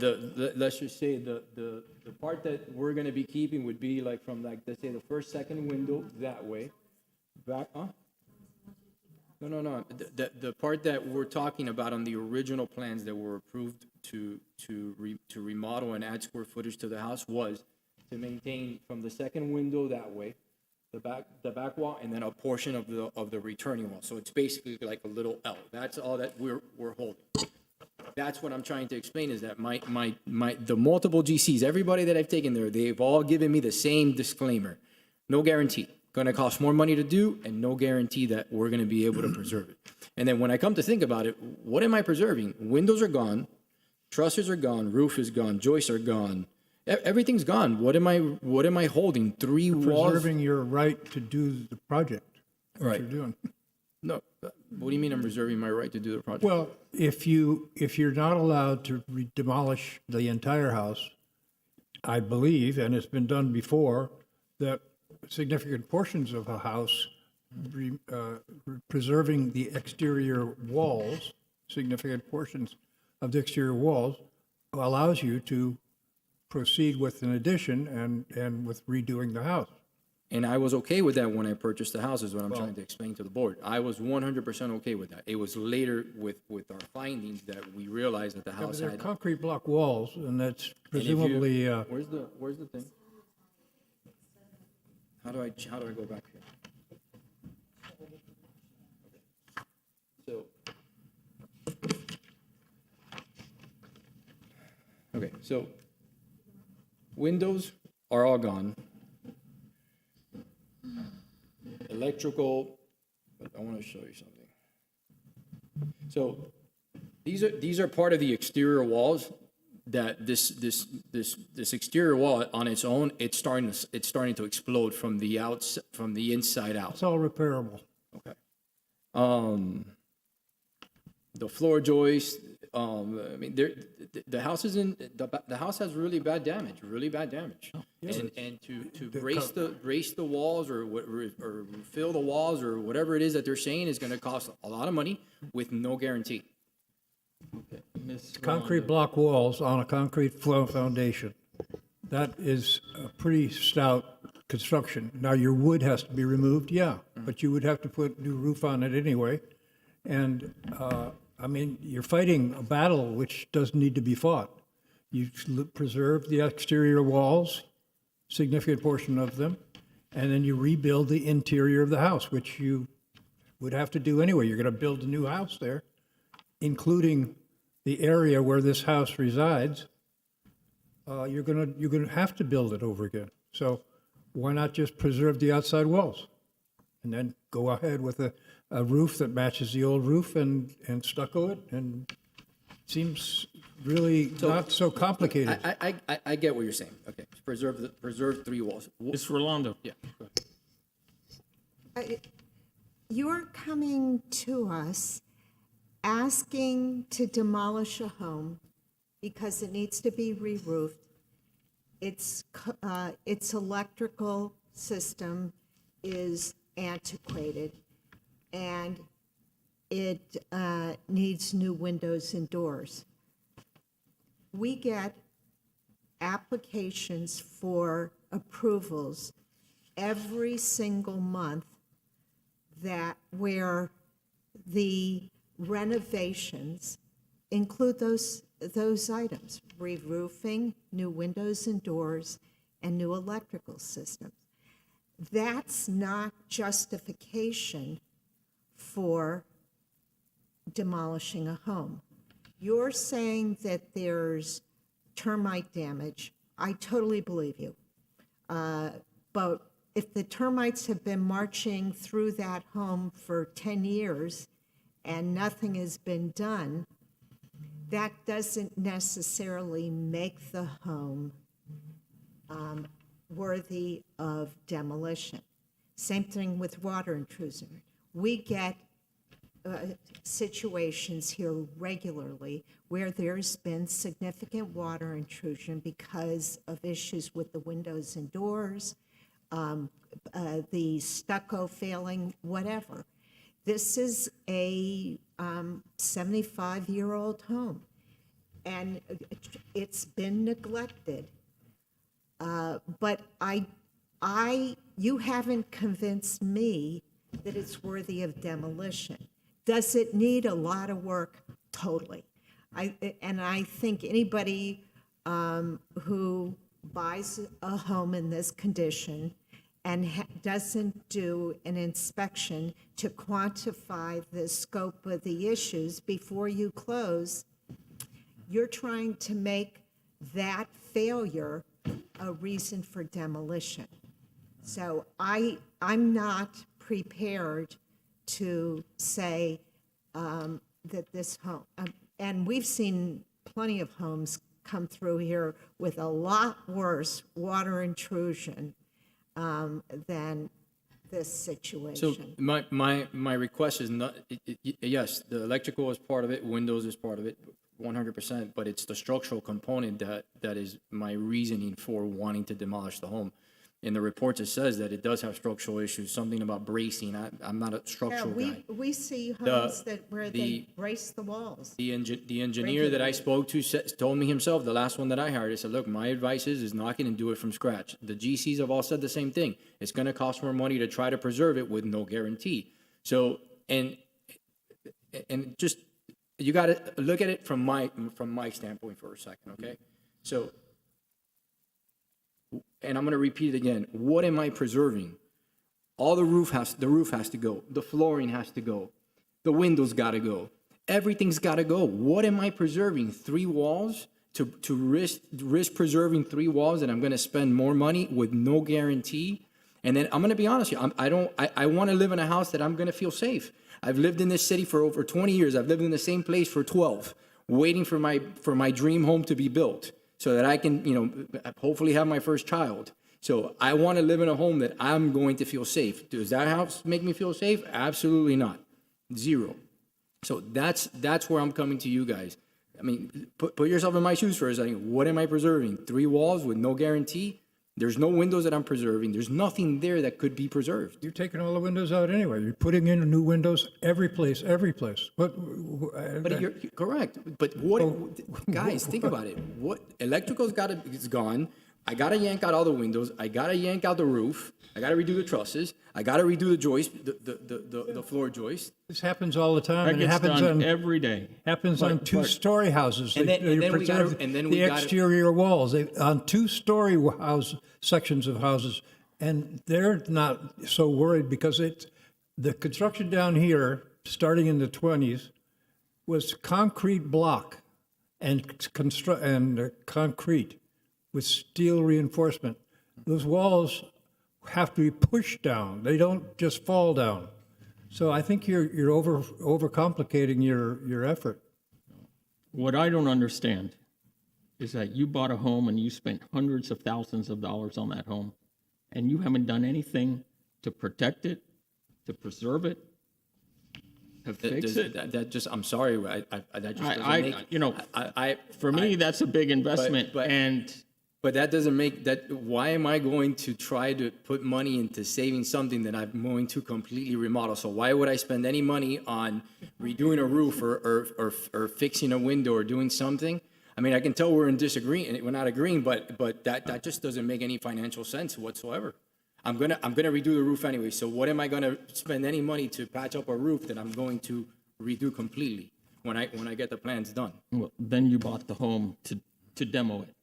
let's just say the part that we're going to be keeping would be like from let's say the first, second window that way, back, huh? No. The part that we're talking about on the original plans that were approved to remodel and add square footage to the house was to maintain from the second window that way, the back wall, and then a portion of the returning wall. So it's basically like a little L. That's all that we're holding. That's what I'm trying to explain, is that the multiple GCs, everybody that I've taken there, they've all given me the same disclaimer. No guarantee. Going to cost more money to do, and no guarantee that we're going to be able to preserve it. And then when I come to think about it, what am I preserving? Windows are gone, trusses are gone, roof is gone, joists are gone. Everything's gone. What am I holding? 3 walls? Preserving your right to do the project. Right. You're doing. No, what do you mean I'm reserving my right to do the project? Well, if you're not allowed to demolish the entire house, I believe, and it's been done before, that significant portions of a house, preserving the exterior walls, significant portions of the exterior walls, allows you to proceed with an addition and with redoing the house. And I was okay with that when I purchased the house, is what I'm trying to explain to the board. I was 100% okay with that. It was later with our findings that we realized that the Yeah, but house they're had. concrete block walls, and that's And if you- presumably, Where's the thing? How do I go back here? So. Okay, so windows are all gone. Electrical, but I want to show you something. So these are part of the exterior walls that this exterior wall on its own, it's starting to explode from the inside out. it's all repairable. Okay. The floor joist, I mean, the house is the house has really bad damage. And to brace the walls or fill the walls or whatever it is that they're saying is going to cost a lot of money with no guarantee. Concrete block walls on a concrete floor foundation. That is a pretty stout construction. Now, your wood has to be removed, yeah, but you would have to put new roof on it anyway. And, I mean, you're fighting a battle which doesn't need to be fought. You preserve the exterior walls, significant portion of them, and then you rebuild the interior of the house, which you would have to do anyway. You're going to build a new house there, including the area where this house resides. You're going to have to build it over again. So why not just preserve the outside walls and then go ahead with a roof that matches the old roof and stucco it, and seems really not so complicated. I get what you're saying. Okay, preserve three walls. Ms. Rolando. Yeah. You're coming to us asking to demolish a home because it needs to be re-roofed. Its electrical system is antiquated, and it needs new windows and doors. We get applications for approvals every single month where the renovations include those items: re-roofing, new windows and doors, and new electrical systems. That's not justification for demolishing a home. You're saying that there's termite damage. I totally believe you. But if the termites have been marching through that home for 10 years and nothing has been done, that doesn't necessarily make the home worthy of demolition. Same thing with water intrusion. We get situations here regularly where there's been significant water intrusion because of issues with the windows and doors, the stucco failing, whatever. This is a 75-year-old home, and it's been neglected. But you haven't convinced me that it's worthy of demolition. Does it need a lot of work? Totally. I think anybody who buys a home in this condition and doesn't do an inspection to quantify the scope of the issues before you close, you're trying to make that failure a reason for demolition. So I'm not prepared to say that this home, and we've seen plenty of homes come through here with a lot worse water intrusion than this So situation. my request is not, yes, the electrical is part of it, windows is part of it, 100%, but it's the structural component that is my reasoning for wanting to demolish the home. In the reports, it says that it does have structural issues, something about bracing. I'm not a Yeah, structural guy. we see The- homes where they the- brace the walls. The engineer that I spoke to told me himself, the last one that I hired, he said, look, my advice is knock it and do it from scratch. The GCs have all said the same thing. It's gonna cost more money to try to preserve it with no guarantee. So, and just, you gotta look at it from my standpoint for a second, okay? So, and I'm gonna repeat it again, what am I preserving? All the roof has to go, the flooring has to go, the windows gotta go, everything's gotta go. What am I preserving? 3 walls? To risk preserving 3 walls, and I'm gonna spend more money with no guarantee? And then I'm gonna be honest with you, I wanna live in a house that I'm gonna feel safe. I've lived in this city for over 20 years. I've lived in the same place for 12, waiting for my dream home to be built so that I can, hopefully have my first child. So I want to live in a home that I'm going to feel safe. Does that house make me feel safe? Absolutely not. 0. So that's where I'm coming to you guys. I mean, put yourself in my shoes for a second. What am I preserving? 3 walls with no guarantee? There's no windows that I'm preserving. There's nothing there that could be preserved. You're taking all the windows out anyway. You're putting in new windows every place. But you're correct. But guys, think about it. What electrical's is gone. I gotta yank out all the windows. I gotta yank out the roof. I gotta redo the trusses. I gotta redo the joist, the floor joist. This happens all the time. That and it gets happens done on every day. Happens on 2-story houses. And then we preserve gotta- and then the we gotta- exterior walls on 2-story sections of houses, and they're not so worried because the construction down here, starting in the 20s, was concrete block and concrete with steel reinforcement. Those walls have to be pushed down. They don't just fall down. So I think you're overcomplicating your effort. What I don't understand is that you bought a home and you spent hundreds of thousands of dollars on that home, and you haven't done anything to protect it, to preserve it, to fix it. That just, I'm sorry, that just doesn't make. For me, that's a big investment, But that doesn't make that. Why am I going to try to put money into saving something that I'm going to completely remodel? So why would I spend any money on redoing a roof or fixing a window or doing something? I mean, I can tell we're not agreeing, but that just doesn't make any financial sense whatsoever. I'm gonna redo the roof anyway. So what am I gonna spend any money to patch up a roof that I'm going to redo completely when I get the plans done? Well, then you bought the home to demo it.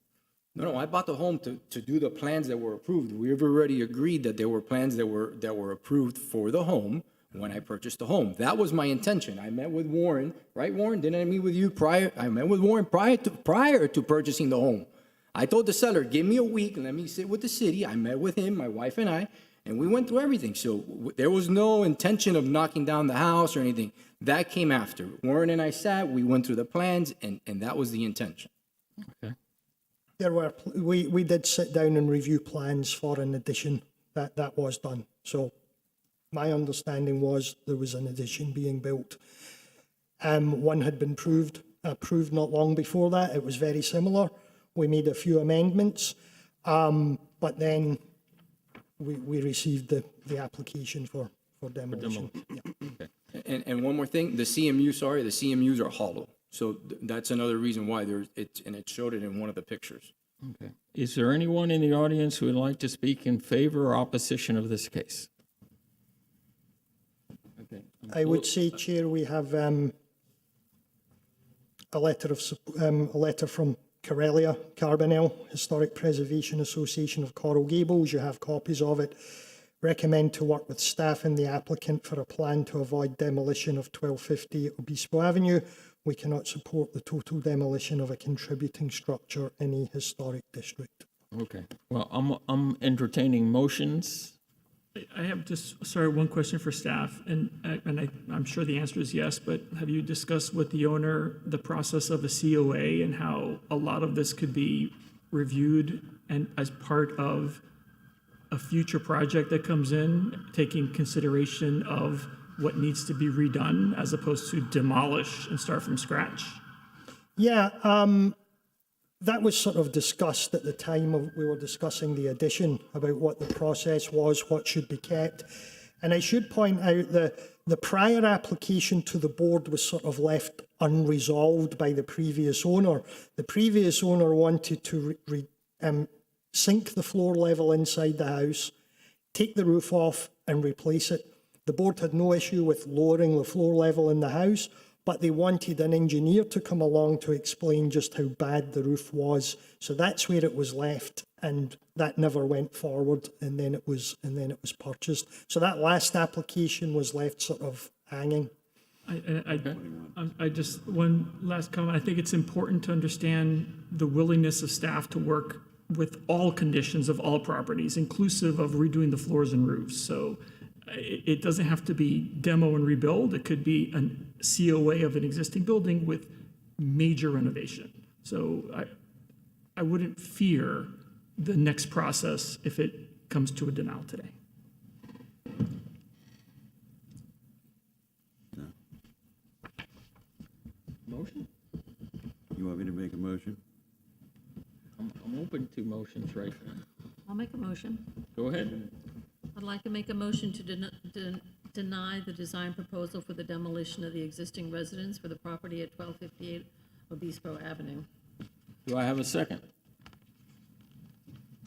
No, I bought the home to do the plans that were approved. We've already agreed that there were plans that were approved for the home when I purchased the home. That was my intention. I met with Warren, right, Warren? Didn't I meet with you prior? I met with Warren prior to purchasing the home. I told the seller, give me a week, let me sit with the city. I met with him, my wife and I, and we went through everything. So there was no intention of knocking down the house or anything. That came after. Warren and I sat, we went through the plans, and that was the intention. Okay. We did sit down and review plans for an addition. That was done. So my understanding was there was an addition being built. One had been approved not long before that. It was very similar. We made a few amendments, but then we received the application for demolition. Yeah. Okay. And one more thing, the CMUs are hollow. So that's another reason why it showed it in one of the pictures. Okay. Is there anyone in the audience who would like to speak in favor or opposition of this case? Okay. I would say, Chair, we have a letter from Corellia Carbonell, Historic Preservation Association of Coral Gables. You have copies of it. Recommend to work with staff and the applicant for a plan to avoid demolition of 1250 Obispo Avenue. We cannot support the total demolition of a contributing structure in a historic district. Okay. Well, I'm entertaining motions. I have one question for staff, and I'm sure the answer is yes, but have you discussed with the owner the process of a COA and how a lot of this could be reviewed and as part of a future project that comes in, taking consideration of what needs to be redone as opposed to demolish and start from scratch? Yeah, that was sort of discussed at the time we were discussing the addition about what the process was, what should be kept. And I should point out the prior application to the board was sort of left unresolved by the previous owner. The previous owner wanted to sink the floor level inside the house, take the roof off and replace it. The board had no issue with lowering the floor level in the house, but they wanted an engineer to come along to explain just how bad the roof was. So that's where it was left, and that never went forward, and then it was purchased. So that last application was left sort of hanging. I just, one last comment. I think it's important to understand the willingness of staff to work with all conditions of all properties, inclusive of redoing the floors and roofs. So it doesn't have to be demo and rebuild. It could be an COA of an existing building with major renovation. So I wouldn't fear the next process if it comes to a denial today. Motion? You want me to make a motion? I'm open to motions right now. I'll make a motion. Go ahead. I'd like to make a motion to deny the design proposal for the demolition of the existing residence for the property at 1258 Obispo Avenue. Do I have a second?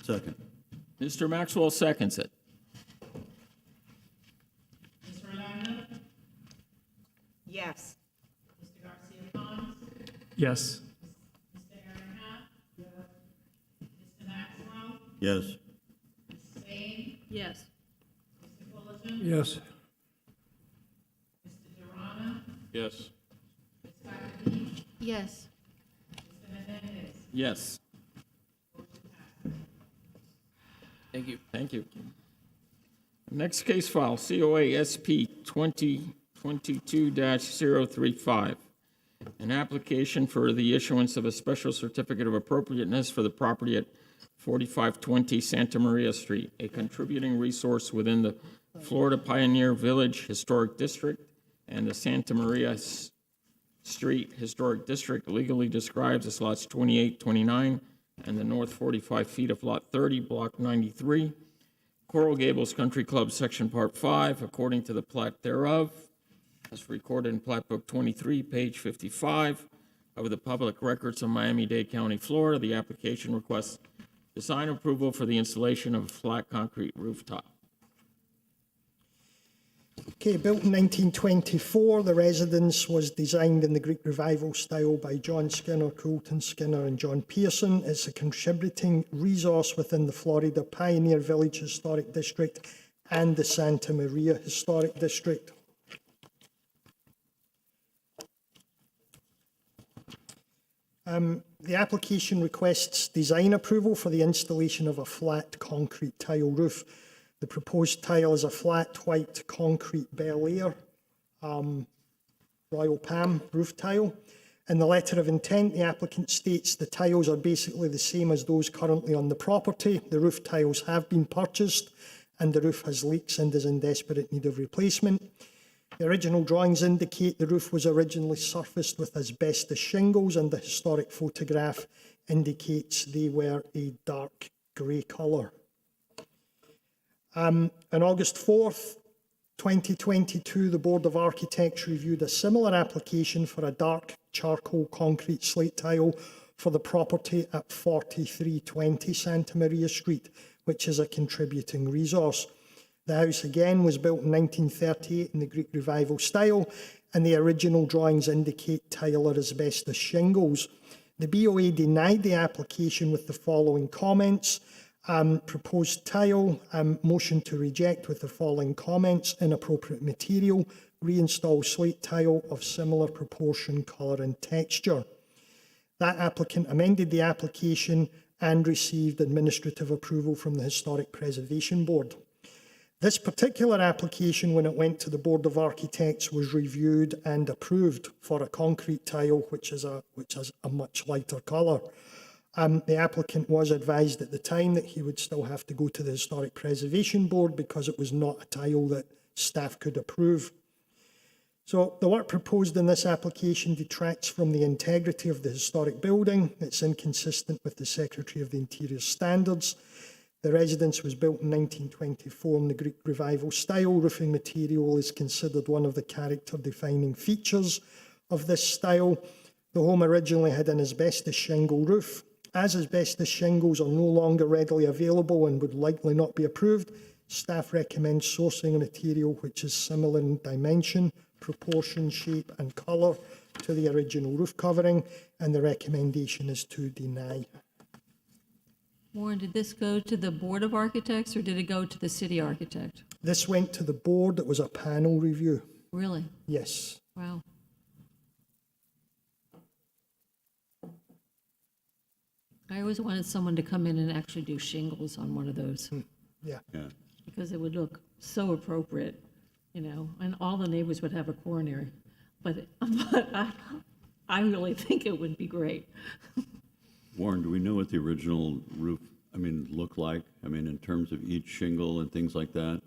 Second. Mr. Maxwell seconds it. Yes. Yes. Yes. Yes. Yes. Yes. Yes. Yes. Thank you. Thank you. Next case file, COA SP 2022-035. An application for the issuance of a special certificate of appropriateness for the property at 4520 Santa Maria Street, a contributing resource within the Florida Pioneer Village Historic District and the Santa Maria Street Historic District legally describes as lots 28, 29, and the north 45 feet of lot 30, block 93, Coral Gables Country Club, section part 5, according to the plat thereof, as recorded in Plat Book 23, page 55 of the Public Records of Miami-Dade County, Florida. The application requests design approval for the installation of a flat concrete rooftop. Okay, built in 1924, the residence was designed in the Greek Revival style by John Skinner, Coulton Skinner, and John Pearson. It's a contributing resource within the Florida Pioneer Village Historic District and the Santa Maria Historic District. The application requests design approval for the installation of a flat concrete tile roof. The proposed tile is a flat white concrete Bel Air Royal Palm roof tile. In the letter of intent, the applicant states the tiles are basically the same as those currently on the property. The roof tiles have been purchased and the roof has leaks and is in desperate need of replacement. The original drawings indicate the roof was originally surfaced with asbestos shingles, and the historic photograph indicates they were a dark grey colour. On August 4th, 2022, the Board of Architects reviewed a similar application for a dark charcoal concrete slate tile for the property at 4320 Santa Maria Street, which is a contributing resource. The house again was built in 1938 in the Greek Revival style, and the original drawings indicate tile or asbestos shingles. The BOA denied the application with the following comments. Proposed tile, motion to reject with the following comments: inappropriate material, reinstall slate tile of similar proportion, colour and texture. That applicant amended the application and received administrative approval from the Historic Preservation Board. This particular application, when it went to the Board of Architects, was reviewed and approved for a concrete tile, which has a much lighter colour. The applicant was advised at the time that he would still have to go to the Historic Preservation Board because it was not a tile that staff could approve. So the work proposed in this application detracts from the integrity of the historic building. It's inconsistent with the Secretary of the Interior standards. The residence was built in 1924 in the Greek Revival style. Roofing material is considered one of the character-defining features of this style. The home originally had an asbestos shingle roof. As asbestos shingles are no longer readily available and would likely not be approved, staff recommends sourcing a material which is similar in dimension, proportion, shape and colour to the original roof covering, and the recommendation is to deny. Warren, did this go to the Board of Architects or did it go to the city architect? This went to the board. It was a panel review. Really? Yes. Wow. I always wanted someone to come in and actually do shingles on one of those. Yeah. Because it would look so appropriate, you know, and all the neighbors would have a coronary. But I really think it would be great. Warren, do we know what the original roof, looked like? In terms of each shingle and things like that?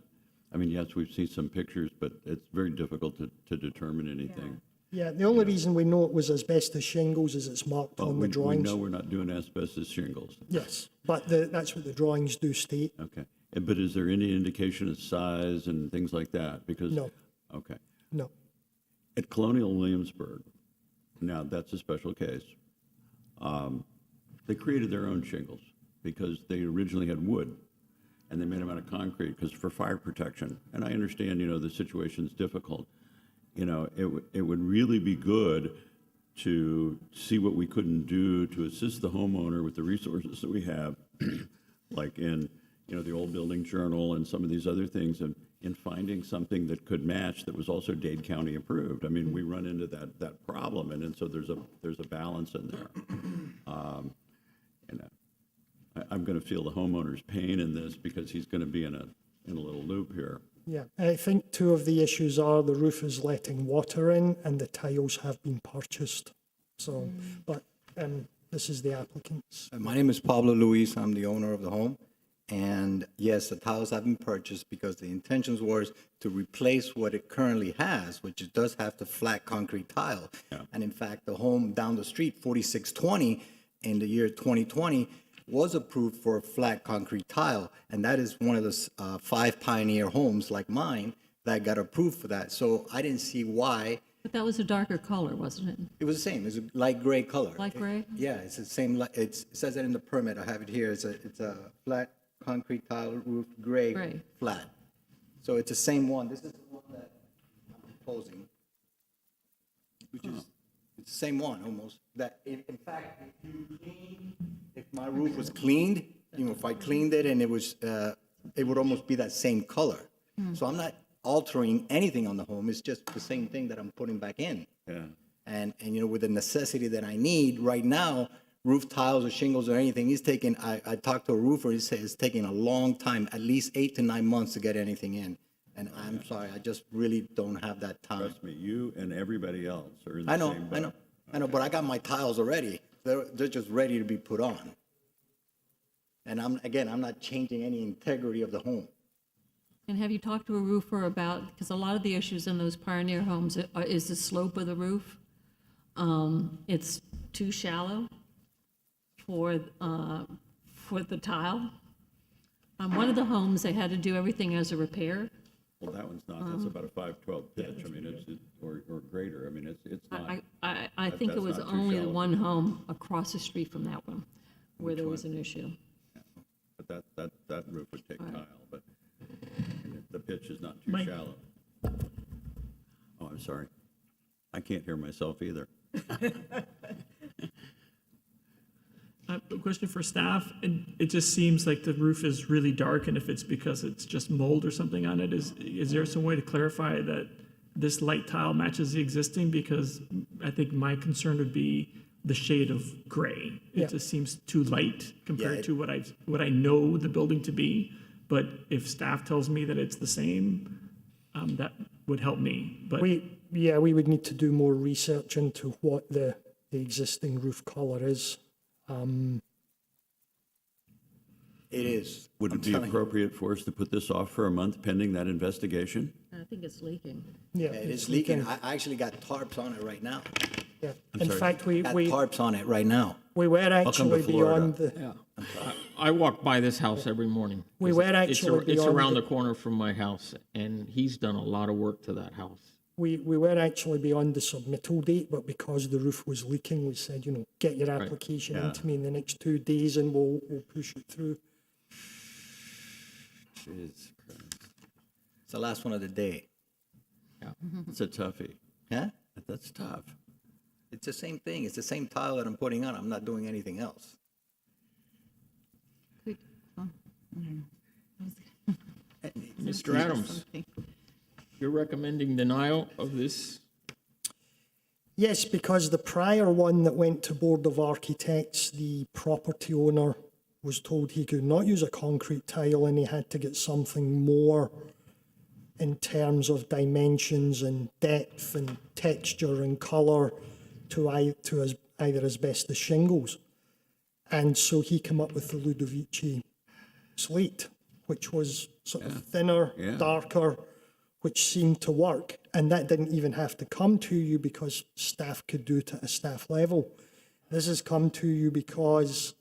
Yes, we've seen some pictures, but it's very difficult to determine anything. Yeah, the only reason we know it was asbestos shingles is it's marked on the drawings. We know we're not doing asbestos shingles. Yes, but that's what the drawings do state. Okay. But is there any indication of size and things like that? Because No. Okay. No. At Colonial Williamsburg, now that's a special case, they created their own shingles because they originally had wood and they made them out of concrete because for fire protection. And I understand, the situation's difficult. It would really be good to see what we couldn't do to assist the homeowner with the resources that we have, like in, the Old Building Journal and some of these other things, and in finding something that could match that was also Dade County approved. We run into that problem, and so there's a balance in there. I'm going to feel the homeowner's pain in this because he's going to be in a little loop here. Yeah, I think two of the issues are the roof is letting water in and the tiles have been purchased. So, but this is the applicant's. My name is Pablo Luis. I'm the owner of the home. And yes, the tiles have been purchased because the intentions was to replace what it currently has, which it does have the flat concrete tile. Yeah. And in fact, the home down the street, 4620, in the year 2020, was approved for a flat concrete tile. And that is one of the 5 pioneer homes like mine that got approved for that. So I didn't see why. But that was a darker color, wasn't it? It was the same. It's a light gray color. Light gray? Yeah, it's the same. It says that in the permit. I have it here. It's a flat concrete tile roof, gray, flat. So it's the same one. This is the one that I'm proposing, which is it's the same one almost. That in fact, if my roof was cleaned, if I cleaned it and it was, it would almost be that same color. So I'm not altering anything on the home. It's just the same thing that I'm putting back in. Yeah. And with the necessity that I need right now, roof tiles or shingles or anything, I talked to a roofer, he says it's taking a long time, at least 8 to 9 months to get anything in. And I'm sorry, I just really don't have that time. Trust me, you and everybody else are in the same boat. I know, but I got my tiles already. They're just ready to be put on. And I'm not changing any integrity of the home. And have you talked to a roofer about, because a lot of the issues in those pioneer homes is the slope of the roof. It's too shallow for the tile. One of the homes, they had to do everything as a repair. Well, that one's not. That's about a 512 pitch. Or greater. It's not. I think it was that's not too only the shallow. one home across the street from that one where there was an issue. But that roof would take tile, but the pitch is not too Mike. shallow. Oh, I'm sorry. I can't hear myself either. A question for staff, and it just seems like the roof is really dark, and if it's because it's just mold or something on it, is there some way to clarify that this light tile matches the existing? Because I think my concern would be the shade of gray. It just seems too light compared to what I know the building to be. But if staff tells me that it's the same, that would help me. But we would need to do more research into what the existing roof colour is. It is. Would I'm it be telling you. appropriate for us to put this off for a month pending that investigation? I think it's leaking. Yeah, It is leaking. I actually got tarps on it right now. Yeah. I'm In sorry? fact, we Got we tarps on it right now. we were Welcome to actually Florida. beyond the. I walk by this house every morning. We were It's actually It's beyond around the- the corner from my house, and he's done a lot of work to that house. We were actually beyond the submittal date, but because the roof was leaking, we said, get your application Yeah. into me in the next 2 days and we'll push it through. Jesus Christ. It's the last one of the day. It's a toughie. Huh? That's tough. It's the same thing. It's the same tile that I'm putting on. I'm not doing anything else. Mr. Adams, you're recommending denial of this? Yes, because the prior one that went to Board of Architects, the property owner was told he could not use a concrete tile and he had to get something more in terms of dimensions and depth and texture and colour to either asbestos shingles. And so he came up with the Ludovici slate, which was sort of thinner, darker, which seemed to work. And that didn't even have to come to you because staff could do it at a staff level. This has come to you because,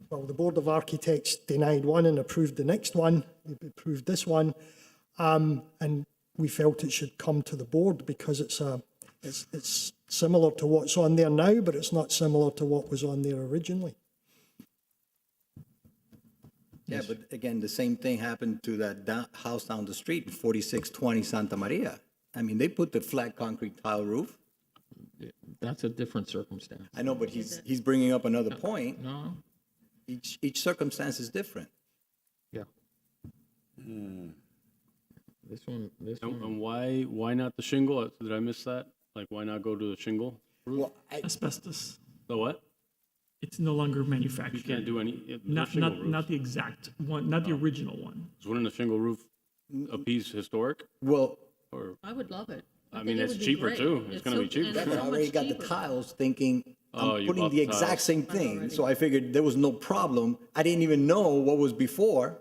well, the Board of Architects denied one and approved the next one. They approved this one. And we felt it should come to the board because it's similar to what's on there now, but it's not similar to what was on there originally. Yeah, but again, the same thing happened to that house down the street, 4620 Santa Maria. I mean, they put the flat concrete tile roof. That's a different circumstance. I know, but he's bringing up another point. No? Each circumstance is different. Yeah. This one. And why not the shingle? Did I miss that? Like, why not go to the shingle roof? Well, Asbestos. The what? It's no longer manufactured. You can't do any, Not shingle not roofs. not the exact one, not the original one. Is wouldn't a shingle roof a piece historic? Well, Or, I would love it. I think mean, it it's would be cheaper great. too. It's gonna be cheaper. and yeah, it's but I so already much got the cheaper. tiles thinking, Oh, I'm you putting bought the the exact tiles. same thing. So I figured there was no problem. I didn't even know what was before.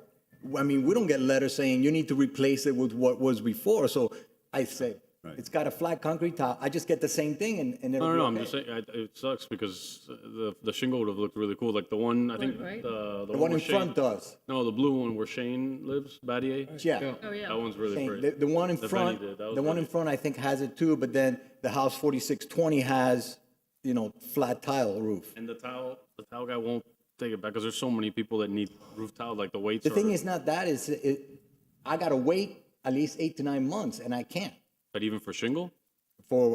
I mean, we don't get letters saying you need to replace it with what was before. So I said, it's got a flat concrete tile. I just get the same thing and it'll No, be I'm okay. just saying, it sucks because the shingle would have looked really cool. Like the one, I think, right. the The one where in front does. No, the blue one where Shane lives, Battier. Yeah. Oh, yeah. That one's really Saying pretty. The one in That front, Benny did, that was the one in really- front, I think has it too, but then the house 4620 has, flat tile roof. And the tile guy won't take it back because there's so many people that need roof tile, like the weights The are. thing is not that, I gotta wait at least 8 to 9 months and I can't. But even for shingle?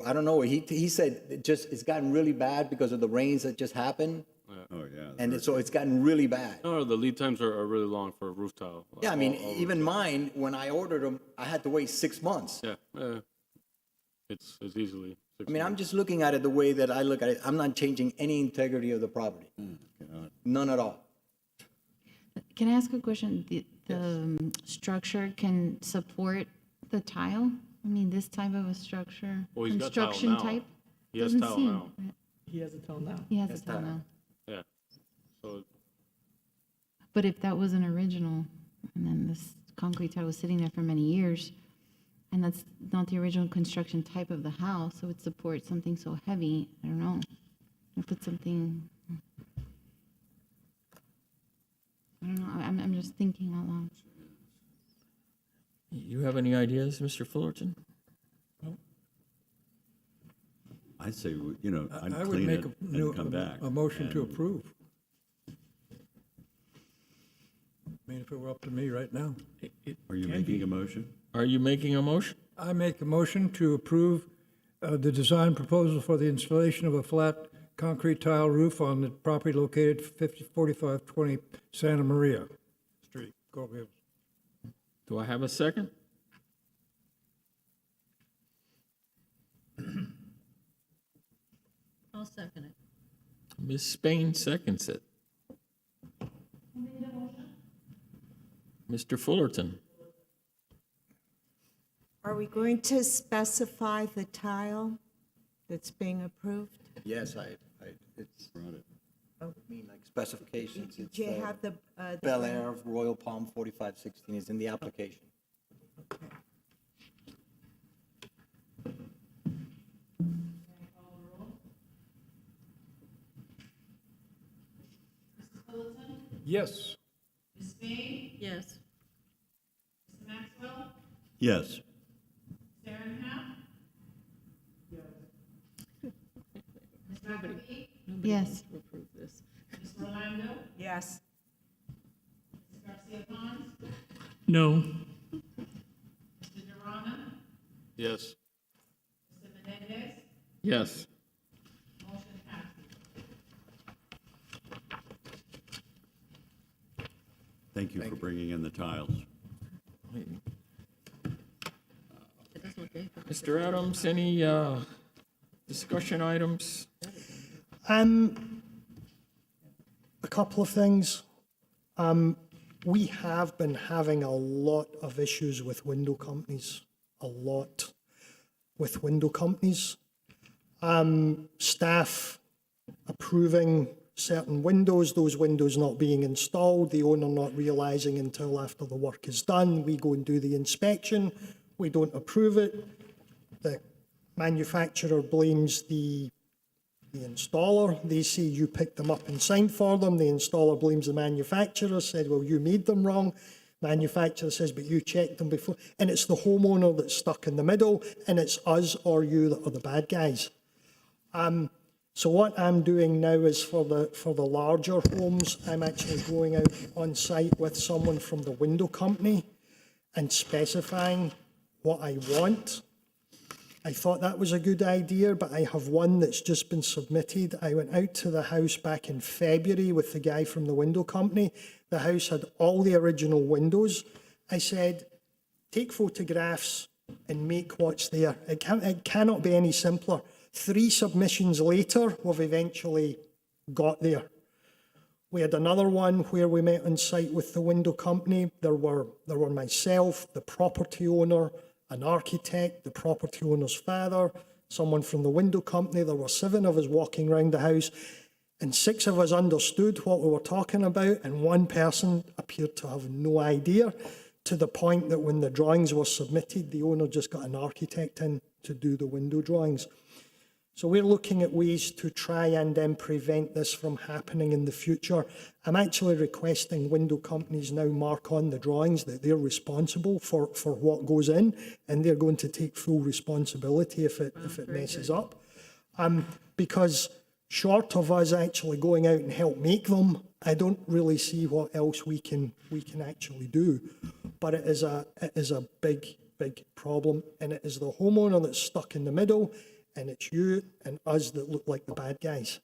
I don't know, he said it's gotten really bad because of the rains that just happened. Oh, yeah. And so it's gotten really bad. No, the lead times are really long for a roof tile. Yeah, I mean, All even mine, when I ordered them, I had to wait 6 months. Yeah. It's easily. I mean, I'm just looking at it the way that I look at it. I'm not changing any integrity of the property. None at all. Can I ask a question? The structure can support the tile? I mean, this type of a structure? Well, he's got tile Construction now. type? He has Doesn't tile seem- now. He has a tile now. He has a tile now. Yeah. So But if that was an original, and then this concrete tile was sitting there for many years, and that's not the original construction type of the house, so it would support something so heavy, I don't know. If it's something, I don't know, I'm just thinking out loud. You have any ideas, Mr. Fullerton? I'd say, I'd I would clean make it and come back. a motion to and- approve. I mean, if it were up to me right now. Are you making a motion? Are you making a motion? I make a motion to approve the design proposal for the installation of a flat concrete tile roof on the property located 4520 Santa Maria Street, Coral Gables. Do I have a second? I'll second it. Ms. Spain seconds it. Mr. Fullerton? Are we going to specify the tile that's being approved? Yes, it's, I mean, like specifications. It's Do you have the? Bel Air Royal Palm 4516 is in the application. Yes. Ms. May? Yes. Mr. Maxwell? Yes. Fahrenheit? Ms. McAfee? Yes. Wants to approve this. Ms. Rolando? Yes. Ms. Garcia Pons? No. Mr. Durana? Yes. Mr. Menendez? Yes. Motion passes. Thank you for bringing in the tiles. It doesn't look good. Mr. Adams, any discussion items? A couple of things. We have been having a lot of issues with window companies, a lot with window companies. Staff approving certain windows, those windows not being installed, the owner not realizing until after the work is done. We go and do the inspection, we don't approve it. The manufacturer blames the installer. They say you picked them up and signed for them. The installer blames the manufacturer, said, well, you made them wrong. Manufacturer says, but you checked them before. And it's the homeowner that's stuck in the middle, and it's us or you that are the bad guys. So what I'm doing now is for the larger homes, I'm actually going out on site with someone from the window company and specifying what I want. I thought that was a good idea, but I have one that's just been submitted. I went out to the house back in February with the guy from the window company. The house had all the original windows. I said, take photographs and make what's there. It cannot be any simpler. 3 submissions later, we've eventually got there. We had another one where we met on site with the window company. There were myself, the property owner, an architect, the property owner's father, someone from the window company. There were 7 of us walking around the house, and 6 of us understood what we were talking about, and 1 person appeared to have no idea, to the point that when the drawings were submitted, the owner just got an architect in to do the window drawings. So we're looking at ways to try and prevent this from happening in the future. I'm actually requesting window companies now mark on the drawings that they're responsible for what goes in, and they're going to take full responsibility if it messes up. Because short of us actually going out and help make them, I don't really see what else we can actually do. But it is a big problem, and it is the homeowner that's stuck in the middle, and it's you and us that look like the bad guys.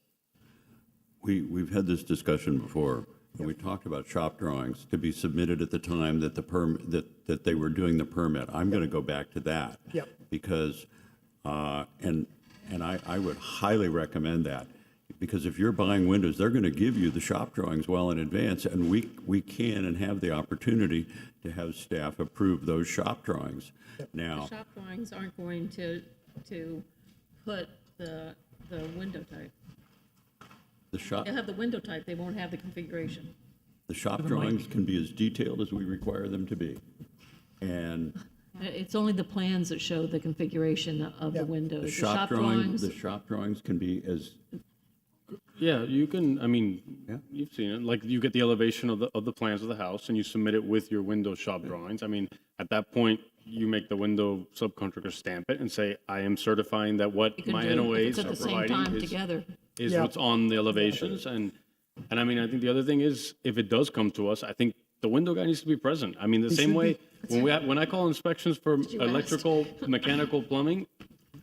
We've had this discussion before, and we talked about shop drawings to be submitted at the time that that they were doing the permit. I'm going to go back to that. Yep. Because, and I would highly recommend that, because if you're buying windows, they're going to give you the shop drawings well in advance, and we can and have the opportunity to have staff approve those shop drawings. Yep. Now, The shop drawings aren't going to put the window type. the shop They'll have the window type, they won't have the configuration. the shop drawings can be as detailed as we require them to be. And It's only the plans that show the configuration of the windows. the shop drawings can be as, Yeah, you can, I mean, you've seen it, like you get the elevation of the plans of the house and you submit it with your window shop drawings. I mean, at that point, you make the window subcontractor stamp it and say, I am certifying that what You can my do it if NOAs it's at are the same providing time together. is Yeah. what's on the elevations. And I mean, I think the other thing is, if it does come to us, I think the window guy needs to be present. I mean, the same way, when I call inspections for electrical, mechanical, plumbing,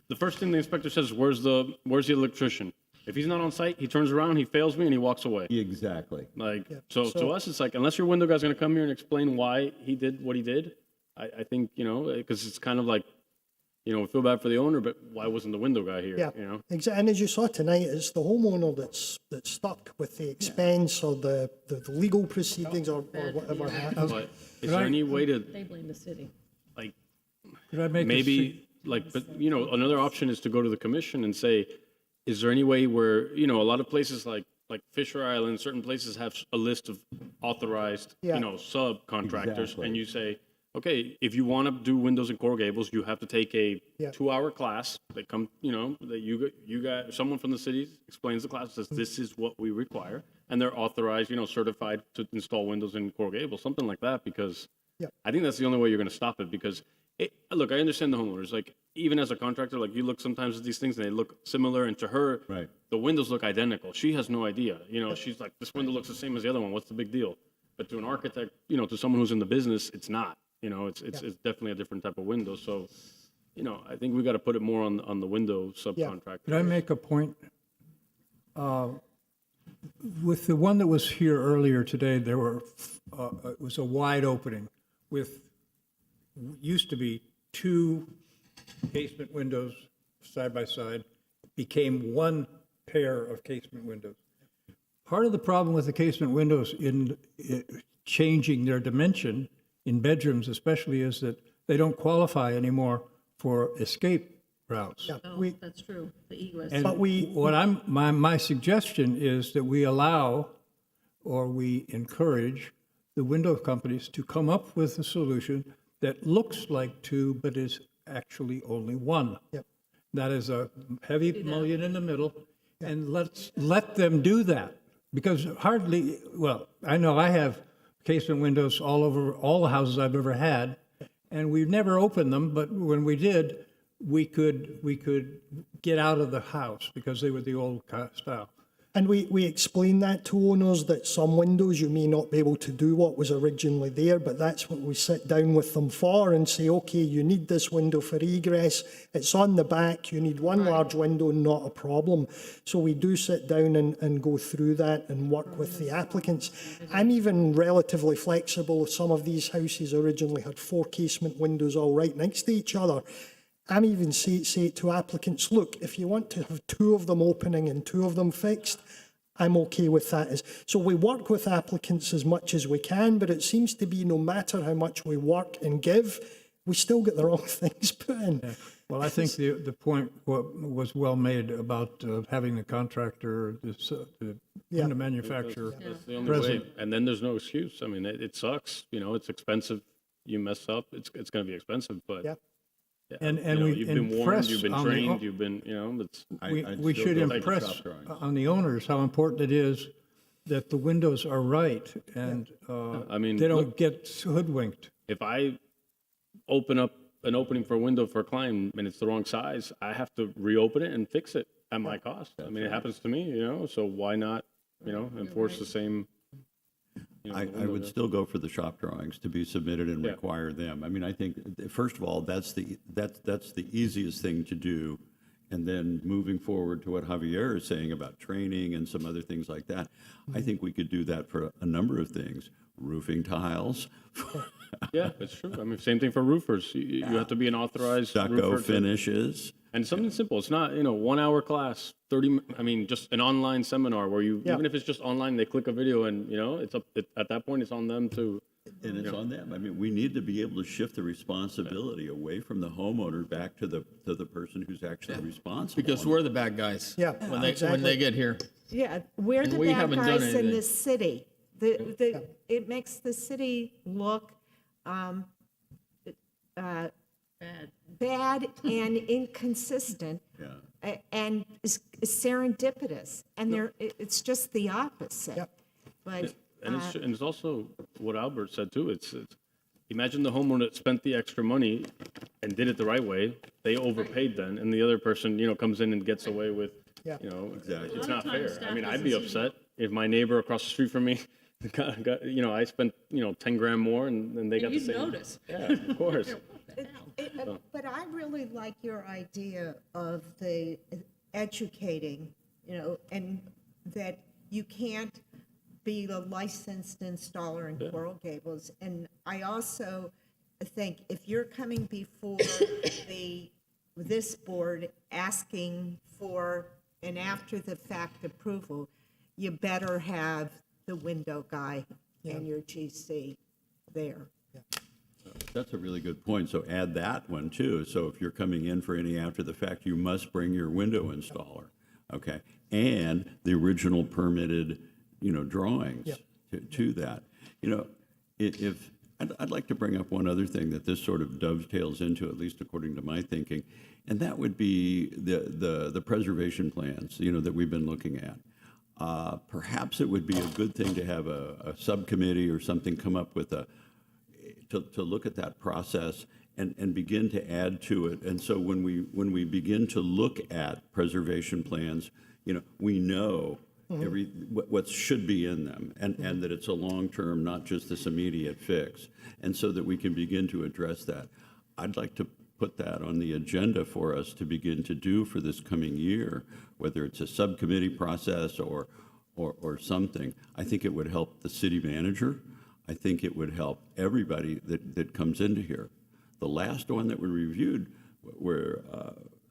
the first thing the inspector says, where's the electrician? If he's not on site, he turns around, he fails me, and he walks away. exactly. Like, so to us, it's like, unless your window guy's gonna come here and explain why he did what he did, I think, because it's kind of like, we feel bad for the owner, but why wasn't the window guy here? Yeah, exactly. And as you saw tonight, it's the homeowner that's stuck with the expense or the legal proceedings or whatever happens. But is there any way to, They blame the city. like, Could I make maybe, like, but, another option is to go to the commission and say, is there any way where, a lot of places like like Fisher Island, certain places have a list of authorized, Yeah. subcontractors. Exactly. And you say, okay, if you want to do windows in Coral Gables, you have to take a Yeah. 2-hour class. They come, that you got, someone from the city explains the class, says, this is what we require. And they're authorized, certified to install windows in Coral Gables, something like that, because Yeah. I think that's the only way you're going to stop it, because look, I understand the homeowners, like, even as a contractor, like, you look sometimes at these things and they look similar, and to her, Right. the windows look identical. She has no idea, she's like, this window looks the same as the other one, what's the big deal? But to an architect, to someone who's in the business, it's not, it's definitely a different type of window, so, I think we got to put it more on the window subcontractor. Could I make a point? With the one that was here earlier today, it was a wide opening with, used to be 2 casement windows side by side, became 1 pair of casement windows. Part of the problem with the casement windows in changing their dimension in bedrooms especially is that they don't qualify anymore for escape routes. Oh, that's true, the egress. And But we- what my suggestion is that we allow, or we encourage, the window companies to come up with a solution that looks like 2, but is actually only 1. Yep. That is a heavy mullion in the middle, and let them do that. Because I know I have casement windows all over all the houses I've ever had, and we've never opened them, but when we did, we could get out of the house because they were the old style. And we explain that to owners, that some windows you may not be able to do what was originally there, but that's what we sit down with them for and say, okay, you need this window for egress, it's on the back, you need one large window, not a problem. So we do sit down and go through that and work with the applicants. I'm even relatively flexible. Some of these houses originally had 4 casement windows all right next to each other. I'm even say to applicants, look, if you want to have 2 of them opening and 2 of them fixed, I'm okay with that. So we work with applicants as much as we can, but it seems to be no matter how much we work and give, we still get the wrong things put in. Yeah. Well, I think the point was well made about having the contractor, the window manufacturer That's the only present. way, and then there's no excuse. I mean, it sucks, it's expensive, you mess up, it's going to be expensive, but. Yeah. Yeah, And we you've been warned, impress you've been on the trained, you've been, it's. We should impress on the owners how important it is that the windows are right and I mean, they don't look, get hoodwinked. If I open up an opening for a window for a client and it's the wrong size, I have to reopen it and fix it at my cost. I mean, it happens to me, so why not, enforce the same? I would still go for the shop drawings to be submitted and Yeah. require them. I mean, I think, first of all, that's the easiest thing to do. And then moving forward to what Javier is saying about training and some other things like that, I think we could do that for a number of things. Roofing tiles. Yeah, that's true. I mean, same thing for roofers. You have to be an authorized Stucco roofer to- finishes. And something simple. It's not, 1-hour class, 30, just an online seminar where even if it's just online, they click a video and, it's up, at that point, it's on them to. And it's on them. I mean, we need to be able to shift the responsibility away from the homeowner back to the person who's actually responsible. Because we're the bad guys. Yeah, When they exactly. get here. Yeah, we're And the we bad haven't done guys in anything. the city. It makes the city look bad and inconsistent. And is serendipitous, and it's just the opposite. But And it's also what Albert said too. It's imagine the homeowner that spent the extra money and did it the right way. They overpaid then, and the other person, comes in and gets away with, Exactly. it's not fair. staff I mean, I'd doesn't be see upset if my neighbor across the street from me got, I spent, 10 grand more and they got the you'd same. notice. Yeah, of course. But I really like your idea of the educating, and that you can't be the licensed installer in Coral Gables. And I also think if you're coming before this board asking for an after-the-fact approval, you better have the window guy and your GC there. That's a really good point. So add that one too. So if you're coming in for any after the fact, you must bring your window installer. okay? And the original permitted, drawings Yep. to that. If I'd like to bring up one other thing that this sort of dovetails into, at least according to my thinking, and that would be the preservation plans, that we've been looking at. Perhaps it would be a good thing to have a subcommittee or something come up with to look at that process and begin to add to it. And so when we begin to look at preservation plans, we know what should be in them, and that it's a long-term, not just this immediate fix, and so that we can begin to address that. I'd like to put that on the agenda for us to begin to do for this coming year, whether it's a subcommittee process or something. I think it would help the city manager. I think it would help everybody that comes into here. The last one that we reviewed, where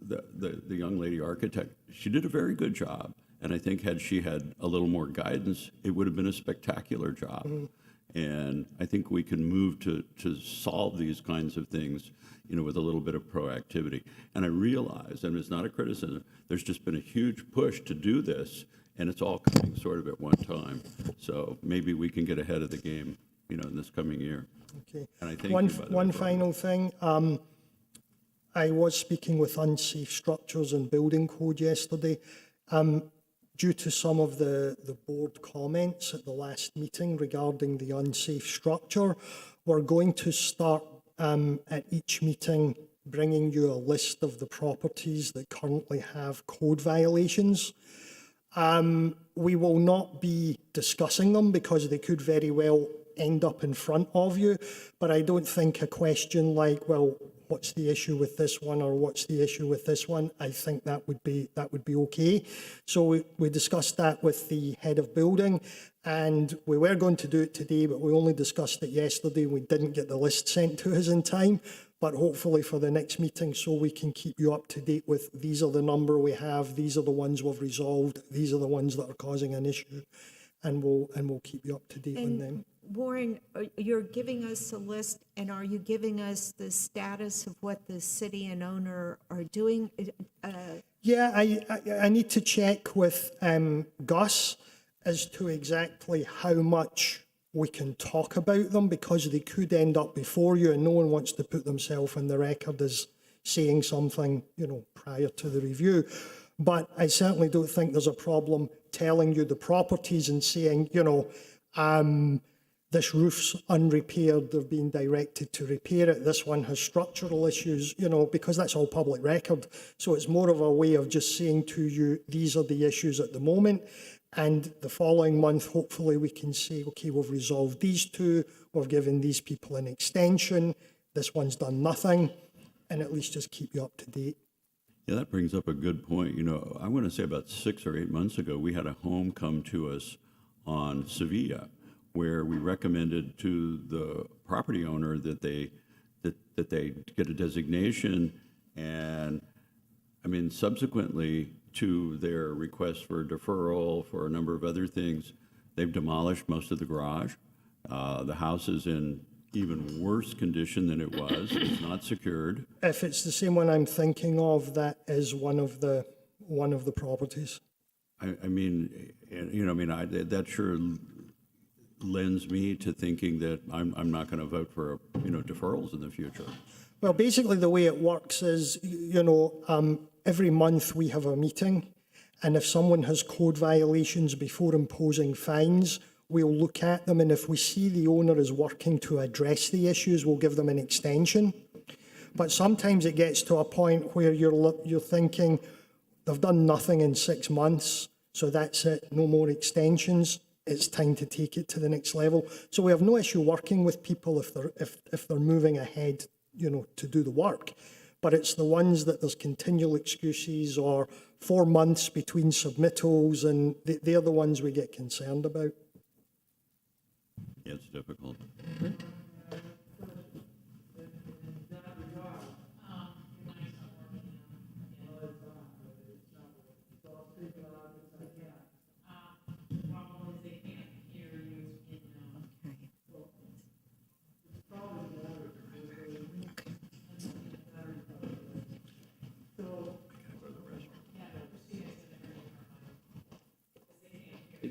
the young lady architect, she did a very good job. And I think had she had a little more guidance, it would have been a spectacular job. And I think we can move to solve these kinds of things, with a little bit of proactivity. And I realize, and it's not a criticism, there's just been a huge push to do this, and it's all coming sort of at one time. So maybe we can get ahead of the game, in this coming year. Okay. And I thank One you, by the way, one for- final thing. I was speaking with unsafe structures and building code yesterday. Due to some of the board comments at the last meeting regarding the unsafe structure, we're going to start at each meeting bringing you a list of the properties that currently have code violations. We will not be discussing them because they could very well end up in front of you, but I don't think a question like, well, what's the issue with this one or what's the issue with this one, I think that would be okay. So we discussed that with the head of building, and we were going to do it today, but we only discussed it yesterday. We didn't get the list sent to us in time, but hopefully for the next meeting, so we can keep you up to date with these are the number we have, these are the ones we've resolved, these are the ones that are causing an issue, and we'll keep you up to date on them. Warren, you're giving us a list, and are you giving us the status of what the city and owner are doing? Yeah, I need to check with Gus as to exactly how much we can talk about them, because they could end up before you, and no one wants to put themselves on the record as saying something, prior to the review. But I certainly don't think there's a problem telling you the properties and saying, this roof's unrepaired, they've been directed to repair it, this one has structural issues, because that's all public record. So it's more of a way of just saying to you, these are the issues at the moment. And the following month, hopefully we can say, okay, we've resolved these two, we've given these people an extension, this one's done nothing, and at least just keep you up to date. Yeah, that brings up a good point. I want to say about 6 or 8 months ago, we had a home come to us on Sevilla, where we recommended to the property owner that they get a designation, and subsequently to their request for a deferral for a number of other things, they've demolished most of the garage. The house is in even worse condition than it was. It's not secured. If it's the same one I'm thinking of, that is one of the properties. That sure lends me to thinking that I'm not going to vote for deferrals in the future. Well, basically the way it works is, every month we have a meeting, and if someone has code violations before imposing fines, we'll look at them, and if we see the owner is working to address the issues, we'll give them an extension. But sometimes it gets to a point where you're thinking, they've done nothing in 6 months, so that's it, no more extensions. It's time to take it to the next level. So we have no issue working with people if they're moving ahead, to do the work. But it's the ones that there's continual excuses or 4 months between submittals, and they're the ones we get concerned about. Yeah, it's difficult.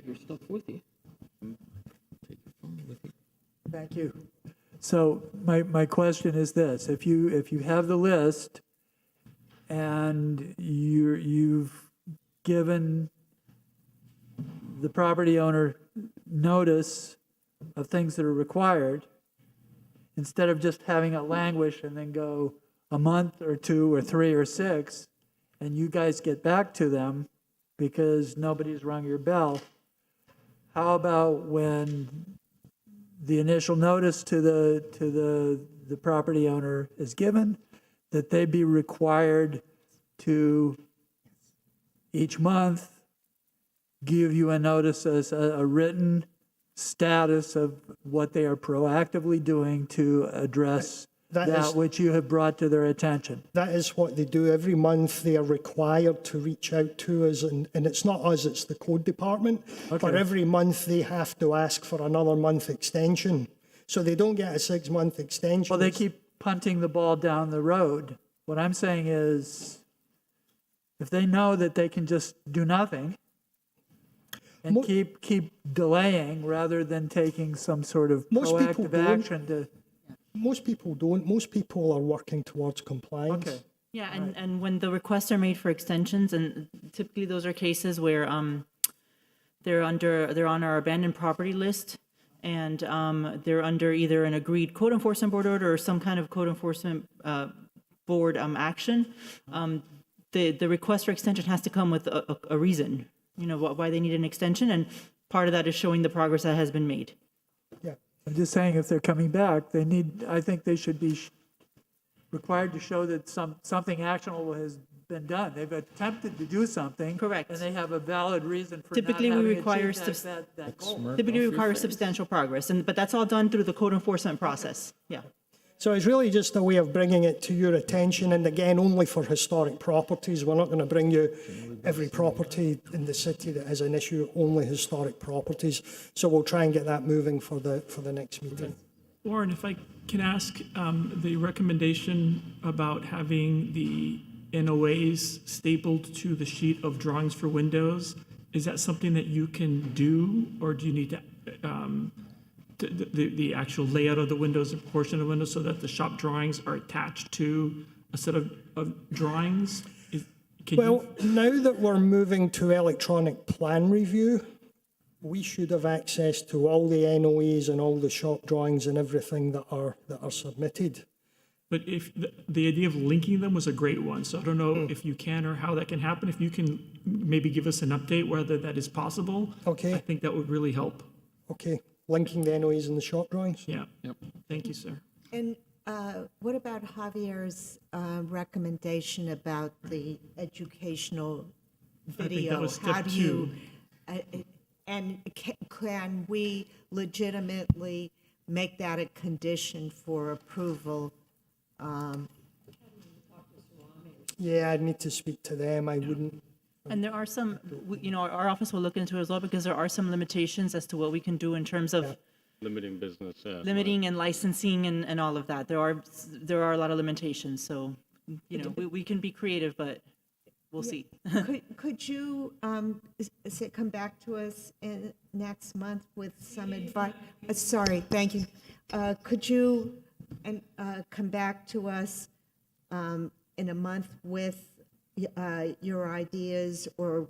your stuff with you. Take your phone with you. Thank you. So my question is this: if you have the list and you've given the property owner notice of things that are required, instead of just having it languish and then go a month or 2 or 3 or 6, and you guys get back to them because nobody's rung your bell, how about when the initial notice to the property owner is given, that they be required to each month give you a notice as a written status of what they are proactively doing to address that which you have brought to their attention? That is what they do. Every month they are required to reach out to us, and it's not us, it's the code department. Okay. But every month they have to ask for another month extension. So they don't get a 6-month extension. Well, they keep punting the ball down the road. What I'm saying is, if they know that they can just do nothing and keep delaying rather than taking some sort of proactive action to... Most people don't. Most people are working towards compliance. Okay. Yeah, and when the requests are made for extensions, and typically those are cases where they're on our abandoned property list, and they're under either an agreed code enforcement board order or some kind of code enforcement board action. The request for extension has to come with a reason, why they need an extension, and part of that is showing the progress that has been made. Yeah. I'm just saying, if they're coming back, I think they should be required to show that something actionable has been done. They've attempted to do something. Correct. And they have a valid reason for Typically, not we having require achieved that goal. typically require substantial progress, but that's all done through the code enforcement process. Yeah. So it's really just a way of bringing it to your attention, and again, only for historic properties. We're not going to bring you every property in the city that has an issue, only historic properties. So we'll try and get that moving for the next meeting. Warren, if I can ask, the recommendation about having the NOAs stapled to the sheet of drawings for windows, is that something that you can do, or do you need to, the actual layout of the windows, a portion of the windows, so that the shop drawings are attached to a set of drawings? Well, now that we're moving to electronic plan review, we should have access to all the NOAs and all the shop drawings and everything that are submitted. But if the idea of linking them was a great one, so I don't know if you can or how that can happen. If you can maybe give us an update whether that is possible, okay, I think that would really help. Okay, linking the NOAs and the shop drawings? Yeah. Yep. Thank you, sir. And what about Javier's recommendation about the educational I think that video? was How step do you, and can we legitimately make that a condition for approval? Yeah, I'd need to speak to them. I wouldn't. And there are some, our office will look into it as well, because there are some limitations as to what we can do in terms of Limiting business, yeah. limiting and licensing and all of that. There are a lot of limitations, so, we can be creative, but we'll see. Could you come back to us next month with some advice? Sorry, thank you. Could you come back to us in a month with your ideas or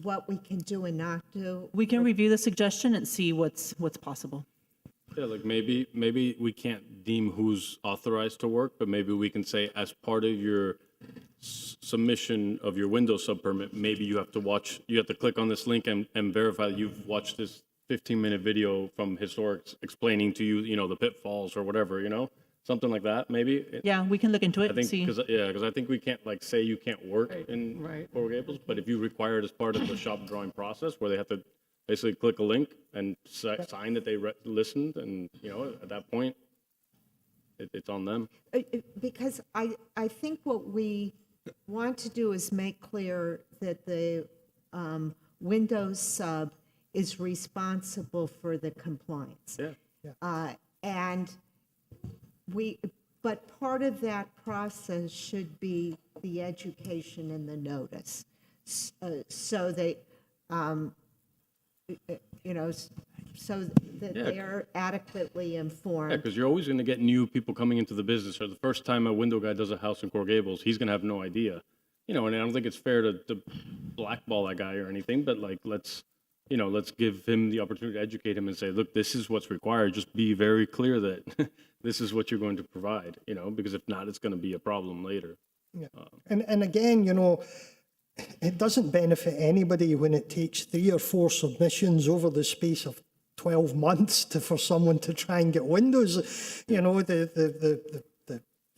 what we can do and not do? We can review the suggestion and see what's possible. Yeah, like maybe we can't deem who's authorized to work, but maybe we can say as part of your submission of your Windows subpermit, maybe you have to click on this link and verify that you've watched this 15-minute video from Historics explaining to you, the pitfalls or whatever, something like that, maybe. Yeah, we can look into it I think, see. because I think we can't say you can't work in Coral Gables, but if you require it as part of the shop drawing process where they have to basically click a link and sign that they listened, and, at that point, it's on them. Because I think what we want to do is make clear that the Windows sub is responsible for the compliance. Yeah. But part of that process should be the education and the notice. So that you know, so that Yeah. they are adequately Yeah, informed. because you're always going to get new people coming into the business, or the first time a window guy does a house in Coral Gables, he's going to have no idea. You know, and I don't think it's fair to blackball that guy or anything, but like, let's give him the opportunity to educate him and say, look, this is what's required. Just be very clear that this is what you're going to provide, you know, because if not, it's going to be a problem later. Yeah. And again, you know, it doesn't benefit anybody when it takes 3 or 4 submissions over the space of 12 months for someone to try and get windows. You know,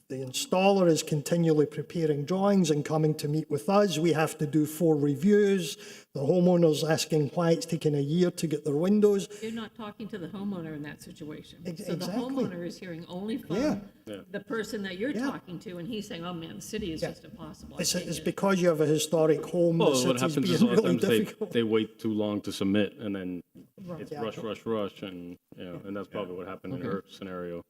the installer is continually preparing drawings and coming to meet with us. We have to do 4 reviews. The homeowner's asking why it's taking a year to get their windows. You're not talking to the homeowner in that situation. So the Exactly. homeowner is hearing only from Yeah. the person that you're talking to, and he's saying, oh man, the city is just impossible. I It's can't get it." because you have a historic home, the Well, what city's happens is a being lot of really times difficult. they wait too long to submit, and then it's Yeah. rush, and, you know, and that's probably what happened in her scenario.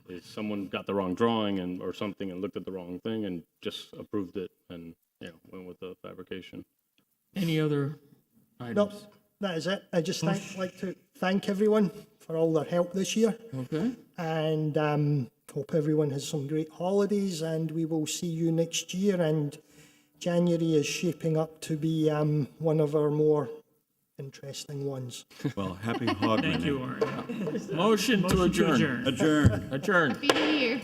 Is someone got the wrong drawing or something and looked at the wrong thing and just approved it and, you know, went with the fabrication. Any other No, items? that is it. I just like to thank everyone for all their help this year. Okay. And hope everyone has some great holidays, and we will see you next year. And January is shaping up to be one of our more interesting ones. Well, happy Hogmanay. Thank you, Warren. Motion to adjourn. Adjourn. Adjourn. Happy New Year.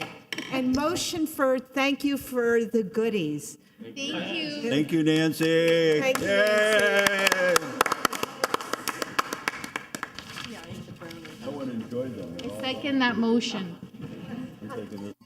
And motion for, thank you for the goodies. Thank you. Thank you, Nancy. Thank you, Yay! Yeah, I ate the brownie. No one enjoyed them at all. I second that motion. You're taking it.